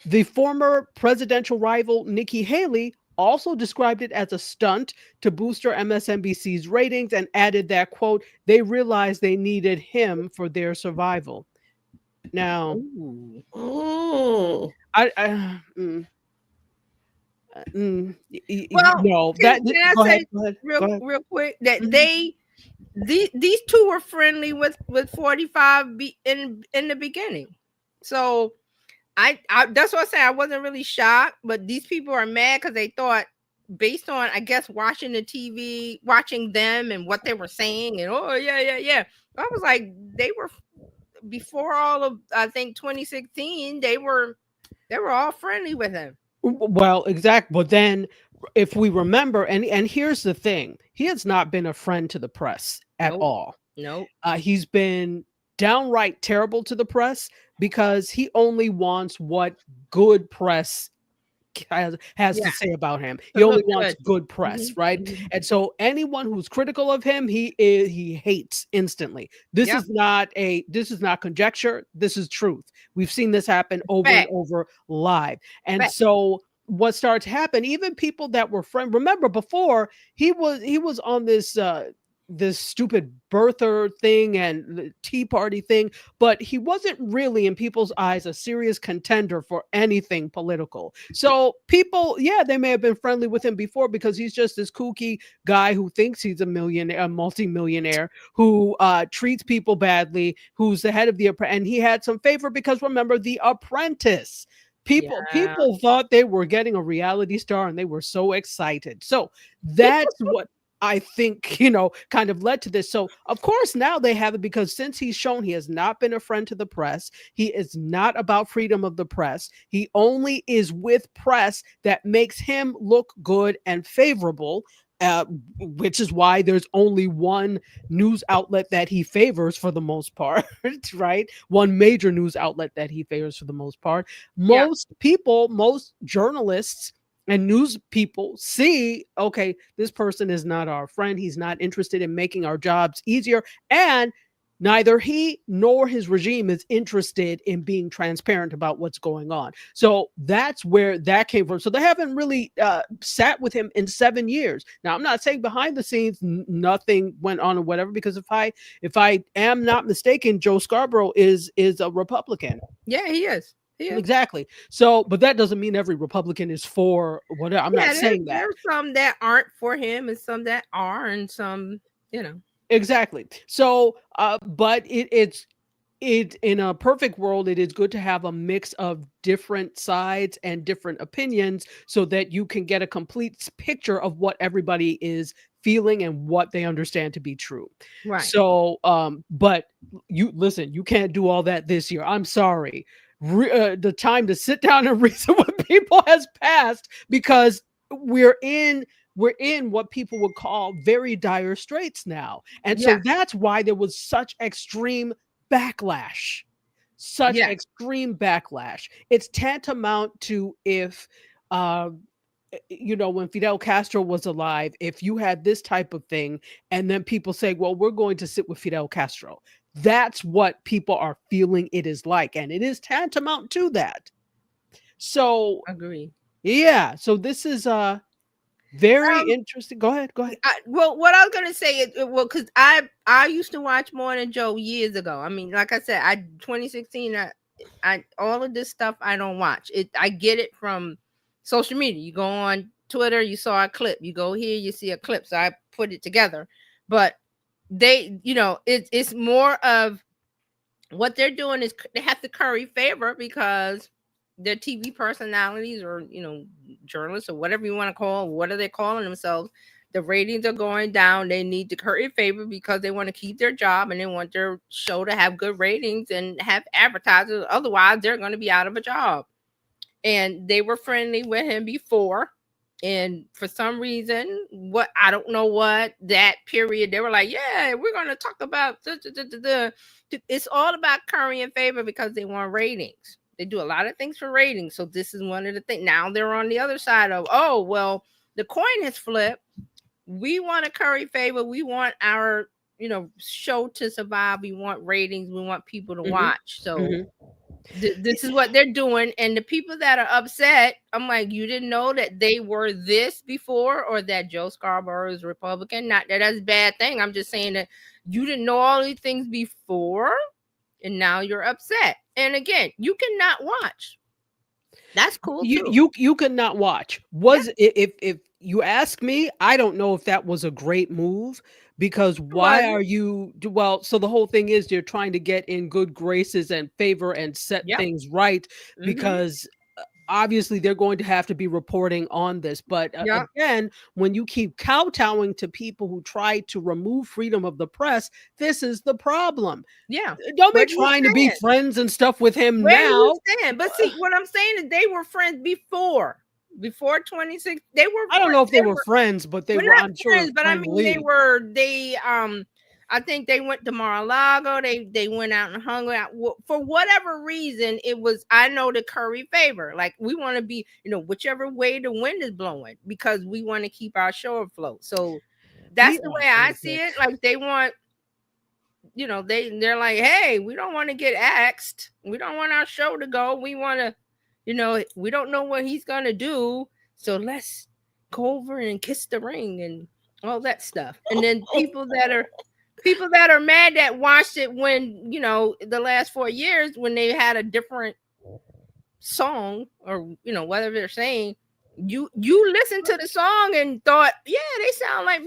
The former presidential rival Nikki Haley also described it as a stunt to boost her MSNBC's ratings and added that, quote, they realized they needed him for their survival. Now, Well, no, can I go ahead, say go ahead, go ahead. real quick that Mhm. these two were friendly with 45 in the beginning. So I that's what I say I wasn't really shocked, but these people are mad because they thought, based on I guess watching the TV, watching them and what they were saying, and oh yeah. I was like, they were before all of I think 2016, they were all friendly with him. Well, exact. But then, if we remember, and here's the thing, he has not been a friend to the press at Nope. all. Nope. He's been downright terrible to the press because he only wants what good press has Yeah. to say about him. He To only look wants good. good press, right? Mhm. And so anyone who's critical of him, he hates instantly. This Yep. is not conjecture. This is truth. We've seen this happen over and Fact. over live. And Fact. so what starts to happen, even people that were friends, remember before he was on this stupid birther thing and the Tea Party thing, but he wasn't really, in people's eyes, a serious contender for anything political. So people, yeah, they may have been friendly with him before because he's just this kooky guy who thinks he's a millionaire, a multimillionaire, who treats people badly, who's the head of and he had some favor because remember The Apprentice. Yeah. People thought they were getting a reality star and they were so excited. So that's what I think, kind of led to this. So, of course, now they have it because since he's shown he has not been a friend to the press, he is not about freedom of the press. He only is with press that makes him look good and favorable, which is why there's only one news outlet that he favors for the most part, right? One major news outlet that he favors for the most part. Most people, most journalists, and news people see, okay, this person is not our friend. He's not interested in making our jobs easier. And neither he nor his regime is interested in being transparent about what's going on. So that's where that came from. So they haven't really sat with him in 7 years. Now, I'm not saying behind the scenes nothing went on or whatever, because if I am not mistaken, Joe Scarborough is a Republican. Yeah, he is. Yeah. Exactly. So, but that doesn't mean every Republican is for whatever. I'm not saying that. There's some that aren't for him and some that are, and some, Exactly. So, but it's in a perfect world, it is good to have a mix of different sides and different opinions so that you can get a complete picture of what everybody is feeling and what they understand to be true. Right. So, but you listen, you can't do all that this year. I'm sorry. The time to sit down and reason with people has passed because we're in what people would call very dire straits now. And so that's why there was such extreme backlash. Extreme backlash. It's tantamount to if when Fidel Castro was alive, if you had this type of thing and then people say, well, we're going to sit with Fidel Castro. That's what people are feeling it is like, and it is tantamount to that. So agree. Yeah, so this is very interesting. Go ahead. Well, what I was gonna say is, because I used to watch Morning Joe years ago. I mean, like I said, 2016. I all of this stuff I don't watch it. I get it from social media. You go on Twitter, you saw a clip. You go here, you see a clip. So I put it together. But they, it's more of what they're doing is they have to curry favor because they're TV personalities or journalists or whatever you want to call. What are they calling themselves? The ratings are going down. They need to curry favor because they want to keep their job and they want their show to have good ratings and have advertisers. Otherwise, they're going to be out of a job. And they were friendly with him before. And for some reason, I don't know what that period, they were like, yeah, we're going to talk about. It's all about currying favor because they want ratings. They do a lot of things for ratings. So this is one of the things. Now they're on the other side of, oh, well, the coin has flipped. We want to curry favor. We want our, show to survive. We want ratings. We want people to watch. So this is what they're doing. And the people that are upset, I'm like, you didn't know that they were this before, or that Joe Scarborough is Republican. Not that that's a bad thing. I'm just saying that you didn't know all these things before, and now you're upset. And again, you cannot watch That's cool You too. you could not watch. If you ask me, I don't know if that was a great move because It why wasn't. are you well, so the whole thing is you're trying to get in good graces and favor and set Yep. things right Mm-hmm. because obviously they're going to have to be reporting on this. But Yep. again, when you keep kowtowing to people who try to remove freedom of the press, this is the problem. Yeah. Don't be Where do you trying to be stand? friends and stuff with him Where do you now. stand? But see, what I'm saying is they were friends before 26. They were. I don't know if they They were were. friends, but they We're were, not I'm sure, friends, but I mean friendly. they I think they went to Mar-a-Lago. They went out and hung out. For whatever reason, it was, I know, the Curry favor. Like, we want to be, whichever way the wind is blowing, because we want to keep our show afloat. So that's We the are way I see it. Like, they want, they're like, hey, we don't want to get axed. We don't want our show to go. We want to, we don't know what he's gonna do. So let's go over and kiss the ring and all that stuff. And then people that are mad that watched it when, the last 4 years when they had a different song, or whatever they're saying, you listened to the song and thought, yeah, they sound like,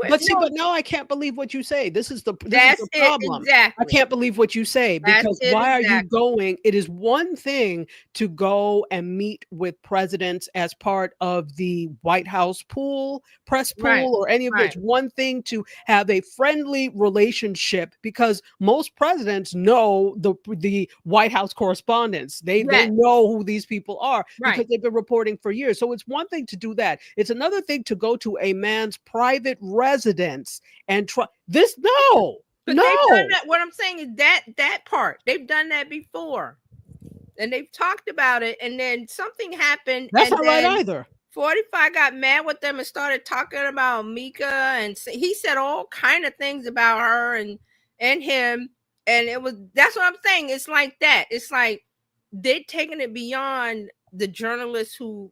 But see, but now I can't believe what you say. This is the that's it problem. exactly. I can't believe what you say because why are you going? It is one thing to go and meet with presidents as part of the White House press pool, or any of it. It's one thing to have a friendly relationship because most presidents know the White House correspondents. They know who these people are because they've been reporting for years. So it's one thing to do that. It's another thing to go to a man's private residence and try this. No, but no. They've done that. What I'm saying is that part they've done that before, and they've talked about it. And then something happened. That's and not right either. 45 got mad with them and started talking about Mika, and he said all kind of things about her and him. And that's what I'm saying. It's like that. It's like they're taking it beyond the journalists who,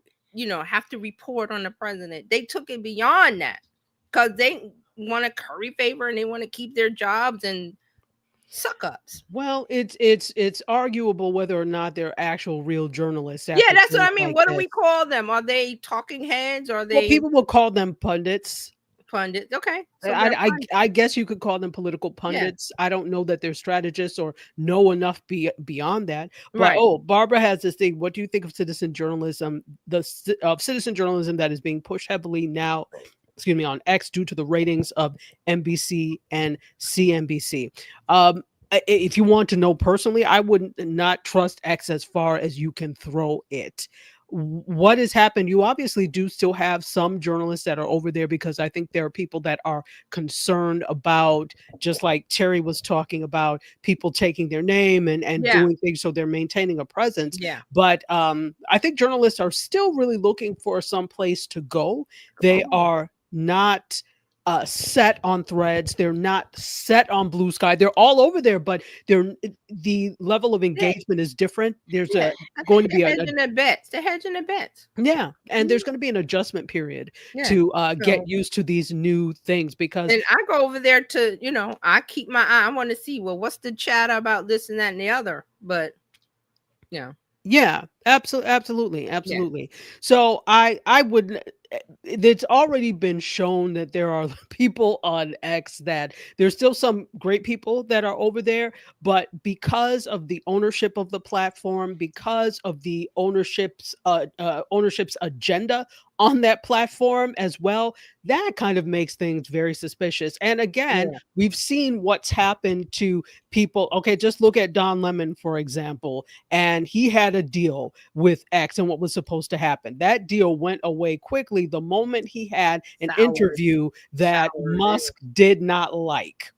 have to report on the president. They took it beyond that because they want to curry favor and they want to keep their jobs and suck ups. Well, it's arguable whether or not they're actual real journalists. Yeah, that's what I mean. What do we call them? Are they talking heads? Or are they? Well, people will call them pundits. Pundits. Okay. So I guess you could call them political pundits. Yeah. I don't know that they're strategists or know enough beyond that. But Barbara has this thing. What do you think of citizen journalism? Citizen journalism that is being pushed heavily now, on X due to the ratings of NBC and CNBC. If you want to know personally, I would not trust X as far as you can throw it. What has happened? You obviously do still have some journalists that are over there because I think there are people that are concerned about, just like Terry was talking about, people taking their name and doing things, so they're maintaining a presence. Yeah. But I think journalists are still really looking for some place to go. They are not set on Threads. They're not set on Blue Sky. They're all over there, but the level of engagement is different. There's going to be hedging their bets. They're hedging their bets. Yeah, and there's going to be an adjustment period to get used to these new things because. And I go over there to, I keep my eye. I want to see, well, what's the chatter about this and that and the other, but yeah, absolutely. Yeah. So I would. It's already been shown that there are people on X that there's still some great people that are over there, but because of the ownership of the platform, because of the ownership's agenda on that platform as well, that kind of makes things very suspicious. And again, we've seen what's happened to people. Okay, just look at Don Lemon, for example, and he had a deal with X and what was supposed to happen. That deal went away quickly the moment he had an interview that Musk did not like.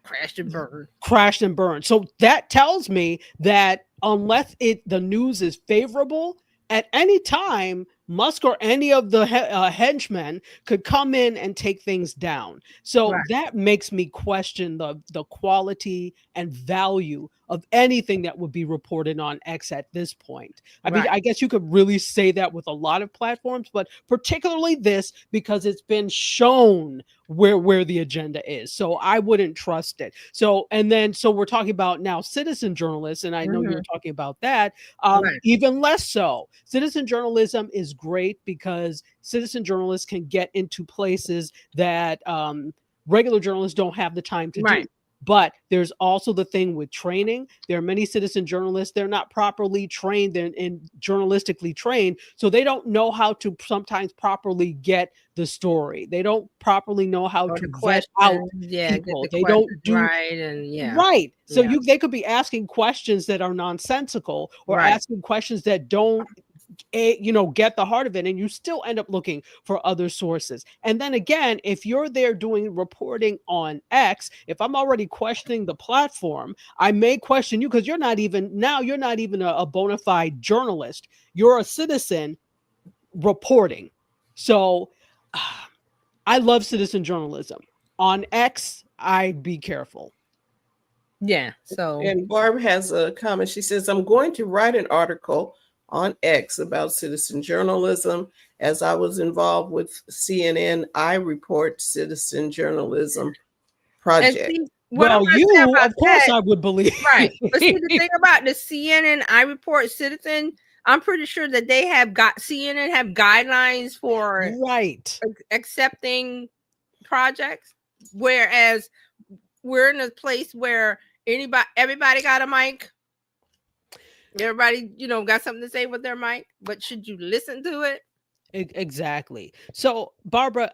Crashed and burned. So that tells me that unless the news is favorable, at any time, Musk or any of the henchmen could come in and take things down. So that makes me question the quality and value of anything that would be reported on X at this point. I mean, Right. I guess you could really say that with a lot of platforms, but particularly this, because it's been shown where the agenda is. So I wouldn't trust it. So we're talking about now citizen journalists, and I know you were talking about that. Right. Even less so. Citizen journalism is great because citizen journalists can get into places that regular journalists don't have the time to do. Right. But there's also the thing with training. There are many citizen journalists, they're not properly trained and journalistically trained, so they don't know how to sometimes properly get the story. They don't properly know how Or to the vet out questions, get people. the They don't questions do right, and right. So Yeah. they could be asking questions that are nonsensical, or Right. asking questions that don't get the heart of it, and you still end up looking for other sources. And then again, if you're there doing reporting on X, if I'm already questioning the platform, I may question you, because you're not even a bona fide journalist. You're a citizen reporting. So I love citizen journalism. On X, I'd be careful. Yeah. So And Barb has a comment. She says, I'm going to write an article on X about citizen journalism. As I was involved with CNN, I report citizen journalism and project. see, what I'm Well, gonna say you, about of course, that, I would believe. right? But see, the thing about the CNN I Report Citizen, I'm pretty sure that they have got CNN have guidelines for Right. accepting projects, whereas we're in a place where everybody got a mic. Everybody, got something to say with their mic, but should you listen to it? Exactly. So, Barbara,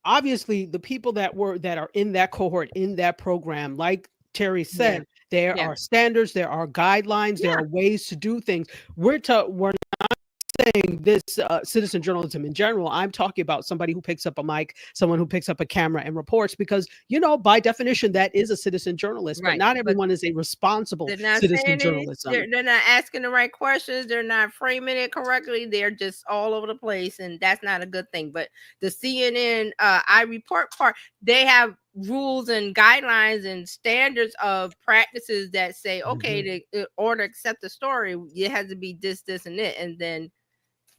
obviously, the people that are in that cohort, in that program, like Terry said, there Yeah. are standards, there are guidelines, there are ways to do things. We're not saying this citizen journalism in general. I'm talking about somebody who picks up a mic, someone who picks up a camera and reports, because by definition that is a citizen journalist. But Right. not everyone is a responsible They're not citizen saying journalism. they're not asking the right questions. They're not framing it correctly. They're just all over the place, and that's not a good thing. But the CNN I Report part, they have rules and guidelines and standards of practices that say, okay, in order to accept the story, it has to be this, and it, and then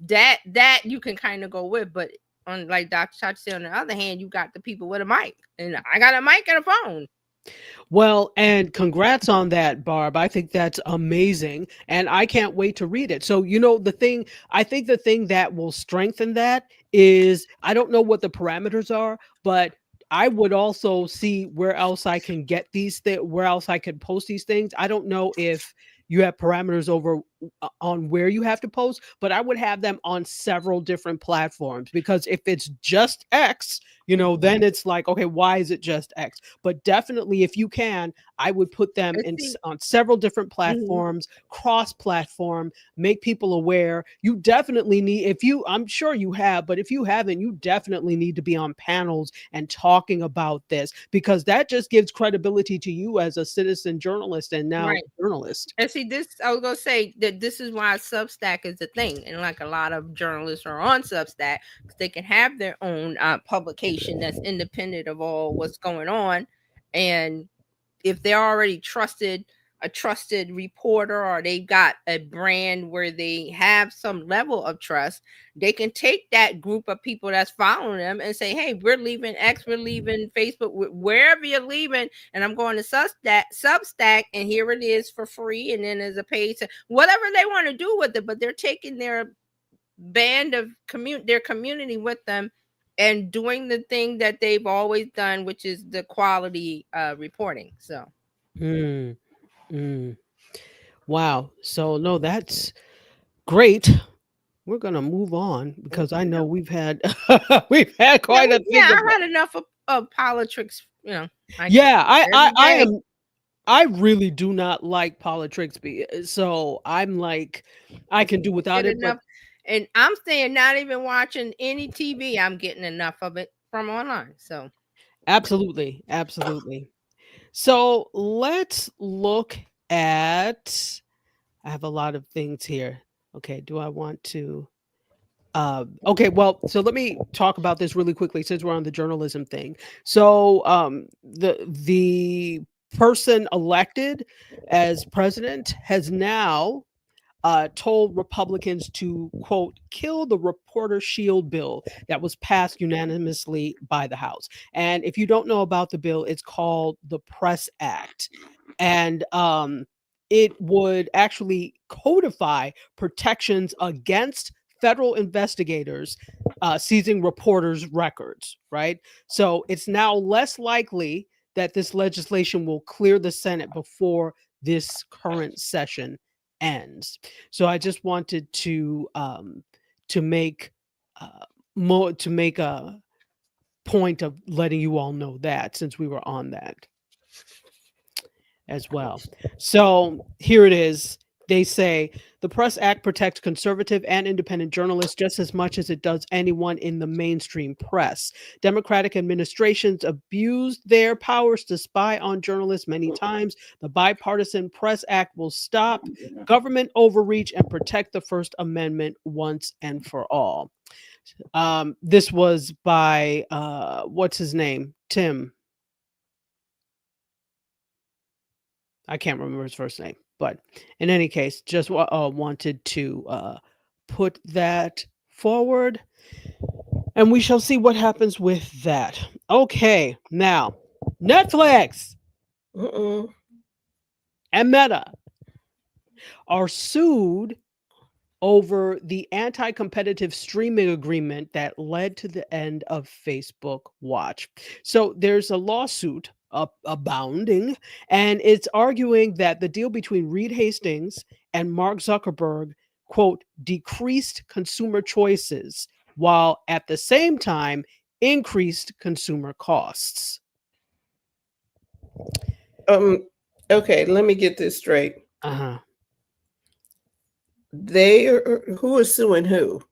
that you can kind of go with. But on, like Dr. Chachi said, on the other hand, you got the people with a mic, and I got a mic and a phone. Well, and congrats on that, Barb. I think that's amazing, and I can't wait to read it. So, I think the thing that will strengthen that is, I don't know what the parameters are, but I would also see where else I can get these things, where else I could post these things. I don't know if you have parameters over on where you have to post, but I would have them on several different platforms, because if it's just X, then it's like, okay, why is it just X? But definitely, if you can, I would put them on several different platforms, cross-platform, make people aware. You definitely need, I'm sure you have, but if you haven't, you definitely need to be on panels and talking about this, because that just gives credibility to you as a citizen journalist and now journalist. And see, I was gonna say that this is why Substack is the thing, and like a lot of journalists are on Substack, because they can have their own publication that's independent of all what's going on, and if they're already a trusted reporter, or they've got a brand where they have some level of trust, they can take that group of people that's following them and say, hey, we're leaving X, we're leaving Facebook, wherever you're leaving, and I'm going to Substack, and here it is for free, and then there's a page, whatever they want to do with it, but they're taking their band of their community with them and doing the thing that they've always done, which is the quality reporting. So Wow. So no, that's great. We're gonna move on, because I know we've had quite a thing. Yeah, I had enough of politics. I really do not like politics, so I'm like, I can do without it. Enough, and I'm saying, not even watching any TV, I'm getting enough of it from online. So absolutely. So let's look at, I have a lot of things here. Okay, do I want to okay, well, so let me talk about this really quickly, since we're on the journalism thing. So the person elected as president has now told Republicans to, quote, kill the Reporter Shield bill that was passed unanimously by the House. And if you don't know about the bill, it's called the Press Act. And it would actually codify protections against federal investigators seizing reporters' records, right? So it's now less likely that this legislation will clear the Senate before this current session ends. So I just wanted to make a point of letting you all know that, since we were on that as well. So here it is. They say the Press Act protects conservative and independent journalists just as much as it does anyone in the mainstream press. Democratic administrations abused their powers to spy on journalists many times. The Bipartisan Press Act will stop government overreach and protect the First Amendment once and for all. This was by, what's his name? Tim. I can't remember his first name. But in any case, just wanted to put that forward, and we shall see what happens with that. Okay, now Netflix and Meta are sued over the anti-competitive streaming agreement that led to the end of Facebook Watch. So there's a lawsuit abounding, and it's arguing that the deal between Reed Hastings and Mark Zuckerberg, quote, decreased consumer choices while at the same time increased consumer costs. Okay, let me get this straight. Uh-huh. Who is suing who?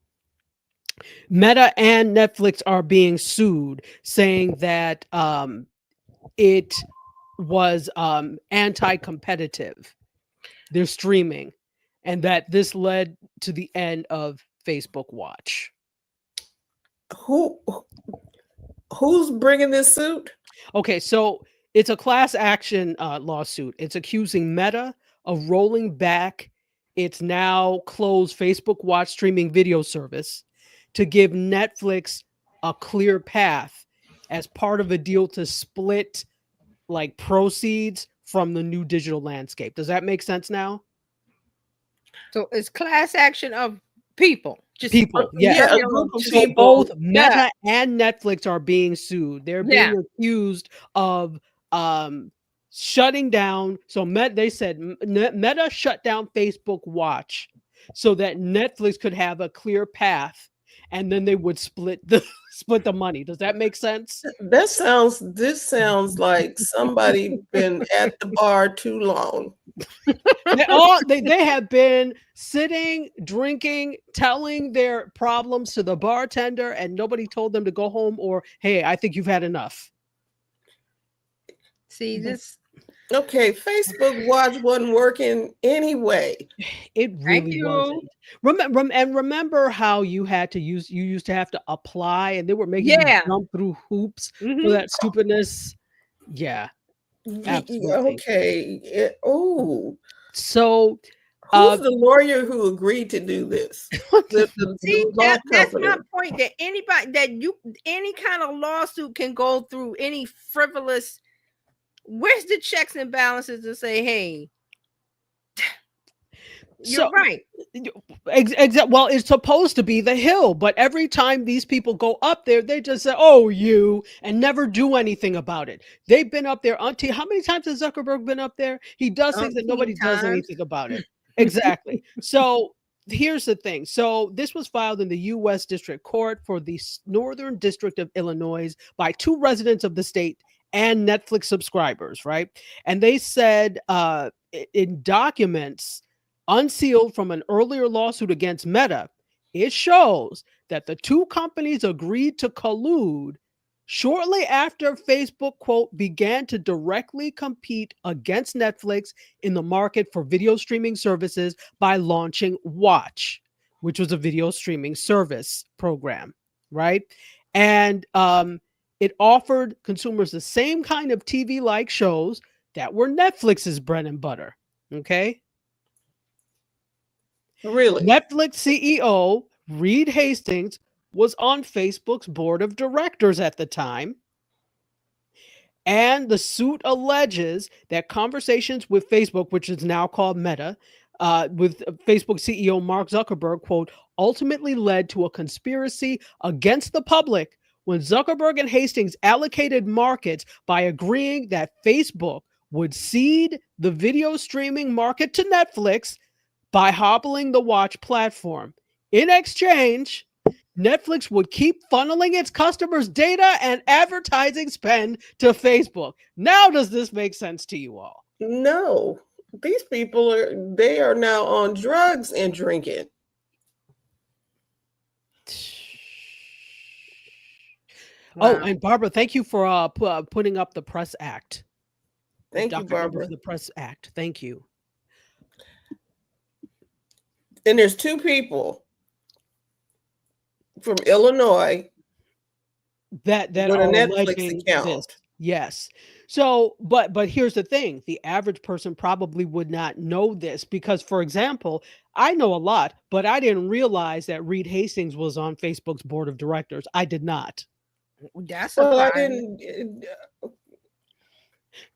Meta and Netflix are being sued, saying that it was anti-competitive, their streaming, and that this led to the end of Facebook Watch. Who's bringing this suit? Okay, so it's a class action lawsuit. It's accusing Meta of rolling back its now closed Facebook Watch streaming video service to give Netflix a clear path as part of a deal to split like proceeds from the new digital landscape. Does that make sense now? So it's class action of people. Just people, yeah. So both Meta and Netflix are being sued. They're being accused of shutting down. So they said Meta shut down Facebook Watch so that Netflix could have a clear path, and then they would split the money. Does that make sense? This sounds like somebody been at the bar too long. They have been sitting, drinking, telling their problems to the bartender, and nobody told them to go home or, hey, I think you've had enough. See this? Okay, Facebook Watch wasn't working anyway. It really wasn't. Remember how you used to have to apply, and they were making you jump through hoops for that stupidness. Yeah. Absolutely. Okay. So who's the lawyer who agreed to do this? See, that's my point. That any kind of lawsuit can go through any frivolous. Where's the checks and balances to say, hey, you're right. Well, it's supposed to be the hill, but every time these people go up there, they just say, oh, and never do anything about it. They've been up there. Auntie, how many times has Zuckerberg been up there? He does things that nobody does anything about it. Exactly. So here's the thing. So this was filed in the U.S. District Court for the Northern District of Illinois by 2 residents of the state and Netflix subscribers, right? And they said in documents unsealed from an earlier lawsuit against Meta, it shows that the 2 companies agreed to collude shortly after Facebook, quote, began to directly compete against Netflix in the market for video streaming services by launching Watch, which was a video streaming service program, right? And it offered consumers the same kind of TV-like shows that were Netflix's bread and butter. Okay. Really? Netflix CEO Reed Hastings was on Facebook's board of directors at the time. And the suit alleges that conversations with Facebook, which is now called Meta, with Facebook CEO Mark Zuckerberg, quote, ultimately led to a conspiracy against the public when Zuckerberg and Hastings allocated markets by agreeing that Facebook would cede the video streaming market to Netflix by hobbling the Watch platform. In exchange, Netflix would keep funneling its customers' data and advertising spend to Facebook. Now, does this make sense to you all? No. These people they are now on drugs and drinking. Wow. Oh, and Barbara, thank you for putting up the Press Act. Thank you, Barbara. The Press Act. Thank you. And there's two people from Illinois that with are a Netflix alleging account. This. Yes. So, but here's the thing: the average person probably would not know this because, for example, I know a lot, but I didn't realize that Reed Hastings was on Facebook's board of directors. I did not. That's Well, I surprising. didn't.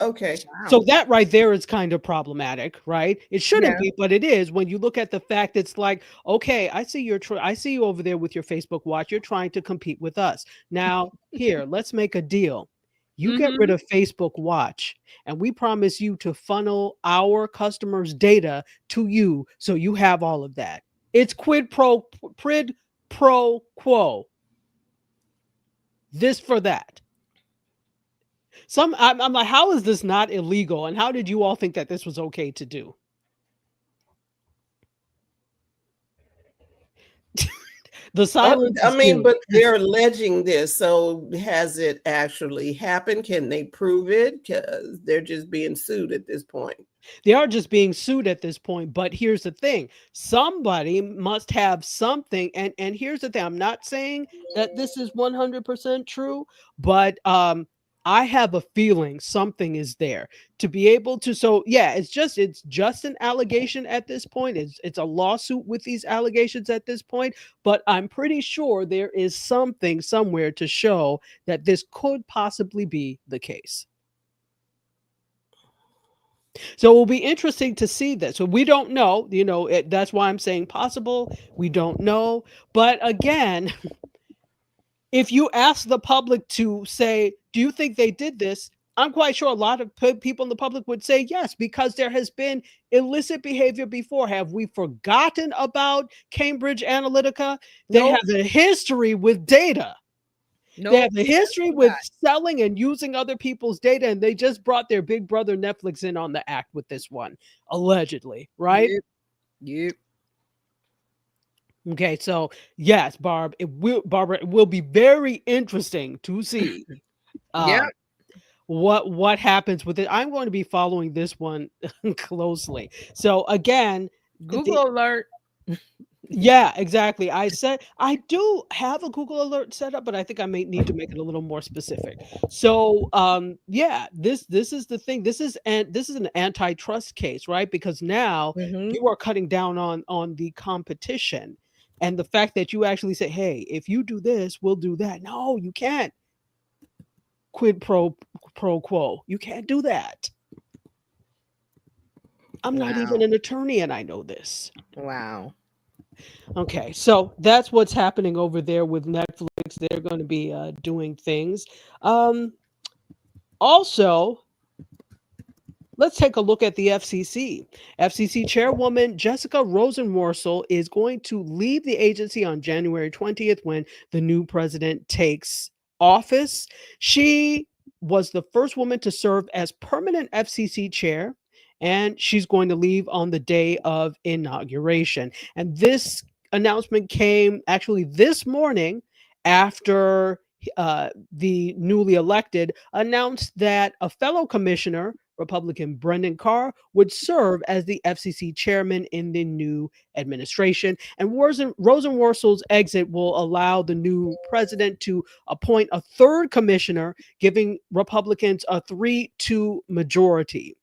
Okay. Wow. So that right there is kind of problematic, right? It shouldn't Yeah. be, but it is when you look at the fact it's like, okay, I see I see you over there with your Facebook Watch. You're trying to compete with us. Now, here, let's make a deal. You get rid of Facebook Watch, and we promise you to funnel our customers' data to you so you have all of that. It's quid pro quo. This for that. I'm like, how is this not illegal? And how did you all think that this was okay to do? The silence. I mean, but they're alleging this. So has it actually happened? Can they prove it? Because they're just being sued at this point. They are just being sued at this point. But here's the thing. Somebody must have something. And here's the thing. I'm not saying that this is 100% true, but I have a feeling something is there to be able to. So yeah, it's just an allegation at this point. It's a lawsuit with these allegations at this point, but I'm pretty sure there is something somewhere to show that this could possibly be the case. So it will be interesting to see this. So we don't know, that's why I'm saying possible. We don't know. But again, if you ask the public to say, do you think they did this? I'm quite sure a lot of people in the public would say yes, because there has been illicit behavior before. Have we forgotten about Cambridge Analytica? They have a history with data. They have a history with selling and using other people's data, and they just brought their big brother Netflix in on the act with this one, allegedly, right? Yep. Okay, so yes, Barbara, it will be very interesting to see what happens with it. I'm going to be following this one closely. So again, Google alert. Yeah, exactly. I said I do have a Google alert set up, but I think I may need to make it a little more specific. So yeah, this is the thing. This is an antitrust case, right? Because now you are cutting down on the competition. And the fact that you actually say, hey, if you do this, we'll do that. No, you can't. Quid pro quo. You can't do that. I'm not even an attorney and I know this. Wow. Okay, so that's what's happening over there with Netflix. They're going to be doing things. Also, let's take a look at the FCC. FCC Chairwoman Jessica Rosenworcel is going to leave the agency on January 20th when the new president takes office. She was the first woman to serve as permanent FCC chair, and she's going to leave on the day of inauguration. And this announcement came actually this morning after the newly elected announced that a fellow commissioner, Republican Brendan Carr would serve as the FCC chairman in the new administration. And Rosenworcel's exit will allow the new president to appoint a third commissioner, giving Republicans a 3-2 majority.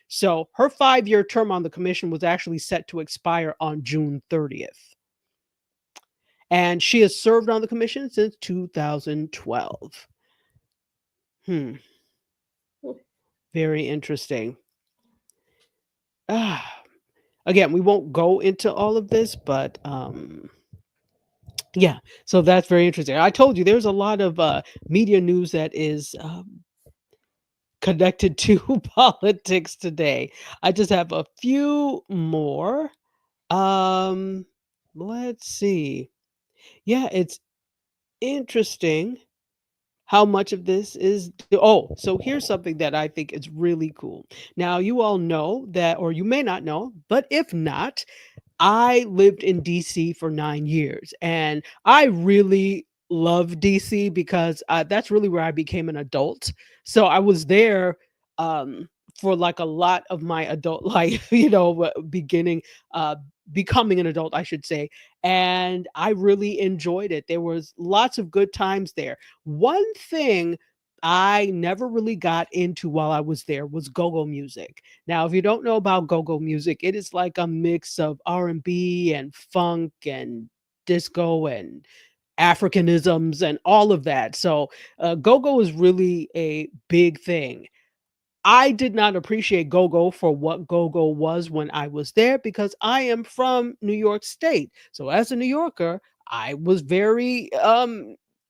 So her 5-year term on the commission was actually set to expire on June 30th. And she has served on the commission since 2012. Very interesting. Again, we won't go into all of this, but yeah, so that's very interesting. I told you there's a lot of media news that is connected to politics today. I just have a few more. Let's see. Yeah, it's interesting how much of this is. So here's something that I think is really cool. Now, you all know that, or you may not know, but if not, I lived in DC for 9 years, and I really love DC because that's really where I became an adult. So I was there for like a lot of my adult life, becoming an adult, I should say. And I really enjoyed it. There was lots of good times there. One thing I never really got into while I was there was go-go music. Now, if you don't know about go-go music, it is like a mix of R&B and funk and disco and Africanisms and all of that. So go-go is really a big thing. I did not appreciate go-go for what go-go was when I was there because I am from New York State. So as a New Yorker, I was very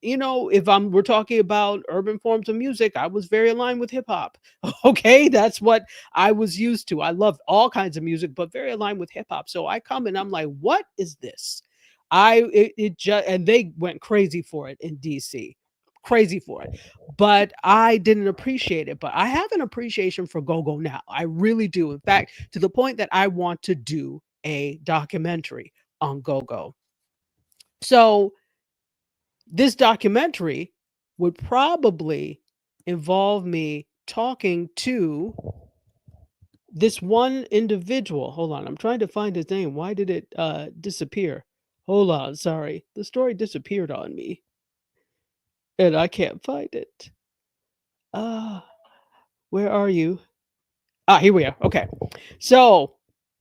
if we're talking about urban forms of music, I was very aligned with hip hop. Okay, that's what I was used to. I loved all kinds of music, but very aligned with hip hop. So I come and I'm like, what is this? And they went crazy for it in DC. Crazy for it. But I didn't appreciate it. But I have an appreciation for go-go now. I really do. In fact, to the point that I want to do a documentary on go-go. So this documentary would probably involve me talking to this one individual. Hold on, I'm trying to find his name. Why did it disappear? Hold on, sorry. The story disappeared on me. And I can't find it. Where are you? Here we are. Okay. So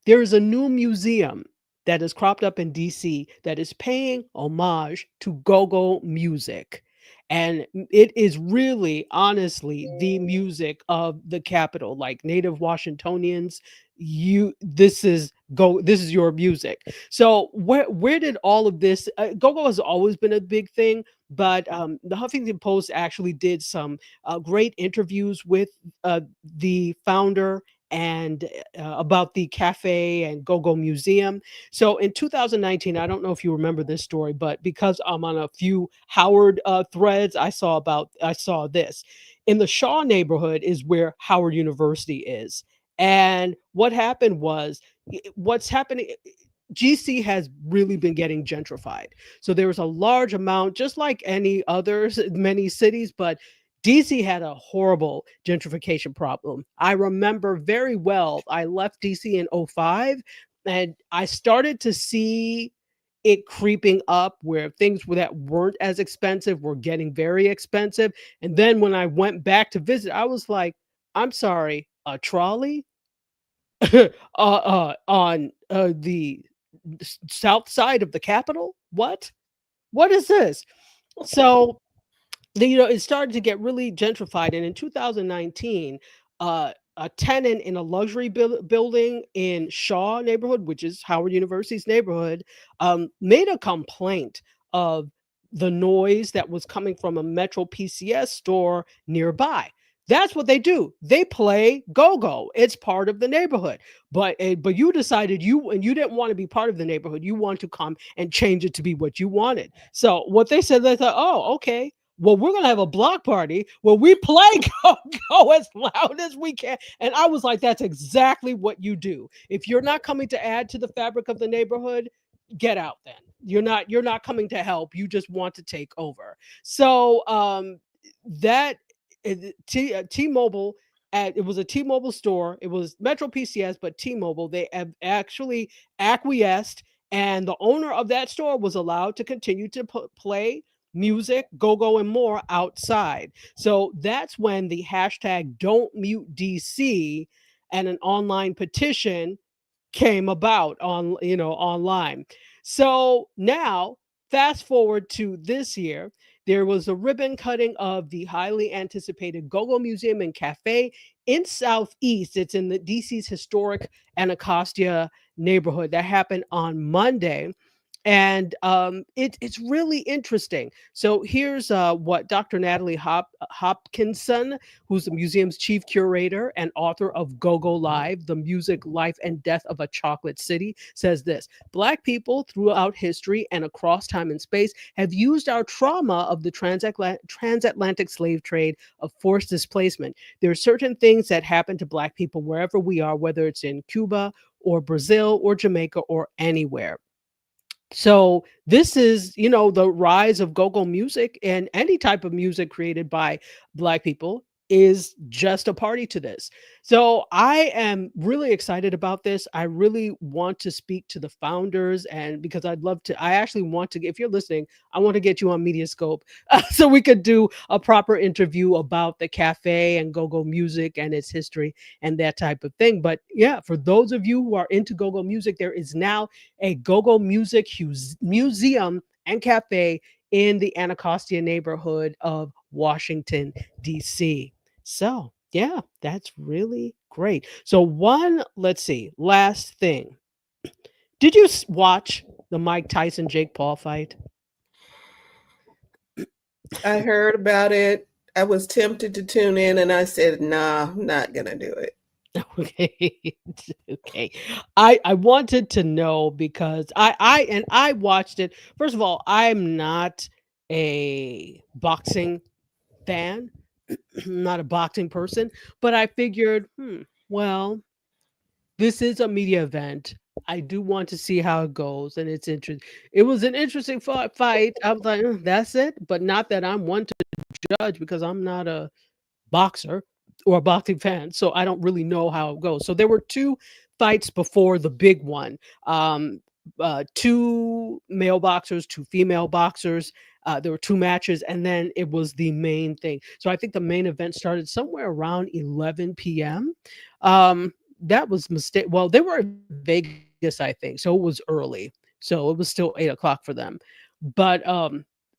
there is a new museum that has cropped up in DC that is paying homage to go-go music. And it is really, honestly, the music of the capital, like Native Washingtonians. This is your music. So where did all of this go-go has always been a big thing, but the Huffington Post actually did some great interviews with the founder and about the cafe and go-go museum. So in 2019, I don't know if you remember this story, but because I'm on a few Howard threads, I saw this. In the Shaw neighborhood is where Howard University is. And what happened was, what's happening, GC has really been getting gentrified. So there was a large amount, just like any others, many cities, but DC had a horrible gentrification problem. I remember very well, I left DC in 2005, and I started to see it creeping up where things that weren't as expensive were getting very expensive. And then when I went back to visit, I was like, I'm sorry, a trolley on the south side of the Capitol? What is this? So it started to get really gentrified. And in 2019, a tenant in a luxury building in Shaw neighborhood, which is Howard University's neighborhood, made a complaint of the noise that was coming from a Metro PCS store nearby. That's what they do. They play go-go. It's part of the neighborhood. But you decided you didn't want to be part of the neighborhood. You want to come and change it to be what you wanted. So what they said, they thought, oh, okay. Well, we're going to have a block party where we play go-go as loud as we can. And I was like, that's exactly what you do. If you're not coming to add to the fabric of the neighborhood, get out then. You're not coming to help. You just want to take over. So that T-Mobile it was a T-Mobile store. It was Metro PCS, but T-Mobile. They have actually acquiesced, and the owner of that store was allowed to continue to play music, go-go, and more outside. So that's when the hashtag Don't Mute DC and an online petition came about on online. So now fast forward to this year, there was a ribbon cutting of the highly anticipated Go-Go Museum and Cafe in Southeast. It's in the DC's historic Anacostia neighborhood. That happened on Monday. And it's really interesting. So here's what Dr. Natalie Hopkinson, who's the museum's chief curator and author of Go-Go Live, The Music, Life, and Death of a Chocolate City, says this: Black people throughout history and across time and space have used our trauma of the transatlantic slave trade of forced displacement. There are certain things that happen to Black people wherever we are, whether it's in Cuba or Brazil or Jamaica or anywhere. So this is, the rise of go-go music, and any type of music created by Black people is just a party to this. So I am really excited about this. I really want to speak to the founders, and because I actually want to, if you're listening, I want to get you on Mediascope so we could do a proper interview about the cafe and go-go music and its history and that type of thing. But yeah, for those of you who are into go-go music, there is now a go-go music museum and cafe in the Anacostia neighborhood of Washington, D.C. So, yeah, that's really great. So last thing. Did you watch the Mike Tyson Jake Paul fight? I heard about it. I was tempted to tune in, and I said, nah, I'm not going to do it. Okay. I wanted to know because I watched it. First of all, I'm not a boxing fan, not a boxing person, but I figured, well, this is a media event. I do want to see how it goes, and it's interesting. It was an interesting fight. I was like, that's it, but not that I'm one to judge because I'm not a boxer or a boxing fan, so I don't really know how it goes. So there were two fights before the big one. Two male boxers, two female boxers. There were two matches, and then it was the main thing. So I think the main event started somewhere around 11 p.m. That was mistake. Well, they were in Vegas, I think, so it was early. So it was still 8 o'clock for them. But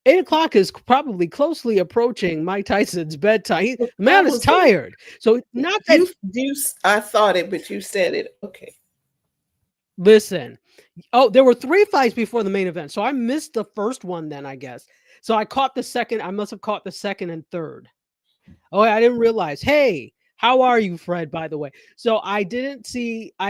8 o'clock is probably closely approaching Mike Tyson's bedtime. The man is tired. So not that I thought it, but you said it. Okay. Listen. Oh, there were 3 fights before the main event. So I missed the first one then, I guess. So I caught the second. I must have caught the second and third. Oh, I didn't realize. Hey, how are you, Fred, by the way? So I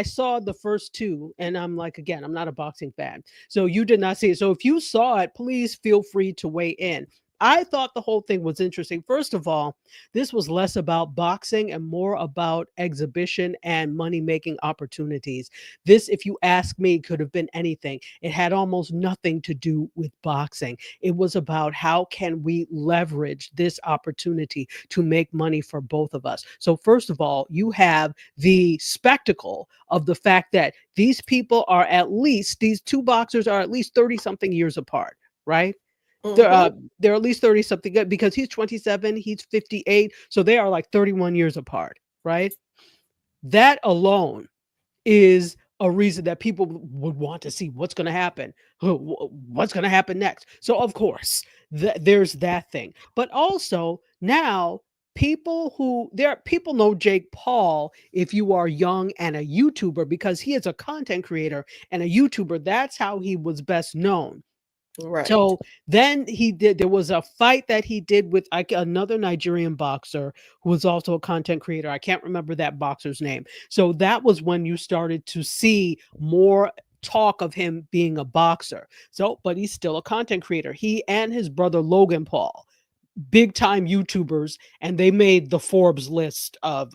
saw the first 2, and I'm like, again, I'm not a boxing fan. So you did not see it. So if you saw it, please feel free to weigh in. I thought the whole thing was interesting. First of all, this was less about boxing and more about exhibition and money-making opportunities. This, if you ask me, could have been anything. It had almost nothing to do with boxing. It was about how can we leverage this opportunity to make money for both of us. So first of all, you have the spectacle of the fact that these two boxers are at least 30-something years apart, right? Mm-hmm. They're at least 30-something because he's 27, he's 58. So they are like 31 years apart, right? That alone is a reason that people would want to see what's going to happen. What's going to happen next? So of course, there's that thing. But also now people know Jake Paul if you are young and a YouTuber because he is a content creator and a YouTuber. That's how he was best known. Right. So then there was a fight that he did with another Nigerian boxer who was also a content creator. I can't remember that boxer's name. So that was when you started to see more talk of him being a boxer. So, but he's still a content creator. He and his brother Logan Paul, big time YouTubers, and they made the Forbes list of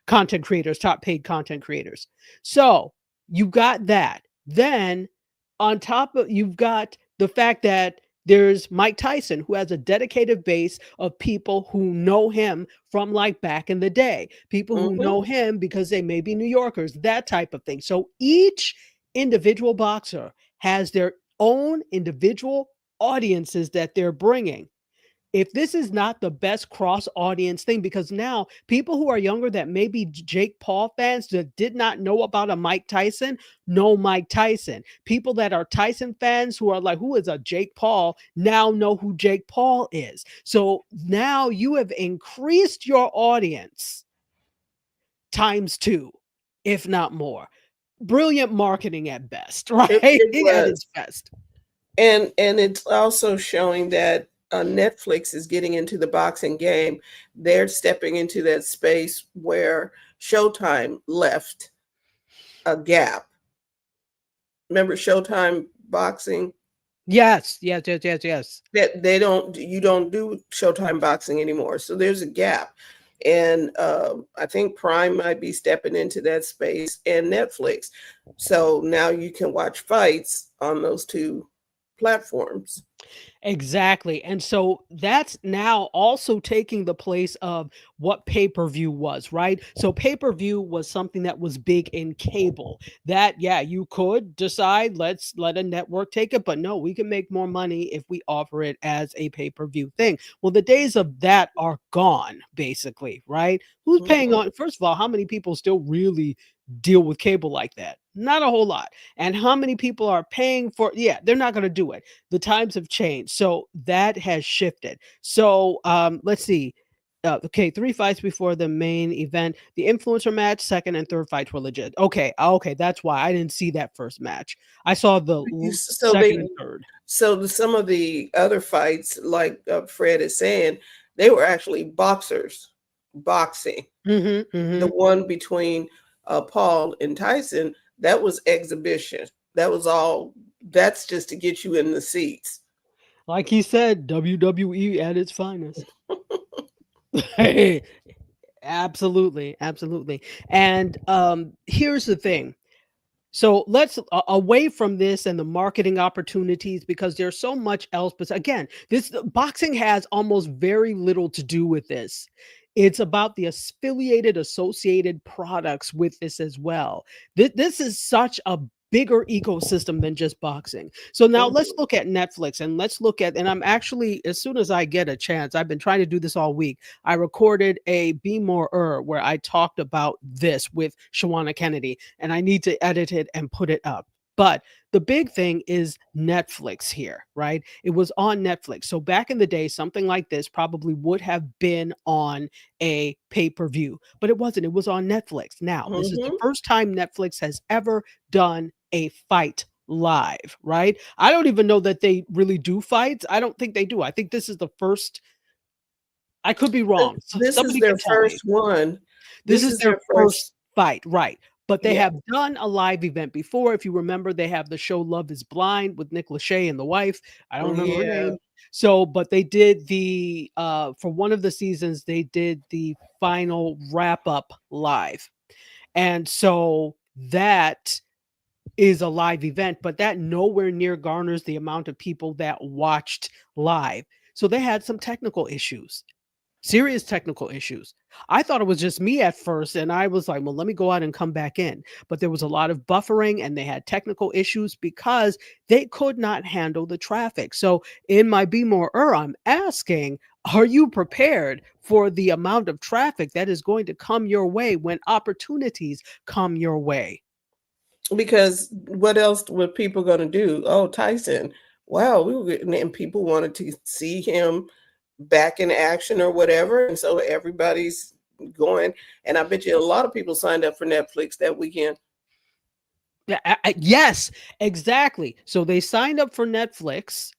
content creators, top paid content creators. So you got that. Then on top of, you've got the fact that There's Mike Tyson, who has a dedicated base of people who know him from like back in the day, people who Mhm. know him because they may be New Yorkers, that type of thing. So each individual boxer has their own individual audiences that they're bringing. If this is not the best cross audience thing, because now people who are younger that may be Jake Paul fans that did not know about a Mike Tyson know Mike Tyson. People that are Tyson fans who are like, who is a Jake Paul, now know who Jake Paul is. So now you have increased your audience times 2, if not more. Brilliant marketing at best, right? It At was. its best. And it's also showing that Netflix is getting into the boxing game. They're stepping into that space where Showtime left a gap. Remember Showtime boxing? Yes, yes, yes, yes, yes. That you don't do Showtime boxing anymore. So there's a gap. And I think Prime might be stepping into that space and Netflix. So now you can watch fights on those two platforms. Exactly. And so that's now also taking the place of what pay-per-view was, right? So pay-per-view was something that was big in cable. That, yeah, you could decide, let's let a network take it, but no, we can make more money if we offer it as a pay-per-view thing. Well, the days of that are gone, basically, right? Who's paying Mhm. on, first of all, how many people still really deal with cable like that? Not a whole lot. And how many people are paying for, yeah, they're not going to do it. The times have changed, so that has shifted. So let's see. Okay, 3 fights before the main event. The influencer match, second and third fights were legit. Okay, okay, that's why I didn't see that first match. I saw the So second and third. some of the other fights, like Fred is saying, they were actually boxers boxing. Hmm, The hmm. one between Paul and Tyson, that was exhibition. That was all. That's just to get you in the seats. Like he said, WWE at its finest. Absolutely, absolutely. And here's the thing. So let's away from this and the marketing opportunities because there's so much else. But again, this boxing has almost very little to do with this. It's about the affiliated, associated products with this as well. This is such a bigger ecosystem than just boxing. So now let's Mhm. look at Netflix and let's look at, and I'm actually, as soon as I get a chance, I've been trying to do this all week. I recorded a Be More where I talked about this with Shawana Kennedy, and I need to edit it and put it up. But the big thing is Netflix here, right? It was on Netflix. So back in the day, something like this probably would have been on a pay per view, but it wasn't. It was on Netflix. Now, this is the Mhm. first time Netflix has ever done a fight live, right? I don't even know that they really do fights. I don't think they do. I think this is the first. I could be wrong. So This is somebody their can tell me. first one. This This is is their their first first. fight, right? But they Yeah. have done a live event before. If you remember, they have the show Love is Blind with Nick Lachey and the wife. I don't remember her Yeah. name. So, but they did the for one of the seasons, they did the final wrap up live. And so that is a live event, but that nowhere near garners the amount of people that watched live. So they had some technical issues, serious technical issues. I thought it was just me at first, and I was like, well, let me go out and come back in. But there was a lot of buffering, and they had technical issues because they could not handle the traffic. So, in my Be More I'm asking, are you prepared for the amount of traffic that is going to come your way when opportunities come your way? Because what else were people going to do? Oh, Tyson. Wow, and people wanted to see him back in action or whatever, and so everybody's going. And I bet you a lot of people signed up for Netflix that weekend. Yeah, yes, exactly. So they signed up for Netflix.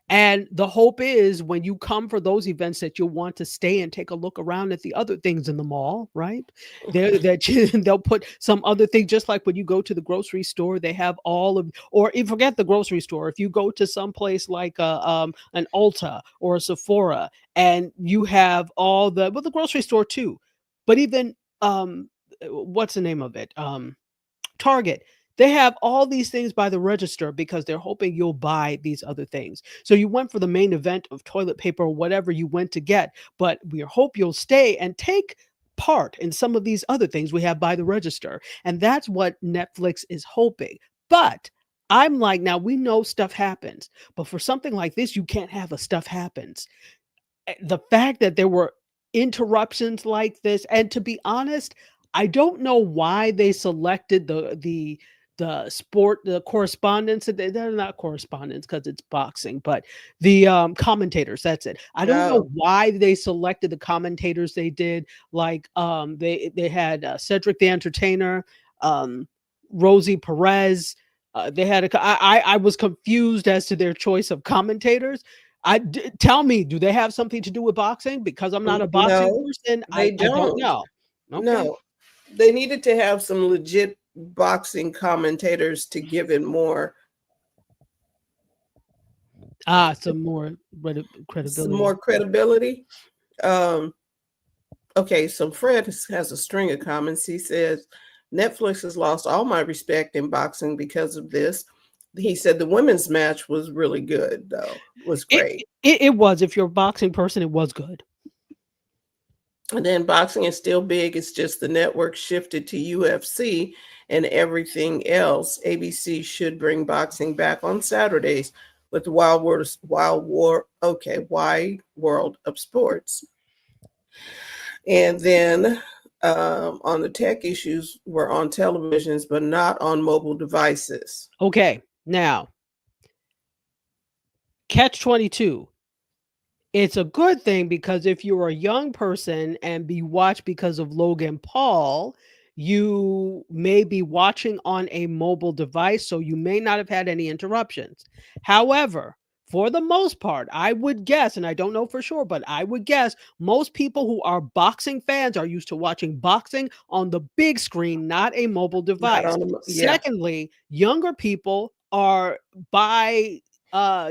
And the hope is when you come for those events that you'll want to stay and take a look around at the other things in the mall, right? They'll put some other thing, just like when you go to the grocery store, they have all of, or you forget the grocery store. If you go to some place like an Ulta or a Sephora, and you have all well, the grocery store too, but even what's the name of it? Target. They have all these things by the register because they're hoping you'll buy these other things. So you went for the main event of toilet paper or whatever you went to get, but we hope you'll stay and take part in some of these other things we have by the register. And that's what Netflix is hoping. But I'm like, now we know stuff happens, but for something like this, you can't have a stuff happens. The fact that there were interruptions like this, and to be honest, I don't know why they selected the correspondents. They're not correspondents because it's boxing, but the commentators. That's it. I don't know No. why they selected the commentators they did. Like they had Cedric the Entertainer, Rosie Perez. They had I was confused as to their choice of commentators. Tell me, do they have something to do with boxing? Because I'm not a boxing No, person. they I don't don't. know. Okay. No, they needed to have some legit boxing commentators to give it more Some more some credibility. more credibility. Okay, so Fred has a string of comments. He says, Netflix has lost all my respect in boxing because of this. He said the women's match was really good, though. Was great. It was. If you're a boxing person, it was good. And then boxing is still big. It's just the network shifted to UFC and everything else. ABC should bring boxing back on Saturdays with the wide world of sports. And then on the tech issues, we're on televisions, but not on mobile devices. Okay, now Catch-22. It's a good thing because if you're a young person and be watched because of Logan Paul, you may be watching on a mobile device, so you may not have had any interruptions. However, for the most part, I would guess, and I don't know for sure, but I would guess most people who are boxing fans are used to watching boxing on the big screen, not a mobile device. Yeah. Secondly, younger people are by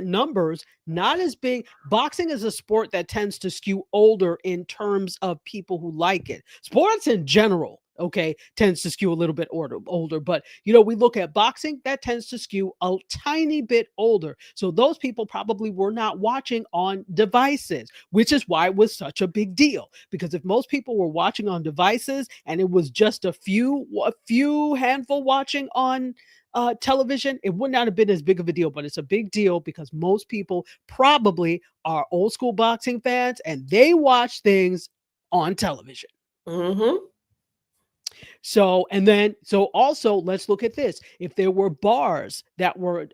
numbers not as big. Boxing is a sport that tends to skew older in terms of people who like it. Sports in general, okay, tends to skew a little bit older, but we look at boxing, that tends to skew a tiny bit older. So those people probably were not watching on devices, which is why it was such a big deal. Because if most people were watching on devices and it was just a few handful watching on television, it would not have been as big of a deal. But it's a big deal because most people probably are old school boxing fans and they watch things on television. Mm-hmm. So also let's look at this. If there were bars that were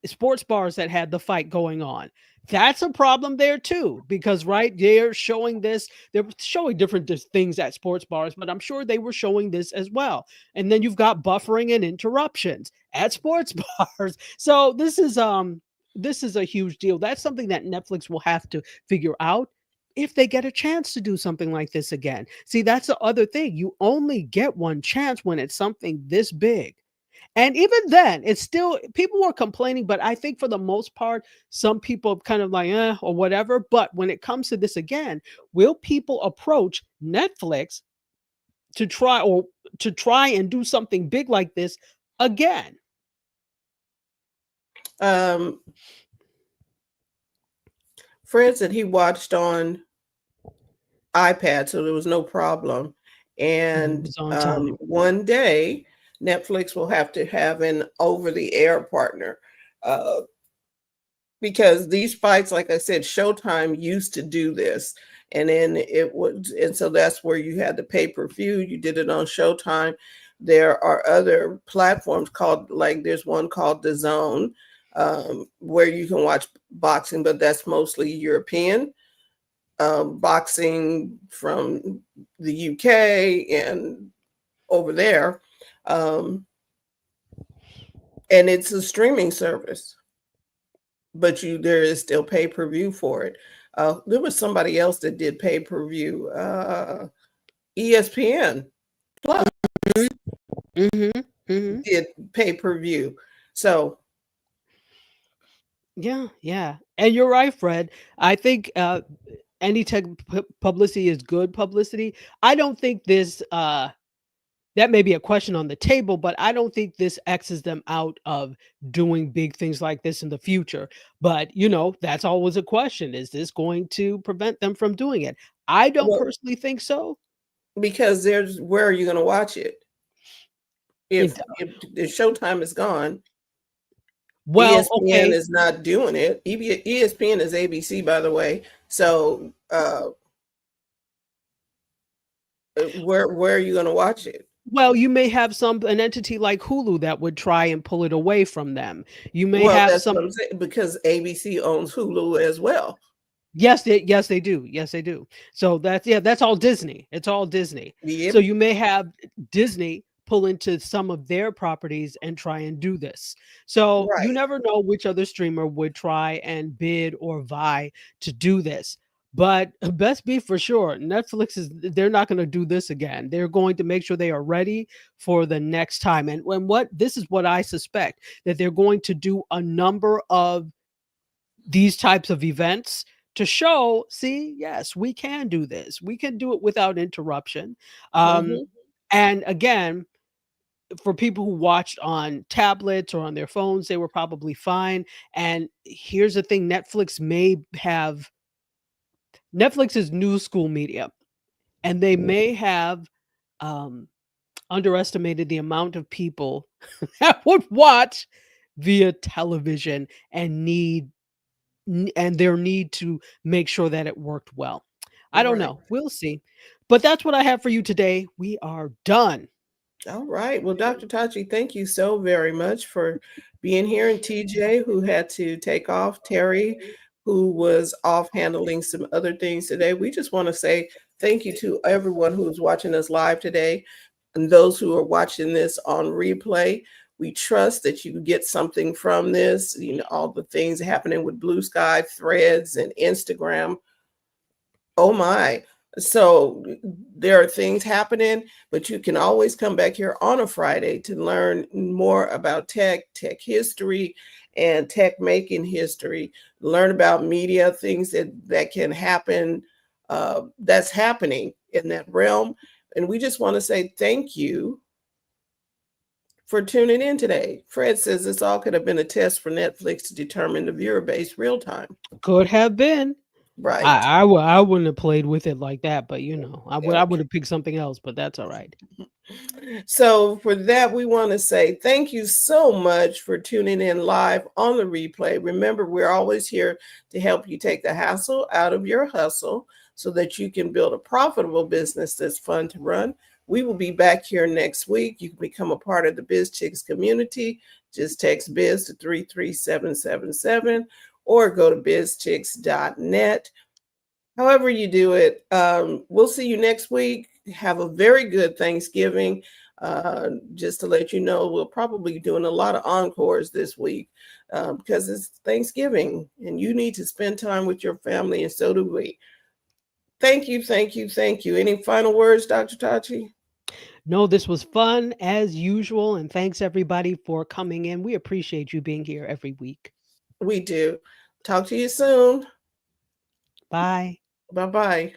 sports bars that had the fight going on, that's a problem there too, because they're showing different things at sports bars, but I'm sure they were showing this as well. And then you've got buffering and interruptions at sports bars. So this is a huge deal. That's something that Netflix will have to figure out if they get a chance to do something like this again. See, that's the other thing. You only get one chance when it's something this big. And even then, it's still, people were complaining, but I think for the most part, some people kind of like, or whatever. But when it comes to this again, will people approach Netflix to try and do something big like this again? Fred said he watched on iPad, so there was no problem. And one day, Netflix will have to have an over-the-air partner because these fights, like I said, Showtime used to do this, and then so that's where you had the pay-per-view. You did it on Showtime. There are other platforms there's one called DAZN, where you can watch boxing, but that's mostly European. Boxing from the UK and over there. And it's a streaming service, but there is still pay-per-view for it. There was somebody else that did pay-per-view, ESPN Plus did pay-per-view. So yeah. And you're right, Fred. I think any tech publicity is good publicity. I don't think this that may be a question on the table, but I don't think this X's them out of doing big things like this in the future. But, that's always a question. Is this going to prevent them from doing it? I don't Well, personally think so. because where are you going to watch it? If It, the Showtime is gone, well, ESPN okay. is not doing it. ESPN is ABC, by the way. So where are you going to watch it? Well, you may have an entity like Hulu that would try and pull it away from them. You may Well, have that's some. what I'm saying, because ABC owns Hulu as well. Yes, they do. Yes, they do. So that's all Disney. It's all Disney. So Yep. you may have Disney pull into some of their properties and try and do this. So you Right. never know which other streamer would try and bid or vie to do this. But best be for sure, they're not going to do this again. They're going to make sure they are ready for the next time. And this is what I suspect, that they're going to do a number of these types of events to show, see, yes, we can do this. We can do it without interruption. Mhm. And again, for people who watched on tablets or on their phones, they were probably fine. And here's the thing, Netflix is new school media, and they may have um, underestimated the amount of people that would watch via television and their need to make sure that it worked well. I don't Right. know. We'll see. But that's what I have for you today. We are done. All right. Well, Dr. Tachi, thank you so very much for being here. And TJ, who had to take off, Terry, who was off handling some other things today. We just want to say thank you to everyone who's watching us live today and those who are watching this on replay. We trust that you get something from this, all the things happening with Blue Sky, Threads, and Instagram. Oh my. So there are things happening, but you can always come back here on a Friday to learn more about tech history, and tech making history. Learn about media, things that can happen, that's happening in that realm. And we just want to say thank you for tuning in today. Fred says this all could have been a test for Netflix to determine the viewer base real time. Could have been. Right. I wouldn't have played with it like that, but I would Okay. have picked something else, but that's all right. So for that, we want to say thank you so much for tuning in live on the replay. Remember, we're always here to help you take the hassle out of your hustle so that you can build a profitable business that's fun to run. We will be back here next week. You can become a part of the Biz Chicks community. Just text biz to 33777 or go to bizchicks.net. However you do it, we'll see you next week. Have a very good Thanksgiving. Just to let you know, we'll probably be doing a lot of encores this week because it's Thanksgiving and you need to spend time with your family, and so do we. Thank you, thank you, thank you. Any final words, Dr. Tachi? No, this was fun as usual, and thanks everybody for coming in. We appreciate you being here every week. We do. Talk to you soon. Bye. Bye-bye.